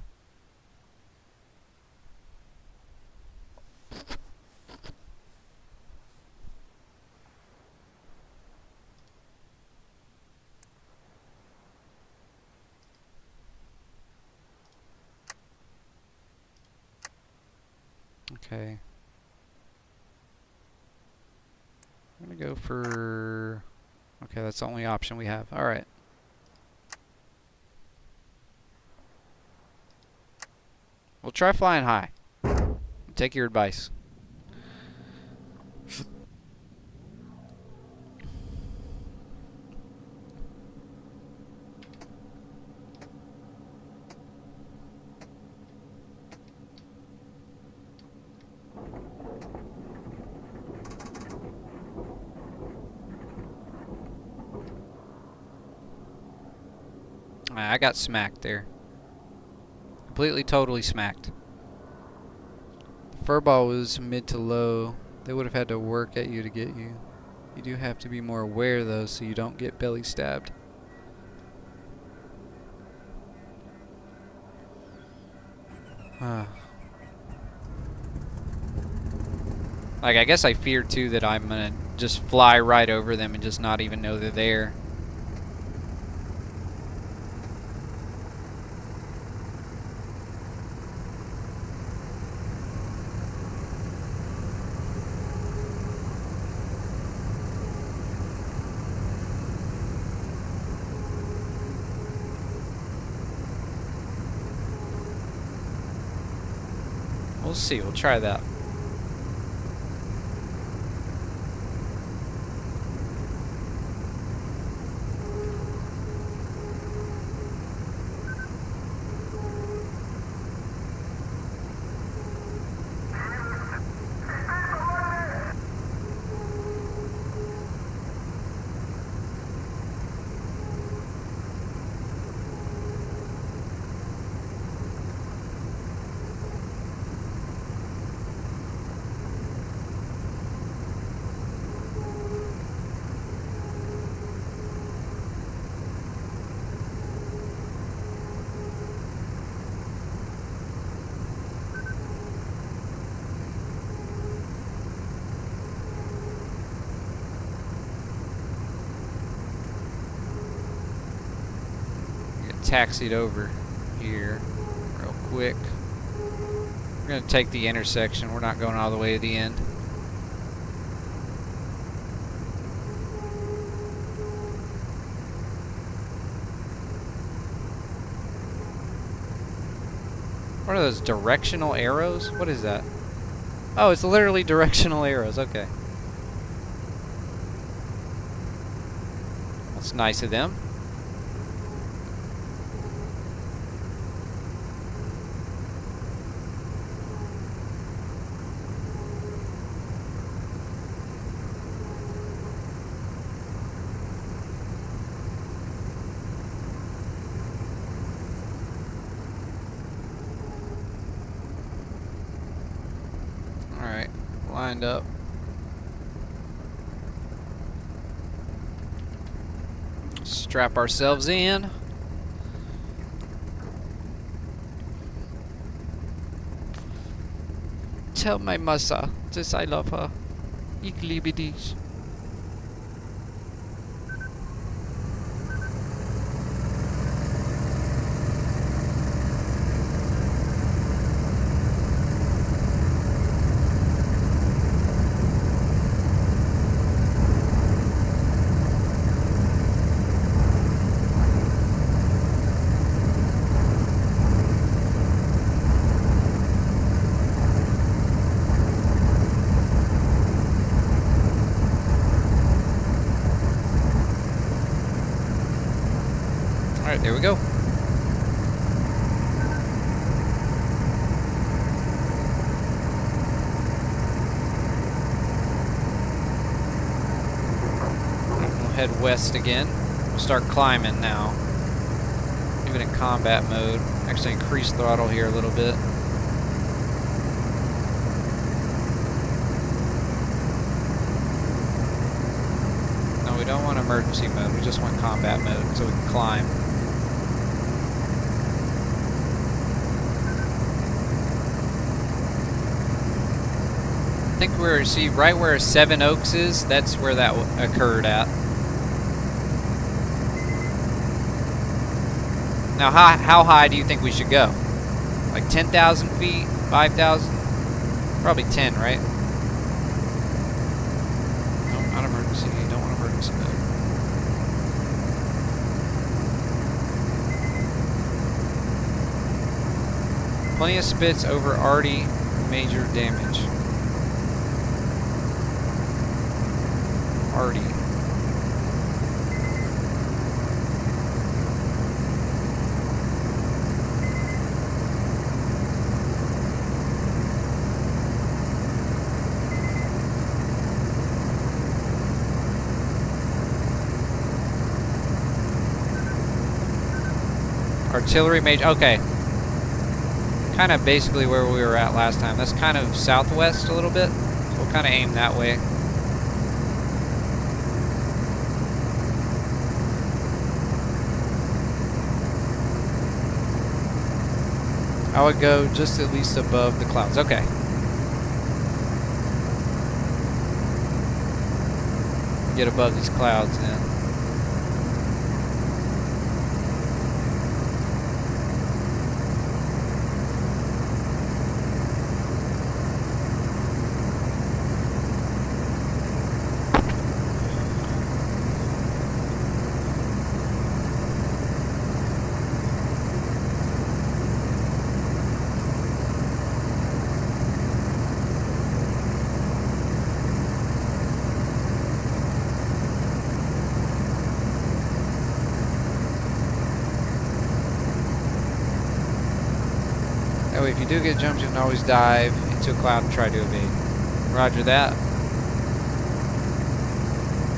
Okay. I'm going to go for... Okay, that's the only option we have. Alright. We'll try flying high. Take your advice. I got smacked there. Completely, totally smacked. The furball was mid to low. They would have had to work at you to get you. You do have to be more aware, though, so you don't get belly stabbed. Like, I guess I fear, too, that I'm gonna just fly right over them and just not even know they're there. We'll see. We'll try that. Taxied over here real quick. We're going to take the intersection. We're not going all the way to the end. What are those, directional arrows? What is that? Oh, it's literally directional arrows. Okay. That's nice of them. Alright, lined up. Strap ourselves in. tell my mother that I love her. Ich liebe dich. Alright, there we go. We'll head west again. We'll start climbing now. Even in combat mode. Actually increase throttle here a little bit. No, we don't want emergency mode. We just want combat mode so we can climb. I think we're, see, right where Seven Oaks is, that's where that occurred at. Now, how high do you think we should go? Like 10,000 feet? 5,000? Probably 10, right? Nope, not emergency. You don't want emergency mode. Plenty of spits over already major damage. Artie. Artillery major. Okay. Kind of basically where we were at last time. That's kind of southwest a little bit. So we'll kind of aim that way. I would go just at least above the clouds. Okay. Get above these clouds then. That way, if you do get jumped, you can always dive into a cloud and try to evade. Roger that.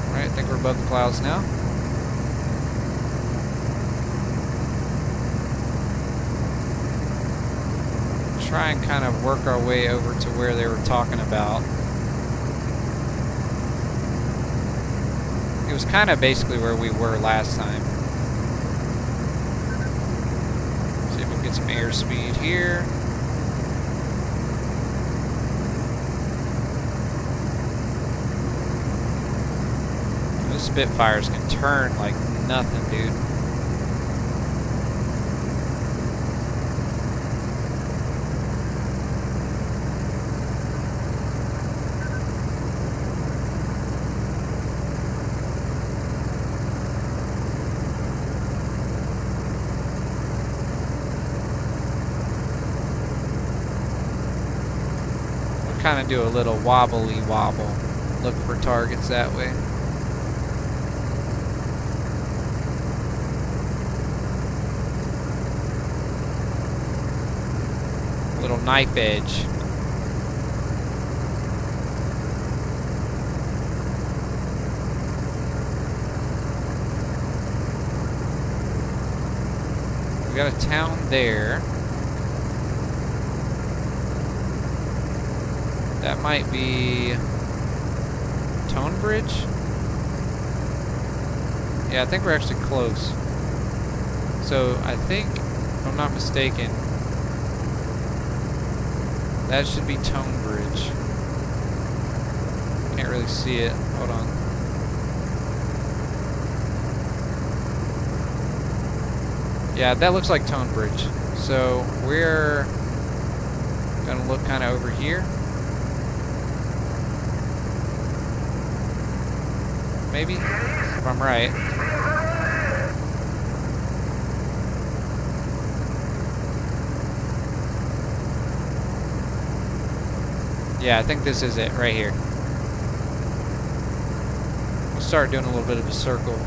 Alright, I think we're above the clouds now. Try and kind of work our way over to where they were talking about. It was kind of basically where we were last time. See if we can get some airspeed here. Those Spitfires can turn like nothing, dude. Kind of do a little wobbly wobble. Look for targets that way. Little knife edge. We got a town there. That might be Tonebridge? Yeah, I think we're actually close. So I think, if I'm not mistaken, That should be Tone Bridge. Can't really see it. Hold on. Yeah, that looks like Tone Bridge. So we're gonna look kind of over here. Maybe, if I'm right. Yeah, I think this is it right here. We'll start doing a little bit of a circle.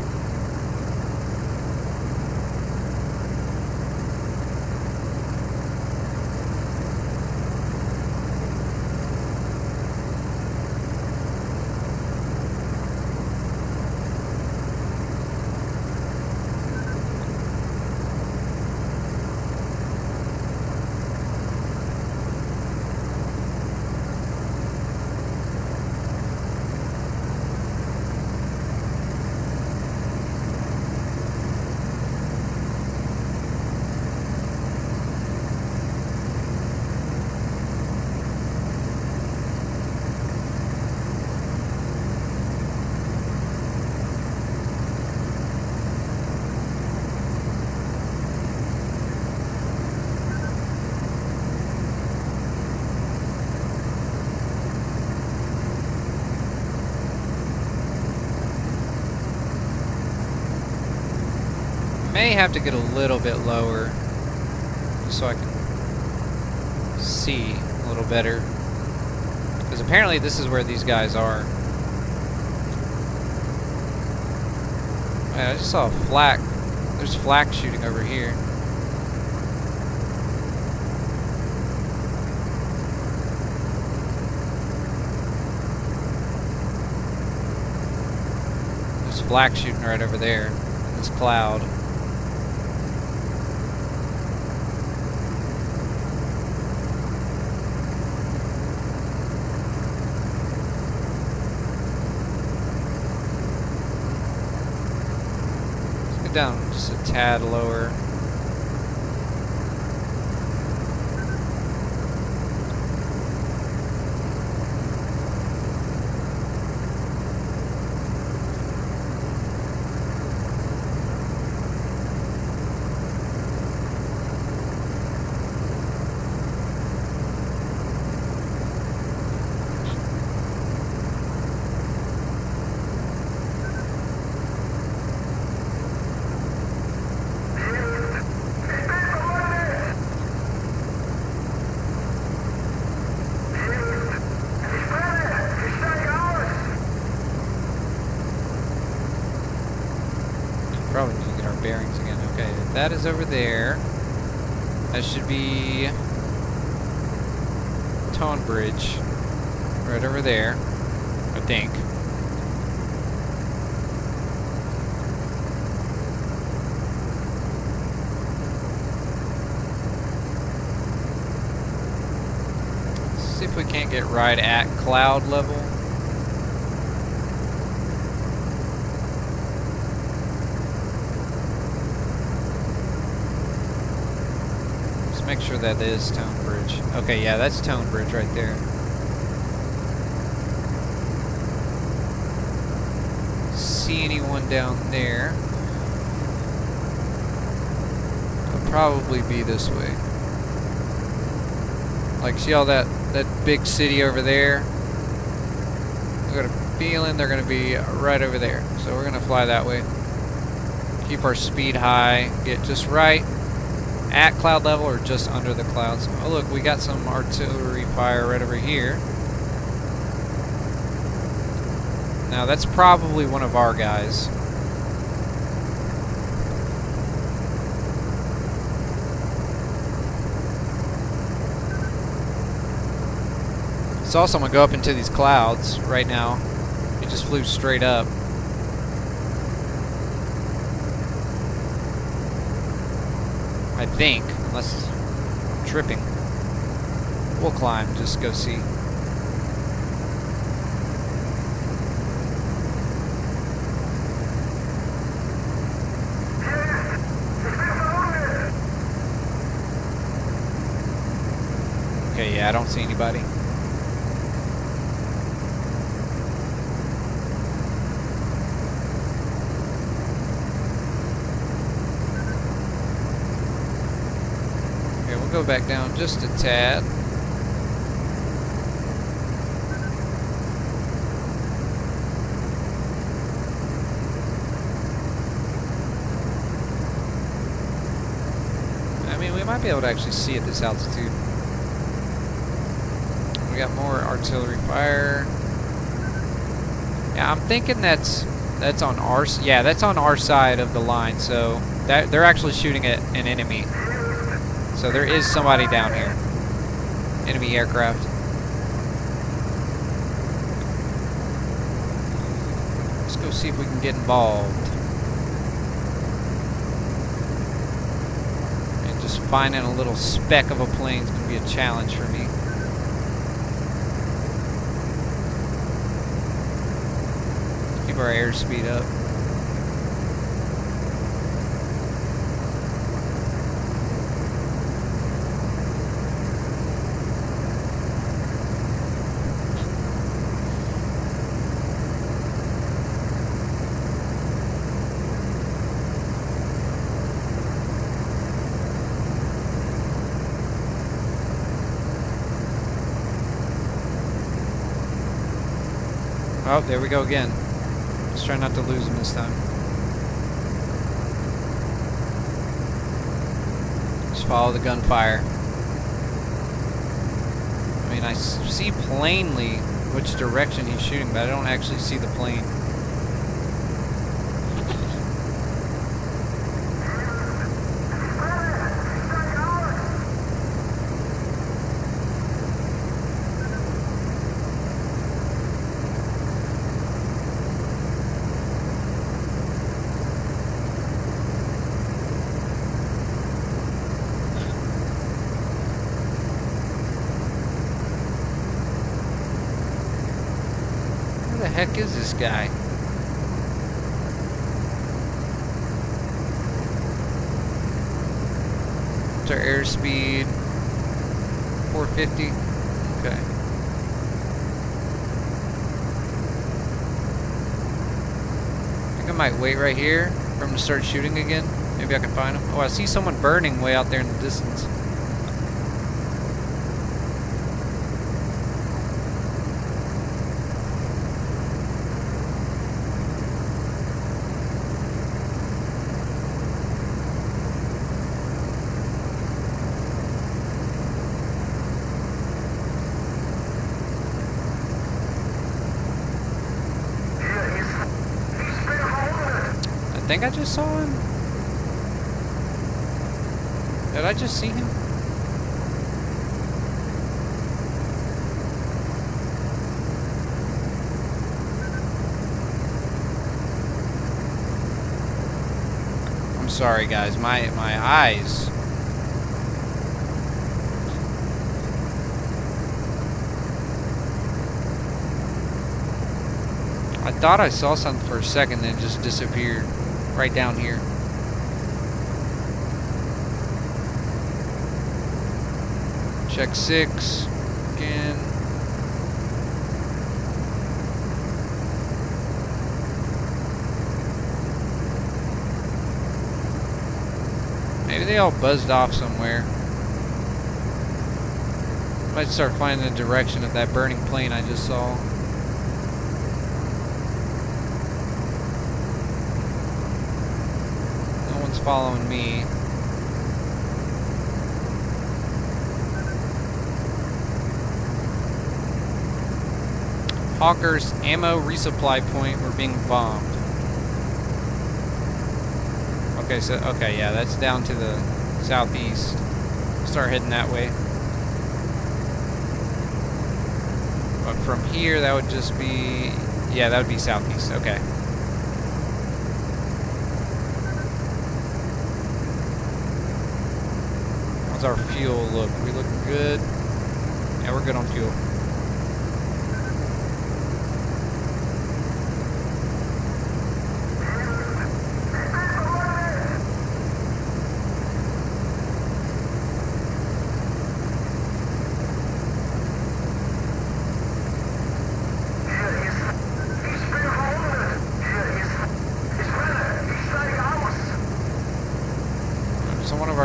May have to get a little bit lower just so I can see a little better, because apparently this is where these guys are. I just saw a flak. There's flak shooting over here. There's flak shooting right over there in this cloud. Down just a tad lower. Probably need to get our bearings again. Okay, that is over there. That should be Tone Bridge. Right over there, I think. Let's see if we can't get right at cloud level. Make sure that is Tone Bridge. Okay, yeah, that's Tone Bridge right there. See anyone down there? It'll probably be this way. Like, see all that big city over there? I've got a feeling they're gonna be right over there. So we're gonna fly that way. Keep our speed high, get just right at cloud level or just under the clouds. Oh look, we got some artillery fire right over here. Now that's probably one of our guys. Saw someone go up into these clouds right now. He just flew straight up. I think, unless I'm tripping. We'll climb, just go see. Yeah, I don't see anybody. Okay, we'll go back down just a tad. I mean, we might be able to actually see at this altitude. We got more artillery fire. Yeah, I'm thinking that's on our that's on our side of the line. So that they're actually shooting at an enemy. So there is somebody down here. Enemy aircraft. Let's go see if we can get involved. And just finding a little speck of a plane is going to be a challenge for me. Keep our airspeed up. Oh, there we go again. Let's try not to lose him this time. Just follow the gunfire. I mean, I see plainly which direction he's shooting, but I don't actually see the plane. Where the heck is this guy? What's our airspeed? 450. Okay. I think I might wait right here for him to start shooting again. Maybe I can find him. Oh, I see someone burning way out there in the distance. I think I just saw him. Did I just see him? I'm sorry, guys. My eyes. I thought I saw something for a second, then it just disappeared. Right down here. Check 6 again. Maybe they all buzzed off somewhere. Might start finding the direction of that burning plane I just saw. Following me. Hawker's ammo resupply point, we're being bombed. Okay, so yeah, that's down to the southeast. Start heading that way. But from here, that would just be, yeah, that would be southeast. Okay. How's our fuel look? We look good? Yeah, we're good on fuel.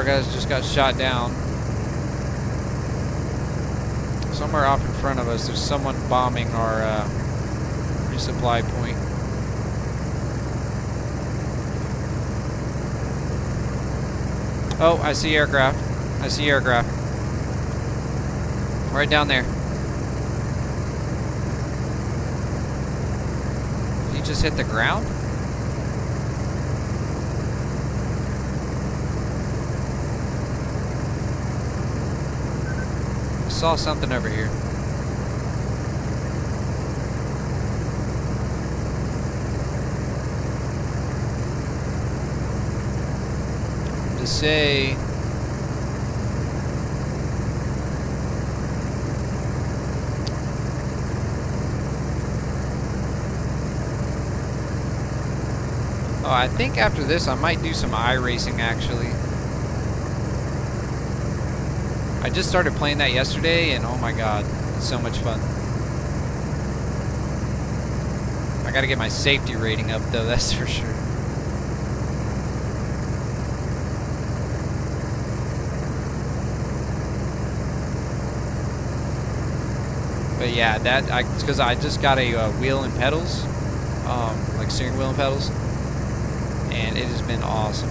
our guys just got shot down. Somewhere off in front of us, there's someone bombing our resupply point. Oh, I see aircraft. I see aircraft. Right down there. Did he just hit the ground? I saw something over here. To say oh, I think after this I might do some iRacing actually. I just started playing that yesterday and oh my god, it's so much fun. I gotta get my safety rating up though, that's for sure. But yeah, it's because I just got a wheel and pedals, like steering wheel and pedals, and it has been awesome.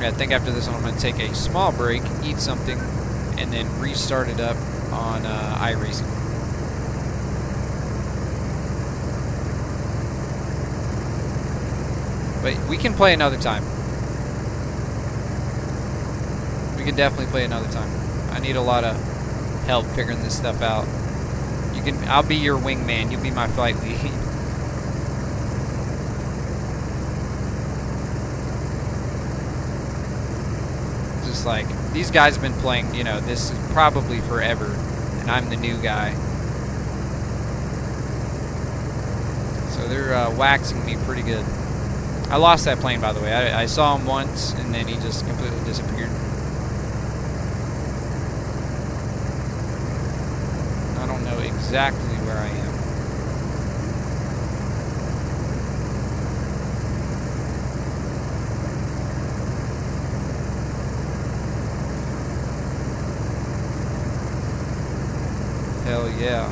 Yeah, I think after this one I'm going to take a small break, eat something, and then restart it up on iRacing. But we can play another time. We can definitely play another time. I need a lot of help figuring this stuff out. I'll be your wingman. You'll be my flight lead. Just like these guys have been playing, you know, this is probably forever, and I'm the new guy. So they're waxing me pretty good. I lost that plane, by the way. I saw him once, and then he just completely disappeared. Exactly where I am. Hell yeah.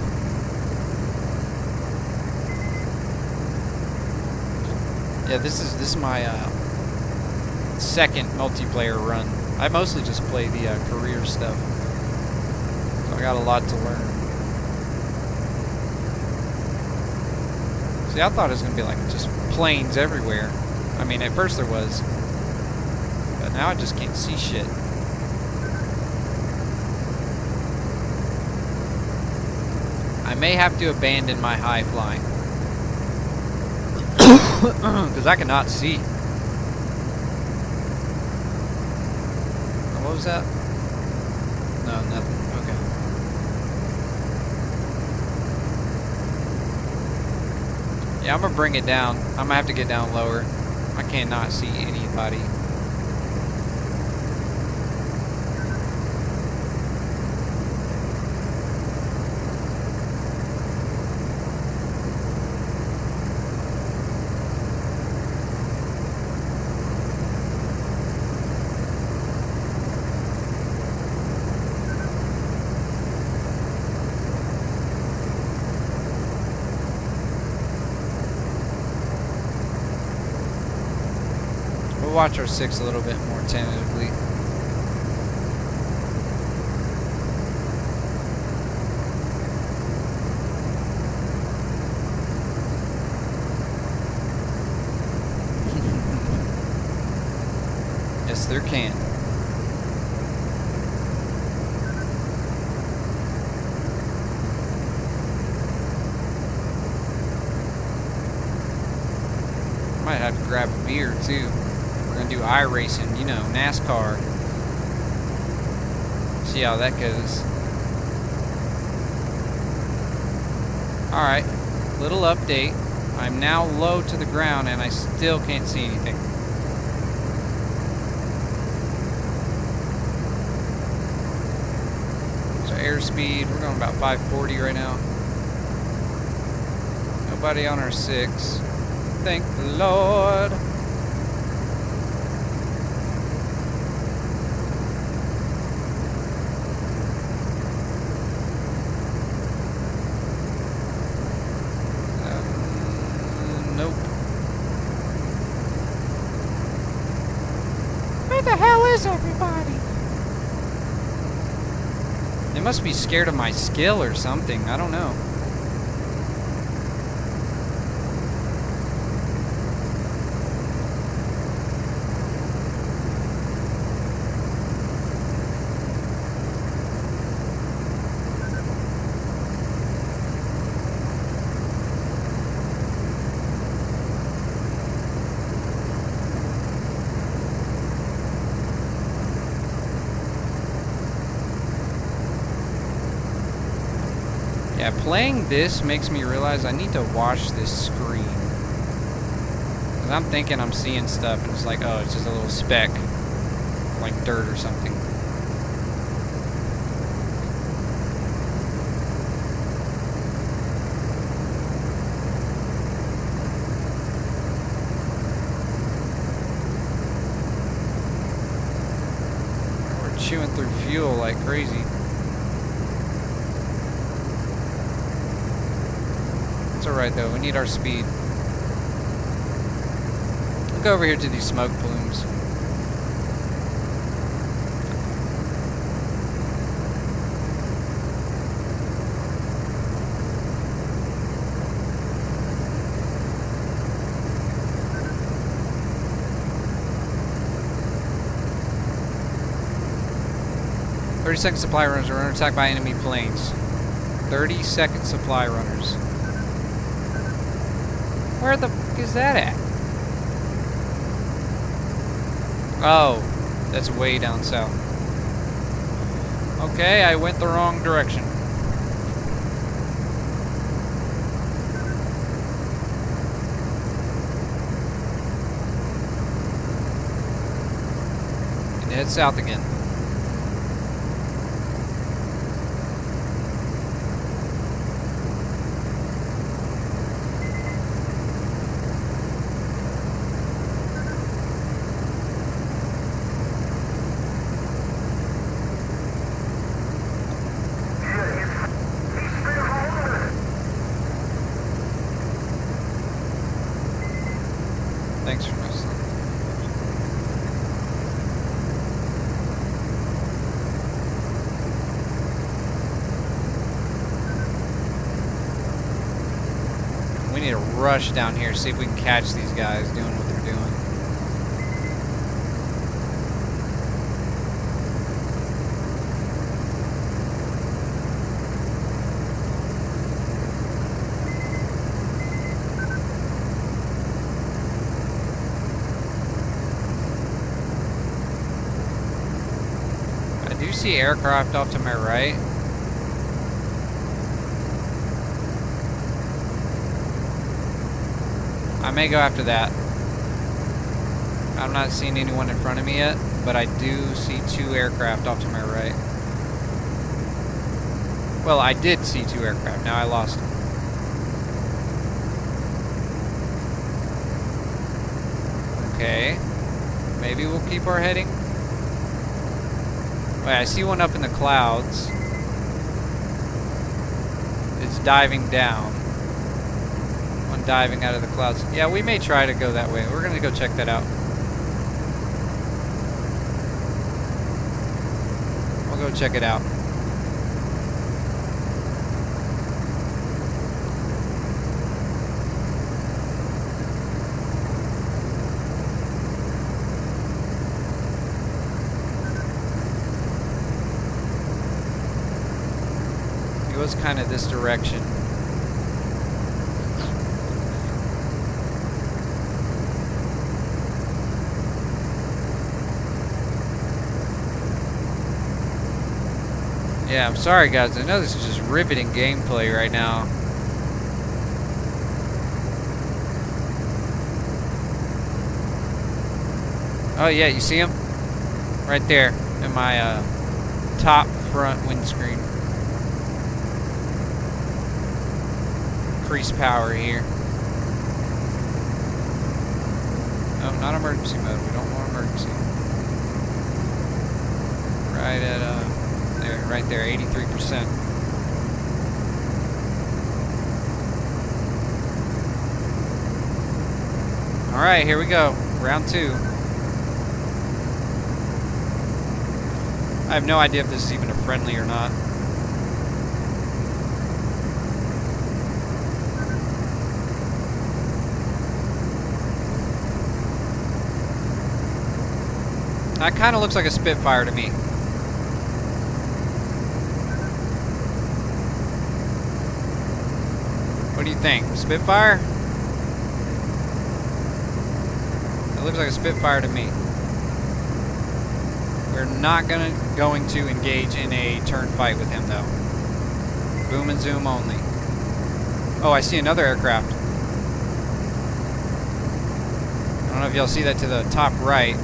Yeah, this is my second multiplayer run. I mostly just play the career stuff. So I got a lot to learn. See, I thought it was going to be like just planes everywhere. I mean, at first there was. But now I just can't see shit. I may have to abandon my high flying. Because I cannot see. What was that? No, nothing. Okay. Yeah, I'm gonna bring it down. I'm gonna have to get down lower. I cannot see anybody. We'll watch our 6 a little bit more tentatively. Yes, there can. Might have to grab a beer too. We're gonna do iRacing, you know, NASCAR. See how that goes. Alright, little update. I'm now low to the ground and I still can't see anything. So airspeed, we're going about 540 right now. Nobody on our 6. Thank the Lord. Nope. Where the hell is everybody? They must be scared of my skill or something. I don't know. Yeah, playing this makes me realize I need to wash this screen. Cause I'm thinking I'm seeing stuff and it's like, oh, it's just a little speck. Like dirt or something. We're chewing through fuel like crazy. It's alright though, we need our speed. We'll go over here to these smoke plumes. "30-second supply runners are under attack by enemy planes." 30-second supply runners. Where the fuck is that at? Oh, that's way down south. Okay, I went the wrong direction. And head south again. Thanks for listening. We need to rush down here, see if we can catch these guys doing what they're doing. I do see aircraft off to my right. I may go after that. I'm not seeing anyone in front of me yet, but I do see 2 aircraft off to my right. Well, I did see 2 aircraft. Now I lost them. Okay. Maybe we'll keep our heading. Wait, I see one up in the clouds. It's diving down. One diving out of the clouds. Yeah, we may try to go that way. We're gonna go check that out. We'll go check it out. It was kind of this direction. Yeah, I'm sorry guys, I know this is just riveting gameplay right now. Oh yeah, you see him? Right there, in my top front windscreen. Increase power here. No, not emergency mode. We don't want emergency. Right at, there, right there, 83%. Alright, here we go. Round 2. I have no idea if this is even a friendly or not. That kind of looks like a Spitfire to me. What do you think? Spitfire? It looks like a Spitfire to me. We're not going to engage in a turn fight with him, though. Boom and zoom only. Oh, I see another aircraft. I don't know if y'all see that to the top right.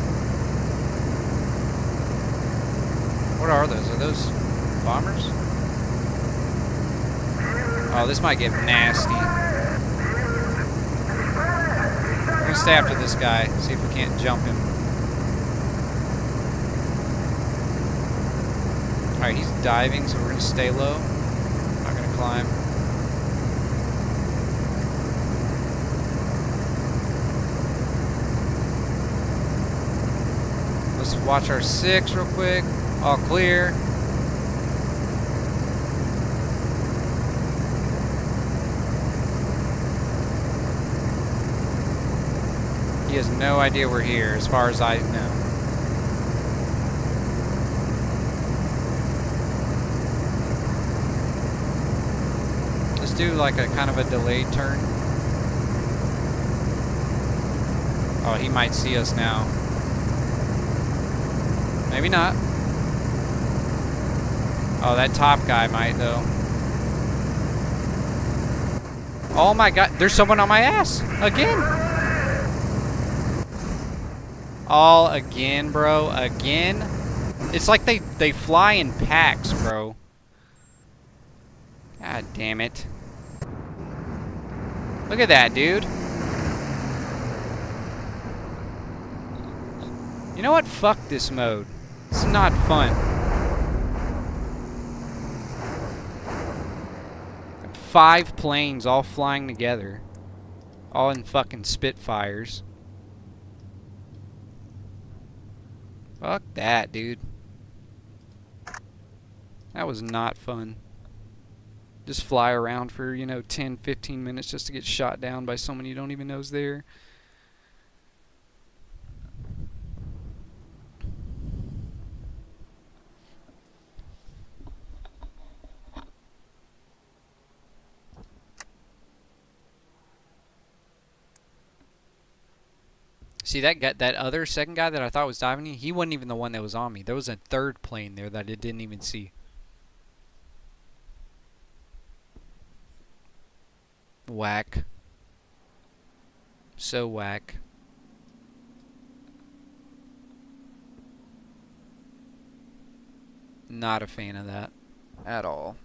What are those? Are those bombers? Oh, this might get nasty. We're gonna stay after this guy, see if we can't jump him. Alright, he's diving, so we're gonna stay low. Not gonna climb. Let's watch our 6 real quick. All clear. He has no idea we're here, as far as I know. Let's do like a kind of a delayed turn. Oh, he might see us now. Maybe not. Oh, that top guy might, though. Oh my god, there's someone on my ass! Again! All again, bro. Again? It's like they fly in packs, bro. God damn it. Look at that, dude. You know what? Fuck this mode. It's not fun. 5 planes all flying together. All in fucking Spitfires. Fuck that, dude. That was not fun. Just fly around for, you know, 10, 15 minutes just to get shot down by someone you don't even know is there. See that guy, that other second guy that I thought was diving, he wasn't even the one that was on me. There was a third plane there that I didn't even see. Whack. So whack. Not a fan of that at all.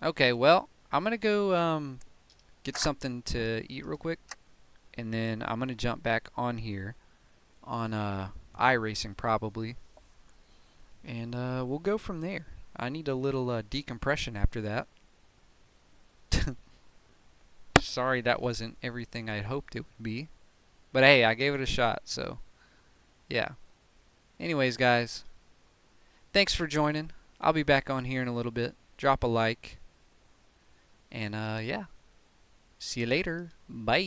Okay, well, I'm gonna go get something to eat real quick, and then I'm gonna jump back on here on iRacing probably, and we'll go from there. I need a little decompression after that. Sorry that wasn't everything I'd hoped it would be, but hey, I gave it a shot, so yeah. Anyways, guys, thanks for joining. I'll be back on here in a little bit. Drop a like. And yeah, see you later. Bye.